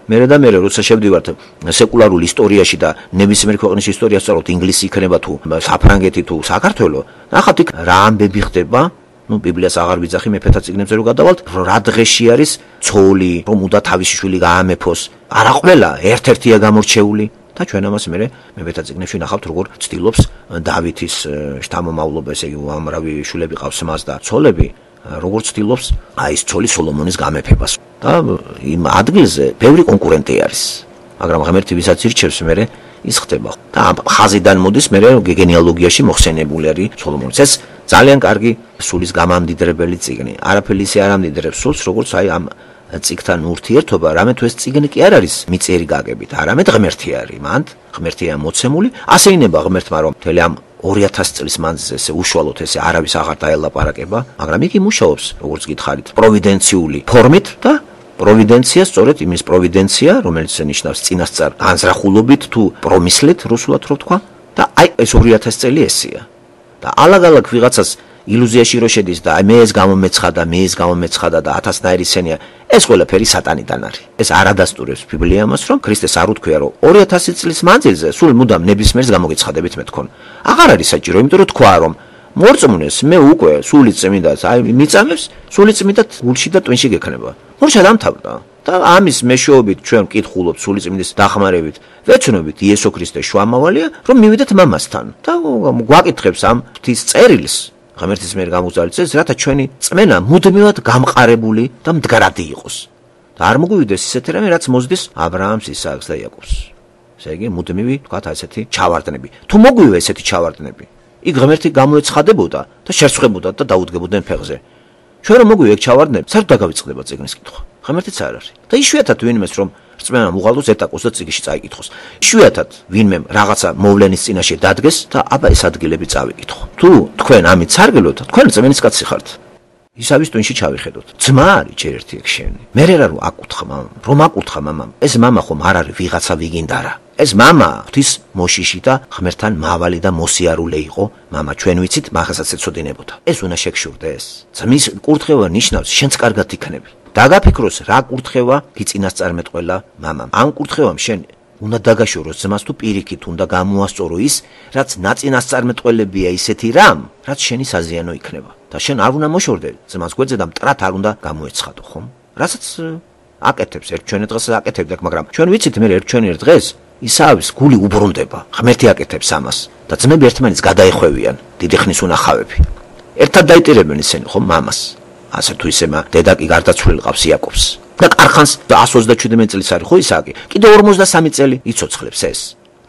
მე როცა შევდივართ სეკულარულ ისტორიაში და ნებისმიერ ქვეყნის ისტორიას ვსწავლობთ, ინგლისი იქნება თუ საფრანგეთი თუ საქართველო, ნახავთ იქ რა ამბები ხდება, ბიბლიას აღარ ვიძახი მეფეთა წიგნებზე რო გადავალთ, რა დღეში არის ცოლი, რომ უნდა თავისი შვილი გაამეფოს. არა ყველა, ერთ-ერთია გამორჩეული და ჩვენ ამას მეფეთა წიგნებში ნახავთ, როგორ ცდილობს დავითის შთამომავლობა, ესე იგი უამრავი შვილები ყავს მას და ცოლები, როგორ ცდილობს აი ეს ცოლი სოლომონის გამეფებას. და იმ ადგილზე ბევრი კონკურენტი არის. მაგრამ ღმერთი ვისაც ირჩევს, ის ხდება. და ამ ხაზიდან მოდის გენეალოგიაში მოხსენებული არის სოლომონის. ეს ძალიან კარგი სულის გამამდიდრებელი წიგნი. არაფერი ისე არ ამდიდრებს სულს, როგორც აი ამ წიგნთან ურთიერთობა, რამე თუ ეს წიგნი კი არ არის მიწერი გაგებით, არამედ ღმერთი არის. მანდ ღმერთია მოცემული, ასეინება ღმერთმა, რომ მთელი ამ 2000 წლის მანძილზე ესე უშუალოდ ესე არავის აღარ დაელაპარაკება, მაგრამ იგი მუშაობს, როგორც გითხარით, პროვიდენციული ფორმით და პროვიდენცია, სწორედ იმის პროვიდენცია, რომელიც ნიშნავს წინასწარ განზრახულობით თუ პრომისლით, რუსულად რო თქვა, და აი ეს 2000 წელი ესეა. და ალაგ-ალაგ ვიღაცას ილუზიაში რო შედის და აი მე ეს გამომეცხადა და 1000-ნაირი სცენია, ეს ყველაფერი სატანიდან არის. ეს არ ადასტურებს ბიბლია ამას, რომ ქრისტეს არ უთქვია, რომ 2000 წლის მანძილზე სულ მუდამ ნებისმიერს გამოგეცხადებით მე თქვენ. აღარ არის საჭირო, იმიტომ რომ თქვა, რომ მორწმუნეს მე უკვე სული წმინდაც აი მიწამებს, სული წმინდად გულში და ტვინში გექნება. მორჩა დამთავრდა. და ამის მეშვეობით ჩვენ ვკითხულობთ სული წმინდის დახმარებით, ვეცნობით იესო ქრისტეს შუამავალია, რომ მივიდეთ მამასთან. და გვაკითხებს ამ ღვთის წერილს, ღმერთის მიერ გამოგზავნილ წერილს, რათა ჩვენი წმენა მუდმივად გამყარებული და მდგრადი იყოს. და არ მოგვივიდეს ისეთი რამე, რაც მოსდის აბრაამს, ისააკს და იაკობს. ესე იგი, მუდმივი, თქვათ, ესეთი ჩავარდნები. თუ მოგვივა ესეთი ჩავარდნები, იქ ღმერთი გამოეცხადებოდა და შერცხებოდა და დაუდგებოდნენ ფეხზე. ჩვენ რომ მოგვივა ეგ ჩავარდნები, საერთოდ დაგავიწყდება წიგნის კითხვა. ღმერთიც არ არის. და იშვიათად ვინმეს რომ რწმენამ უღალოს ეტაკოს და წიგნში წაიკითხოს. იშვიათად ვინმე რაღაცა მოვლენის წინაშე დადგეს და აბა ეს ადგილები წავიკითხო. თუ თქვენ ამით სარგებლოთ, თქვენ წმენის კაცი ხართ. ისავის ტვინში ჩავიხედოთ. ძმა არის ჯერ ერთი ეგ შენი. მე რა რომ აკუთხა მამამ. ეს მამა ხომ არ არის ვიღაცა ვიგინდარა. ეს მამა ღვთის მოშიში და ღმერთთან მავალი და მოსიარულე იყო. მამა ჩვენ ვიცით, მაგასაც ეცოდინებოდა. ეს უნდა შეგშურდეს. ძმის კურთხევა ნიშნავს შენც კარგად იქნები. დაგაფიქროს რა კურთხევა გიწინასწარმეტყველა მამამ. ამ კურთხევამ შენ უნდა დაგაშოროს ძმას თუ პირიქით უნდა გამოასწორო ის, რაც ნაწინასწარმეტყველებია ისეთი რამ, რაც შენი საზიანო იქნება. და შენ არ უნდა მოშორდე ძმას გვერდზე და მტრად არ უნდა გამოეცხადო, ხომ? რასაც აკეთებს ერთ ჩვენი დღეს აკეთებდა, მაგრამ ჩვენ ვიცით მე ერთ ჩვენი დღეს ისავის გული უბრუნდება. ღმერთი აკეთებს ამას და ძმები ერთმანეთს გადაეხვევიან, დიდი ხნის უნახავები. ერთად დაიტირებენ ისინი, ხომ, მამას. ასე თუ ისე დედა კი გარდაცვლილი ყავს იაკობს. და კარხანს 127 წელს არის ხო ისააკი? კიდე 53 წელი იცოცხლებს ეს.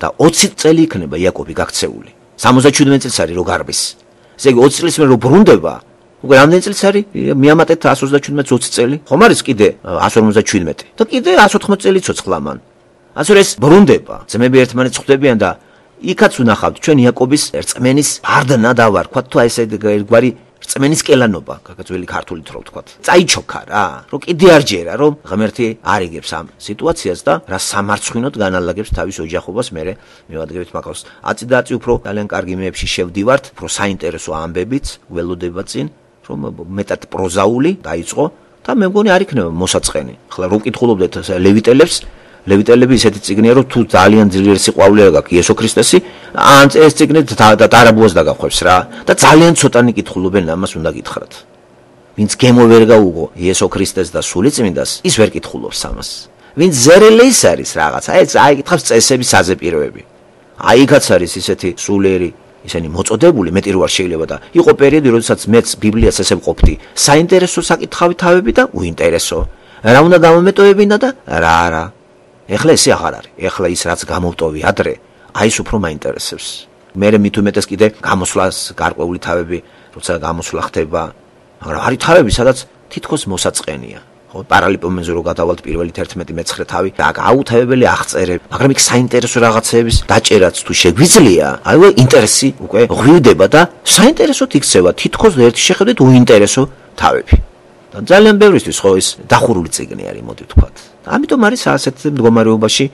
და 20 წელი იქნება იაკობი გაქცეული. 77 წელს არის რო გარბის. ესე იგი 20 წლის მერე რო ბრუნდება, უკვე რამდენი წელს არის? მიამატეთ 127-ს 20 წელი. ხომ არის კიდე 157 და კიდე 180 წელი იცოცხლა მან. ასე რომ ეს ბრუნდება. ძმები ერთმანეთს ხვდებიან და იქაც უნახავთ ჩვენ იაკობის რწმენის ბარდნა დავარქვათ თუ ესე ერთგვარი რწმენის კელანობა, გაგაძველი ქართულით რო ვთქვათ. წაიჩოქა რა, რომ კიდე არ ჯერა, რომ ღმერთი არიგებს ამ სიტუაციას და რა სამარცხვინოდ განალაგებს თავის ოჯახობას, მე მივადგებით მაგას. აწი და აწი უფრო ძალიან კარგი მეებში შევდივართ, უფრო საინტერესო ამბებიც გველოდება წინ, რომ მეტად პროზაული დაიწყო და მე მგონი არ იქნება მოსაწყენი. ახლა რო ვკითხულობდეთ ლევიტელებს, ლევიტელები ისეთი წიგნია, რომ თუ ძალიან ძლიერი სიყვარული გაქვს იესო ქრისტესი, ან ეს წიგნი დარაბუას დაგახვევს რა და ძალიან ცოტანი კითხულობენ ამას უნდა გითხრათ. ვინც გემო ვერ გაუგო იესო ქრისტეს და სული წმინდას, ის ვერ კითხულობს ამას. ვინც ზერელი ის არის რაღაც, აიკითხავს წესების საზეპიროები. იქაც არის ისეთი სულიერი ისინი მოწოდებული, მეტი რო არ შეიძლება და იყო პერიოდი, როდესაც მეც ბიბლიას ესე ვყოფდი. საინტერესო საკითხავი თავები და უინტერესო. რა უნდა გამომეტოვებინა და რა არა. ეხლა ესე აღარ არის. ეხლა ის რაც გამოვტოვი ადრე, ის უფრო მაინტერესებს. მე მით უმეტეს კიდე გამოსვლას გარკვეული თავები, როცა გამოსვლა ხდება, მაგრამ არის თავები, სადაც თითქოს მოსაწყენია. ხო, პარალელპომენზე რო გადავალთ პირველი 11 მე-9 თავი, გაუთავებელი აღწერები, მაგრამ იქ საინტერესო რაღაცეების დაჭერაც თუ შეგვიძლია, ინტერესი უკვე ღვივდება და საინტერესოდ იქცევა თითქოს ერთი შეხედვით უინტერესო თავები. და ძალიან ბევრისთვის ხო ის დახურული წიგნი არის, მოდი ვთქვათ. ამიტომ არის ასეთ მდგომარეობაში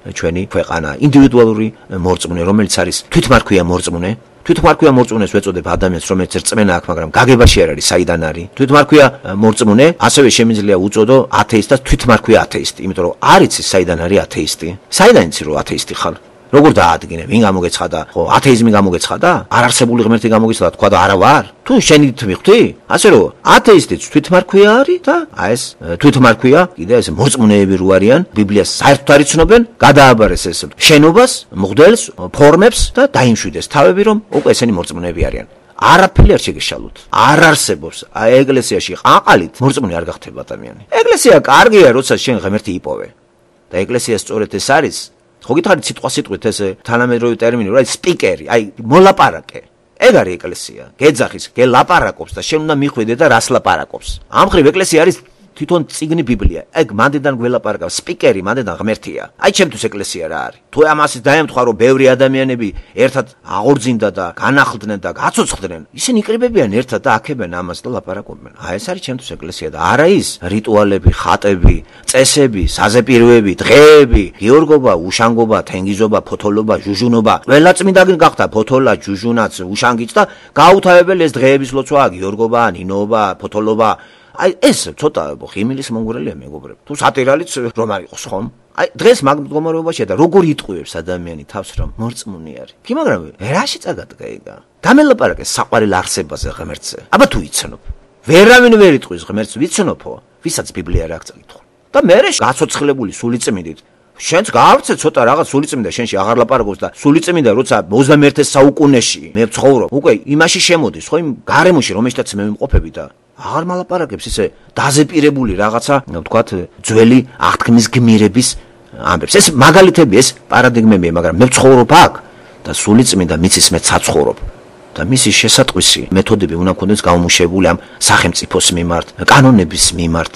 ჩვენი ქვეყანა, ინდივიდუალური მორწმუნე, რომელიც არის თვითმარქვია მორწმუნე. თვითმარქვია მორწმუნეს ვეწოდებ ადამიანს, რომელიც რწმენა აქვს, მაგრამ გაგებაში არ არის, საიდან არის. თვითმარქვია მორწმუნე, ასევე შემიძლია უწოდო ათეისტას თვითმარქვია ათეისტი, იმიტომ რომ არ იცი საიდან არის ათეისტი. საიდან იცი რომ ათეისტი ხარ? როგორ დაადგინე? ვინ გამოგეცხადა? ხო, ათეიზმი გამოგეცხადა? არარსებული ღმერთი გამოგეცხადა, თქვა და არა ვარ? თუ შენი თვითი? ასე რომ ათეისტიც თვითმარქვია არის და ეს თვითმარქვია, კიდე ეს მორწმუნეები რო არიან, ბიბლიას საერთოდ არ იცნობენ, გადააბარეს ეს შენობას, მღვდელს, ფორმებს და დაიმშვიდეს თავები, რომ უკვე ესენი მორწმუნეები არიან. არაფერი არ შეგეშალოთ. არ არსებობს. ეკლესიაში ყაყალით მორწმუნე არ გახდება ადამიანი. ეკლესია კარგია, როცა შენ ღმერთი იპოვე. და ეკლესია სწორედ ეს არის. ხო გითხარით სიტყვით ეს თანამედროვე ტერმინი, რა სპიკერი, მოლაპარაკე. ეგ არის ეკლესია. გეძახის, გელაპარაკობს და შენ უნდა მიხვიდე და რას ლაპარაკობს. ამ ხრივ ეკლესია არის თვითონ წიგნი ბიბლია. ეგ მანდიდან გველაპარაკავს, სპიკერი მანდიდან ღმერთია. ჩემთვის ეკლესია რა არის? თუ ამას დაემთხვა რომ ბევრი ადამიანები ერთად აღორძინდა და განახლდნენ და გაცოცხლდნენ, ისინი იკრიბებიან ერთად და აქებენ ამას და ლაპარაკობენ. ეს არის ჩემთვის ეკლესია და არა ის რიტუალები, ხატები, წესები, საზეპიროები, დღეები, გიორგობა, უშანგობა, თენგიზობა, ფოთოლობა, ჟუჟუნობა. ყველა წმინდანი გახდა ფოთოლა, ჟუჟუნაც, უშანგიც და გაუთავებელი ეს დღეების ლოცვა, გიორგობა, ნინოობა, ფოთოლობა. ეს ცოტა ხიმილის მონგრელია მეგობრებო. თუ სატირალიც რომ არ იყოს ხომ? დღეს მაგ მდგომარეობაშია და როგორ იტყუებს ადამიანი თავს რომ მორწმუნე არის. კი მაგრამ რაში წაგადგა იგა? დამელაპარაკე საყვარელ არსებაზე ღმერთზე. აბა თუ იცნობ. ვერავინ ვერ იტყვის ღმერთს, ვიცნობო, ვისაც ბიბლია რა წაკითხო. და მე გაცოცხლებული სულიწმინდით შენც გაავრცე ცოტა რაღაც სულიწმინდა შენში აღარ ლაპარაკობს და სულიწმინდა როცა 21 საუკუნეში მე ვცხოვრობ, უკვე იმაში შემოდის, ხო იმ გარემოში რომელშიც მე ვიმყოფები და აღარ მალაპარაკებს ისე დაზეპირებული რაღაცა, ვთქვათ, ძველი აღთქმის გმირების ამბებს. ეს მაგალითები, ეს პარადიგმებია, მაგრამ მე ვცხოვრობ აქ და სულიწმინდა მიცის მე ცაცხოვრობ. და მისი შესატყვისი მეთოდები უნდა მქონდეს გამომუშავებული ამ სახელმწიფოს მიმართ, კანონების მიმართ.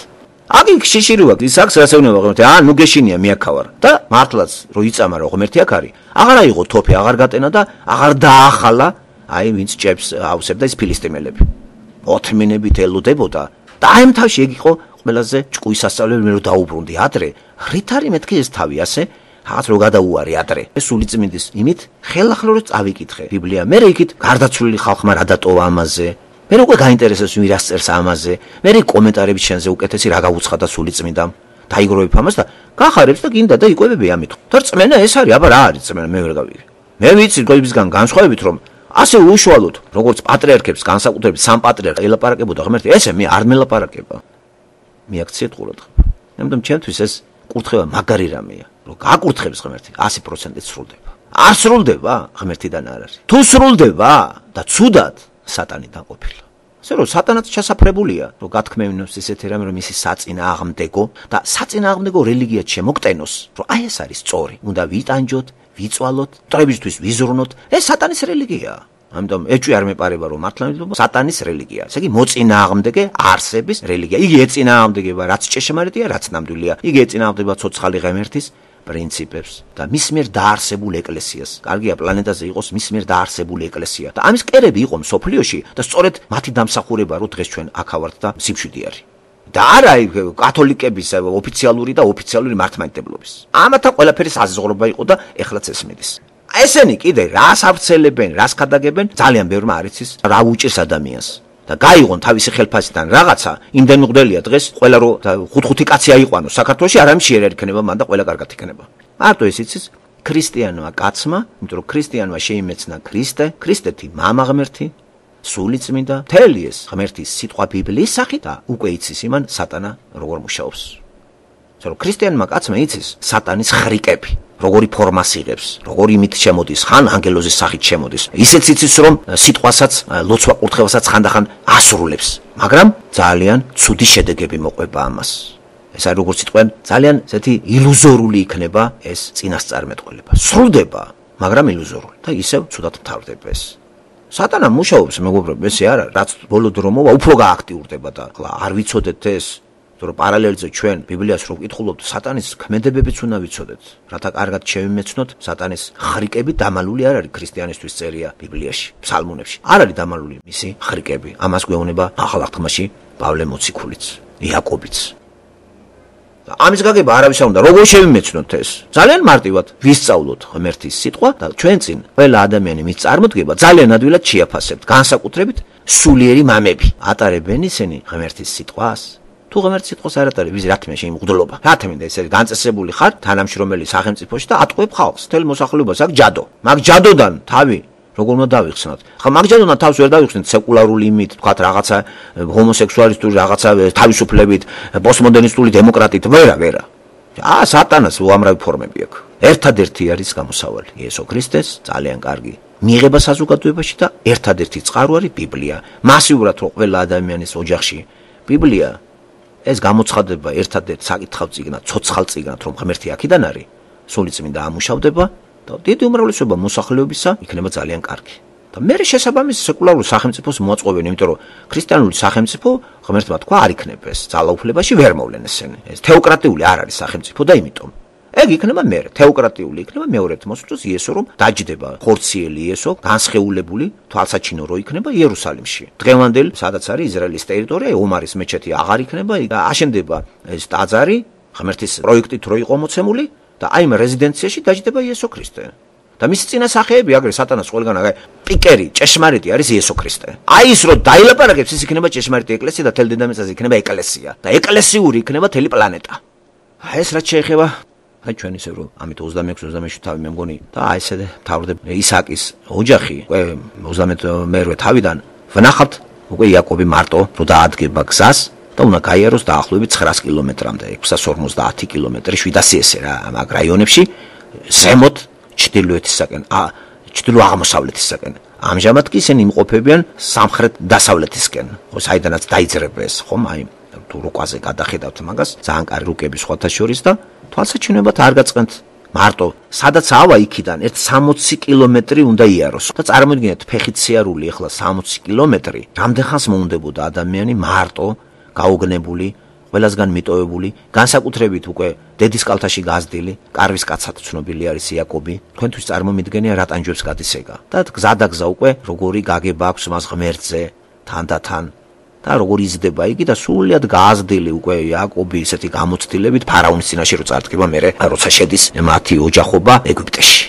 აქ შეშირო აქვს ის აქვს რასეუნება ღმერთი. ნუ გეშინია მიაქავარ და მართლაც რო იწამა რომ ღმერთი აქ არის, აღარ აიღო თოფი, აღარ გატენა და აღარ დაახალა ვინც ჭებს ავსებდა ის ფილისტიმელები. ოთმინებით ელოდებოდა და ამ თავში ეგ იყო ყველაზე ჭკუის სასწავლებელი მე რო დაუბრუნდი ადრე. რით არის მეთქი ეს თავი ასე? რაღაც რო გადაუარი ადრე. ეს სულიწმინდის იმით ხელახლა რო წავიკითხე ბიბლია. მე იქით გარდაცვლილი ხალხმა რა დატოვა ამაზე. მე უკვე გაინტერესებს ვირას წერს ამაზე. მე კომენტარები შენზე უკეთესი რა გაუცხადა სულიწმინდამ. დაიგროვებ ამას და გახარებს და გინდა და იკვებები ამით. და რწმენა ეს არის, აბა რა არის რწმენა მე ვერ გავიგე. მე ვიცი გოიბისგან განსხვავებით რომ ასე უშუალოდ როგორც პატრიარქებს განსაკუთრებით სამ პატრიარქს ელაპარაკებოდა ღმერთი, ესე მე არ მელაპარაკება. მიაქციეთ ყურადღება. ამიტომ ჩემთვის ეს კურთხევა მაგარი რამეა, რომ გაკურთხებს ღმერთი 100% სრულდება. არ სრულდება, ღმერთიდან არ არის. თუ სრულდება და ცუდად სატანიდან ყოფილა. ასე რომ სატანაც ჩასაფრებულია, რომ გათქმევინოს ისეთი რამე, რომ ისი საწინააღმდეგო და საწინააღმდეგო რელიგიად შემოგტენოს, რომ ეს არის სწორი. უნდა ვიტანჯოთ, ვიწვალოთ, მტრებისთვის ვიზრუნოთ. ეს სატანის რელიგიაა. ამიტომ ეჭვი არ მეპარება რომ მართლა სატანის რელიგიაა. ესე იგი მოწინააღმდეგე არსების რელიგია. იგი ეწინააღმდეგება რაც ჭეშმარიტია, რაც ნამდვილია. იგი ეწინააღმდეგება ცოცხალი ღმერთის პრინციპებს და მის მიერ დაარსებულ ეკლესიას. კარგია პლანეტაზე იყოს მის მიერ დაარსებული ეკლესია და ამის კერები იყო მსოფლიოში და სწორედ მათი დამსახურება რო დღეს ჩვენ აქ ვართ და სიმშვიდი არის. და არა კათოლიკების ოფიციალური და ოფიციალური მართლმადიდებლობის. ამათა ყველაფერი საზღვრობა იყო და ეხლაც ეს მიდის. ესენი კიდე რას ავრცელებენ, რას ხადაგებენ, ძალიან ბევრმა არ იცის რა უჭირს ადამიანს. და გაიღონ თავისი ხელფასიდან რაღაცა, იმდენ მღვდელია დღეს ყველა რო 5-5 კაცი აიყვანოს საქართველოში, არ ამში არ იქნება, მან და ყველა კარგად იქნება. მარტო ეს იცის ქრისტიანმა კაცმა, იმიტომ რომ ქრისტიანმა შეიმეცნა ქრისტე, ქრისტეთი მამა ღმერთი, სულიწმინდა, მთელი ეს ღმერთის სიტყვა ბიბლიის სახით და უკვე იცის იმან სატანა როგორ მუშაობს. რომ ქრისტიანმა კაცმა იცის სატანის ხრიკები, როგორი ფორმას იღებს, როგორი იმით შემოდის, ხან ანგელოზის სახით შემოდის. ისეც იცის, რომ სიტყვასაც, ლოცვა კურთხევასაც ხანდახან ასრულებს, მაგრამ ძალიან ცუდი შედეგები მოყვება ამას. ეს არის როგორც სიტყვენ, ძალიან ესეთი ილუზორული იქნება ეს წინასწარმეტყველება. სრულდება, მაგრამ ილუზორული და ისევ ცუდად მთავრდება ეს. სატანა მუშაობს, მეგობრებო, ესე არა, რაც ბოლო დრო მოვა, უფრო გააქტიურდება და ხლა არ ვიცოდეთ ეს, რომ პარალელზე ჩვენ ბიბლიას რო ვკითხულობთ, სატანის ქმედებებიც უნდა ვიცოდეთ, რათა კარგად შევიმეცნოთ, სატანის ხრიკები დამალული არ არის ქრისტიანისთვის წერია ბიბლიაში, ფსალმუნებში. არ არის დამალული მისი ხრიკები. ამას გვეუბნება ახალ აღთქმაში პავლე მოციქულიც, იაკობიც. ამის გაგება არავის არ უნდა, როგორ შევიმეცნოთ ეს? ძალიან მარტივად ვისწავლოთ ღმერთის სიტყვა და ჩვენ წინ ყველა ადამიანი მის წარმოდგება ძალიან ადვილად შეაფასებთ, განსაკუთრებით სულიერი მამები. ატარებენ ისინი ღმერთის სიტყვას? თუ ღმერთის სიტყვას არ ატარებ, ვის რა თქმა შეიმღვდლობა. რა თქმა უნდა, ესე განწესებული ხარ თანამშრომელი სახელმწიფოში და ატყუებ ხალხს, თელ მოსახლეობას აქ ჯადო. მაგ ჯადოდან თავი როგორ უნდა დავიხსნათ? ხა მაგ ჯადოდან თავს ვერ დავიხსნით სეკულარული იმით, თქვათ რაღაცა ჰომოსექსუალისტური რაღაცა თავისუფლებით, პოსტმოდერნისტული დემოკრატიით, ვერა. სატანას უამრავი ფორმები აქვს. ერთადერთი არის გამოსავალი, იესო ქრისტეს ძალიან კარგი მიიღება საზოგადოებაში და ერთადერთი წყარო არის ბიბლია. მასიურად რო ყველა ადამიანის ოჯახში ბიბლია ეს გამოცხადება ერთადერთ საკითხავ წიგნად, ცოცხალ წიგნად, რომ ღმერთი აქედან არის, სული წმინდა ამუშავდება და დიდი უმრავლესობა მოსახლეობისა იქნება ძალიან კარგი. და მე შესაბამის სეკულარული სახელმწიფოს მოაწყობენ, იმიტომ რომ ქრისტიანული სახელმწიფო ღმერთმა თქვა არ იქნებს, ძალაუფლებაში ვერ მოვლენ ესენი. ეს თეოკრატიული არ არის სახელმწიფო და იმიტომ ეგ იქნება მე, თეოკრატიული იქნება მეორედ მოსწოს იესო რომ დაჯდება ხორციელი იესო, განსხეულებული თვალსაჩინო რო იქნება იერუსალიმში. დღევანდელი სადაც არის ისრაელის ტერიტორია, ომარის მეჩეთი აღარ იქნება, აშენდება ეს ტაძარი, ღმერთის პროექტით რო იყო მოცემული და აი ამ რეზიდენციაში დაჯდება იესო ქრისტე. და მის წინასახეები აგრე სატანას ყველგან აი პიკერი, ჭეშმარიტი არის იესო ქრისტე. აი ის რო დაილაპარაკებს, ის იქნება ჭეშმარიტი ეკლესია და თელ დედამიწაზე იქნება ეკლესია და ეკლესიური იქნება თელი პლანეტა. აი ეს რაც შეეხება აი ჩვენ ისე რომ ამით 26-27 თავი მე მგონი და აი ესე თავრდება ისააკის ოჯახი, უკვე 38 თავიდან ვნახავთ უკვე იაკობი მარტო რო დაადგება გზას და უნდა გაიაროს დაახლოებით 900 კილომეტრამდე, 650 კილომეტრი, 700 ესე რა მაგ რაიონებში ზემოთ ჩრდილოეთისაკენ, ჩრდილო-აღმოსავლეთისაკენ. ამჟამად კი ისინი იმყოფებიან სამხრეთ-დასავლეთისკენ, საიდანაც დაიძრება ეს, ხომ აი თუ რუკაზე გადახედავთ მაგას, ძალიან კარგი რუკები სხვათა შორის და თვალსაჩინოებად არ გაწყენთ მარტო, სადაც ავა იქიდან 60 კილომეტრი უნდა იაროს. და წარმოიდგინეთ ფეხით სიარული ახლა 60 კილომეტრი, რამდენ ხანს მოუნდებოდა ადამიანი მარტო გაუგნებული, ყველასგან მიტოვებული, განსაკუთრებით უკვე დედის კალთაში გაზრდილი, კარვის კაცად ცნობილი არის იაკობი. თქვენთვის წარმომიდგენია რა ტანჯვებს გადისეგა. და გზადაგზა უკვე როგორი გაგება აქვს მას ღმერთზე, თანდათან და როგორ იზრდება იგი და სულიად გაზრდილი უკვე იაკობი ისეთი გამოცდილებით ფარაონის წინაშე რო წარდგება მერე როცა შედის მათი ოჯახობა ეგვიპტეში.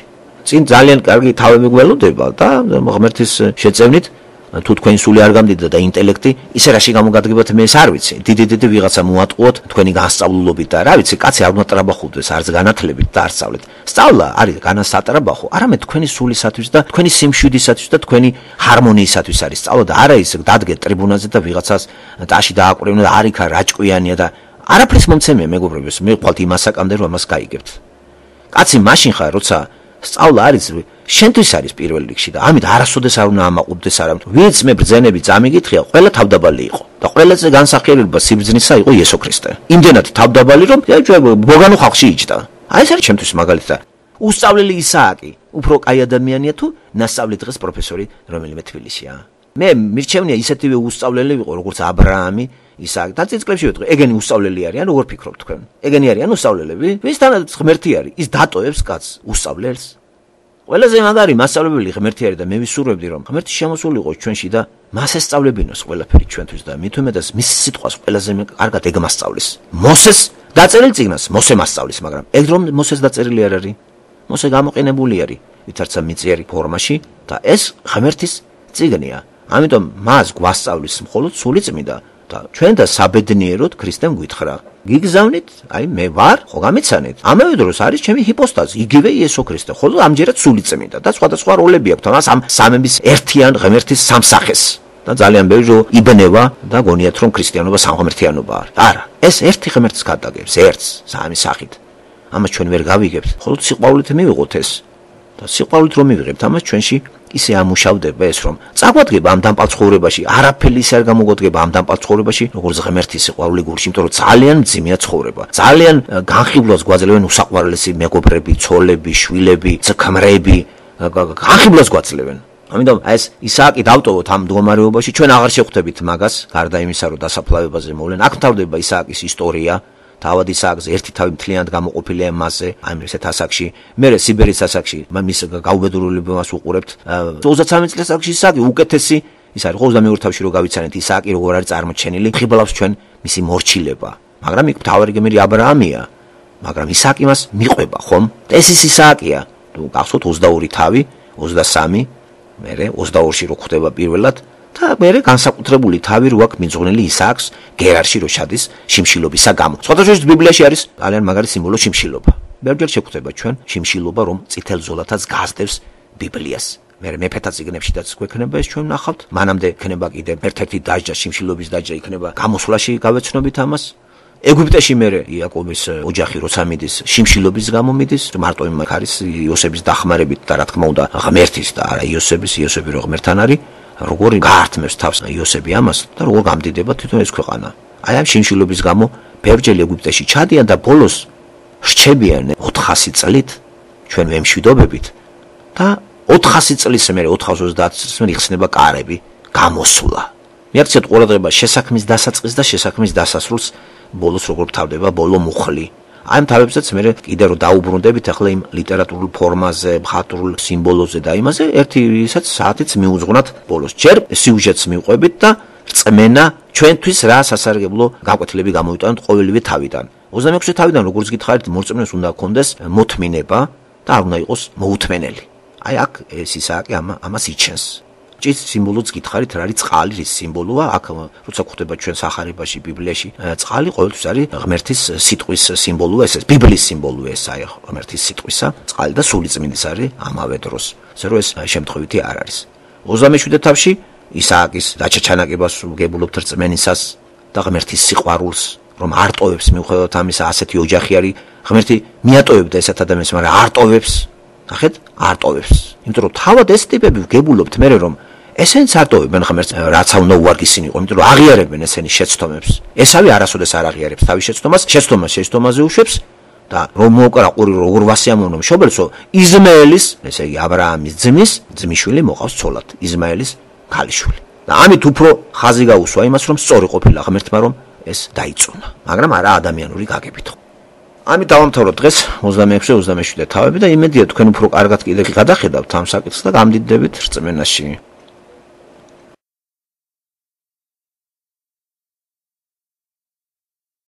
წინ ძალიან კარგი თავები გველოდება და ღმერთის შეწევნით თუ თქვენი სული არ გამდიდდა და ინტელექტი ისე რაში გამოგადგებათ მე ეს არ ვიცი. დიდი ვიღაცა მოატყუოთ თქვენი განსწავლულობით და რა ვიცი, კაცი არ უნდა ტრაბახულდეს, არც განათლებით და არ სწავლეთ. სწავლა არის განასატრაბახო, არამედ თქვენი სულისათვის და თქვენი სიმშვიდისათვის და თქვენი ჰარმონიისათვის არის სწავლა და არა ის დადგე ტრიბუნაზე და ვიღაცას ტაში დააკვირვებინო და არიქა რაჭკვიანია და არაფრის მომცემია მეგობრებო, მე ვყავთ იმასაკამდე რომ ამას გაიგებთ. კაცი მაშინ ხარ, როცა სწავლა არის შენთვის არის პირველ რიგში და ამით არასოდეს არ უნდა ამაყობდეს არა. ვინც მე ბრძენები წამიგითხია, ყველა თავდაბალი იყო და ყველაზე განსახიერება სიბრძნისა იყო იესო ქრისტე. იმდენად თავდაბალი რომ ბოგანო ხალხში იჯდა. აი ეს არის ჩემთვის მაგალითად. უსწავლელი ისააკი უფრო კაი ადამიანია თუ ნასწავლი დღეს პროფესორი რომელიმე თბილისშია. მე მირჩევნია ისეთივე უსწავლელი ვიყო როგორც აბრაამი, ისააკი. და წიწკლებში ვეთქვი, ეგენი უსწავლელი არიან, როგორ ფიქრობთ თქვენ? ეგენი არიან უსწავლელები? ვისთანაც ღმერთი არის, ის დატოვებს კაცს, უსწავლელს. ყველაზე მაგარი მასწავლებელი ღმერთი არის და მე ვისურვებდი რომ ღმერთი შემოსულიყო ჩვენში და მას ესწავლებინოს ყველაფერი ჩვენთვის და მით უმეტეს მის სიტყვას ყველაზე კარგად ეგ მასწავლის. მოსეს დაწერილ წიგნას მოსე მასწავლის, მაგრამ ეგ რომ მოსეს დაწერილი არ არის. მოსე გამოყენებული არის ვითარცა მიწიერი ფორმაში და ეს ღმერთის წიგნია. ამიტომ მას გვასწავლის მხოლოდ სული წმინდა და ჩვენ და საბედნიეროდ ქრისტემ გვითხრა. გიგზავნით, აი მე ვარ, ხო გამიცანეთ. ამავე დროს არის ჩემი ჰიპოსტაზი, იგივე იესო ქრისტე, ხოლო ამჯერად სული წმინდა და სხვადასხვა როლები აქვს ამ სამების ერთიან ღმერთის სამსახეს. და ძალიან ბევრი რო იბნევა და გონიათ რომ ქრისტიანობა სამღმერთიანობა არის. არა, ეს ერთი ღმერთს გადაგებს, ერთს, სამი სახით. ამას ჩვენ ვერ გავიგებთ. მხოლოდ სიყვარულით მივიღოთ ეს. და სიყვარულით რომ მივიღებთ, ამას ჩვენში ისე ამუშავდება ეს რომ წაგვადგება ამ დამპალ ცხოვრებაში, არაფერი ისე არ გამოგვადგება ამ დამპალ ცხოვრებაში, როგორც ღმერთის სიყვარული გულში, იმიტომ რომ ძალიან მძიმეა ცხოვრება. ძალიან განხილვლას გვაძლევენ უსაყვარლესი მეგობრები, ცოლები, შვილები, ქმრები, განხილვლას გვაძლევენ. ამიტომ ეს ისააკი დავტოვოთ ამ მდგომარეობაში, ჩვენ აღარ შევხვდებით მაგას, გარდა იმისა, რომ დასაფლავებაზე მოვლენ. აქ მთავრდება ისააკის ისტორია. თავად ისააკზე ერთი თავი მთლიანად გამოყოფილია მასზე, აი ესეთ ასაკში, მერე სიბერის ასაკში, მის გაუბედურებებას უყურებთ. 33 წლის ასაკში ისააკი უკეთესი, ის არის 22 თავში რო გავიცანეთ ისააკი როგორ არის წარმოჩენილი, ხიბლავს ჩვენ მისი მორჩილება. მაგრამ იქ თავარი გემერი ა ブラ ამია, მაგრამ ისააკი მას მიყვება, ხომ? ეს ის ისააკია. თუ გახსოვთ 22 თავი, 23, მერე 22-ში რო ხვდება პირველად და მერე განსაკუთრებული თავი რო აქვს მიძღვნილი ისააკს გერარში რო ჩადის შიმშილობისა გამო. სხვადასხვა ბიბლიაში არის ძალიან მაგარი სიმბოლო შიმშილობა. ბევრჯერ შეგვხვდება ჩვენ შიმშილობა რომ წითელ ზოლათაც გასდევს ბიბლიას. მერე მეფეთა წიგნებშიც გვექნება ეს ჩვენ ნახავთ. მანამდე იქნება კიდე ერთ-ერთი დაჯდა შიმშილობის დაჯდა იქნება გამოსვლაში გავეცნობით ამას. ეგვიპტეში მერე იაკობის ოჯახი როცა მიდის შიმშილობის გამო მიდის მარტო იმ არის იოსების დახმარებით და რა თქმა უნდა ღმერთის და არა იოსები რო ღმერთთან არის როგორ გაართმევს თავს იოსები ამას და როგორ გამდიდება თვითონ ეს ქვეყანა. აი ამ შიმშილობის გამო ბევრჯერ ეგვიპტეში ჩადიან და ბოლოს რჩებიან 400 წლით ჩვენ ვემშვიდობებით და 400 წლის მერე 430 წლის მერე იხსნება კარები გამოსვლა. მიაქციეთ ყურადღება შესაქმის დასაწყის და შესაქმის დასასრულს ბოლოს როგორ თავდება ბოლო მუხლი. აი ამ თავებსაც მე კიდე რომ დაუბრუნდებით ახლა იმ ლიტერატურულ ფორმაზე, მხატვრულ სიმბოლოზე და იმაზე ერთი ისაც საათიც მიუძღვნათ ბოლოს. ჯერ სიუჟეტს მივყვებით და რწმენა ჩვენთვის რა სასარგებლო გაკვეთილები გამოვიტანოთ ყოველივე თავიდან. 26 თავიდან როგორც გითხარით, მორწმუნეს უნდა ჰქონდეს მოთმინება და არ უნდა იყოს მოუთმენელი. აი აქ ეს ისააკი ამას იჩენს. ჭის სიმბოლოც გითხარით რა არის წყალი, რის სიმბოლოა? აქ როცა გვხვდება ჩვენ სახარებაში, ბიბლიაში, წყალი ყოველთვის არის ღმერთის სიტყვის სიმბოლოა, ეს ბიბლის სიმბოლოა ეს აი ღმერთის სიტყვისა, წყალი და სულიწმინდის არის ამავე დროს. ასე რომ ეს შემთხვევითი არ არის. 27 თავში ისააკის დაჩაჩანაკებას გებულობთ რწმენისას და ღმერთის სიყვარულს, რომ არ ტოვებს მიუხედავად ამისა, ასეთი ოჯახი არის, ღმერთი მიატოვებდა ესეთ ადამიანს, მაგრამ არ ტოვებს. ნახეთ, არ ტოვებს. იმიტომ რომ თავად ეს ტიპები გებულობთ მე რომ ესენც არ ტოვებენ ღმერთს, რაც უნდა უარგისინიყო, იმიტომ რომ აღიარებენ ესენი შეცდომებს. ესავე არასოდეს არ აღიარებს თავის შეცდომას, შეცდომაზე უშვებს და რომ მოუკრა ყური როგორ ვასიამოვნო მშობელსო, იზმაელის, ესე იგი ა ブラ ამის ძმისშვილი მოყავს ცოლად, იზმაელის ქალიშვილი. და ამით უფრო ხაზი გაუსვა იმას, რომ სწორი ყოფილა ღმერთმა რომ ეს დაიწუნა, მაგრამ არა ადამიანური გაგებით. ამით დავამთავროთ დღეს 26-27 თავები და იმედია თქვენ უფრო კარგად კიდე გადახედავთ ამ საკითხს და გამდიდდებით რწმენაში.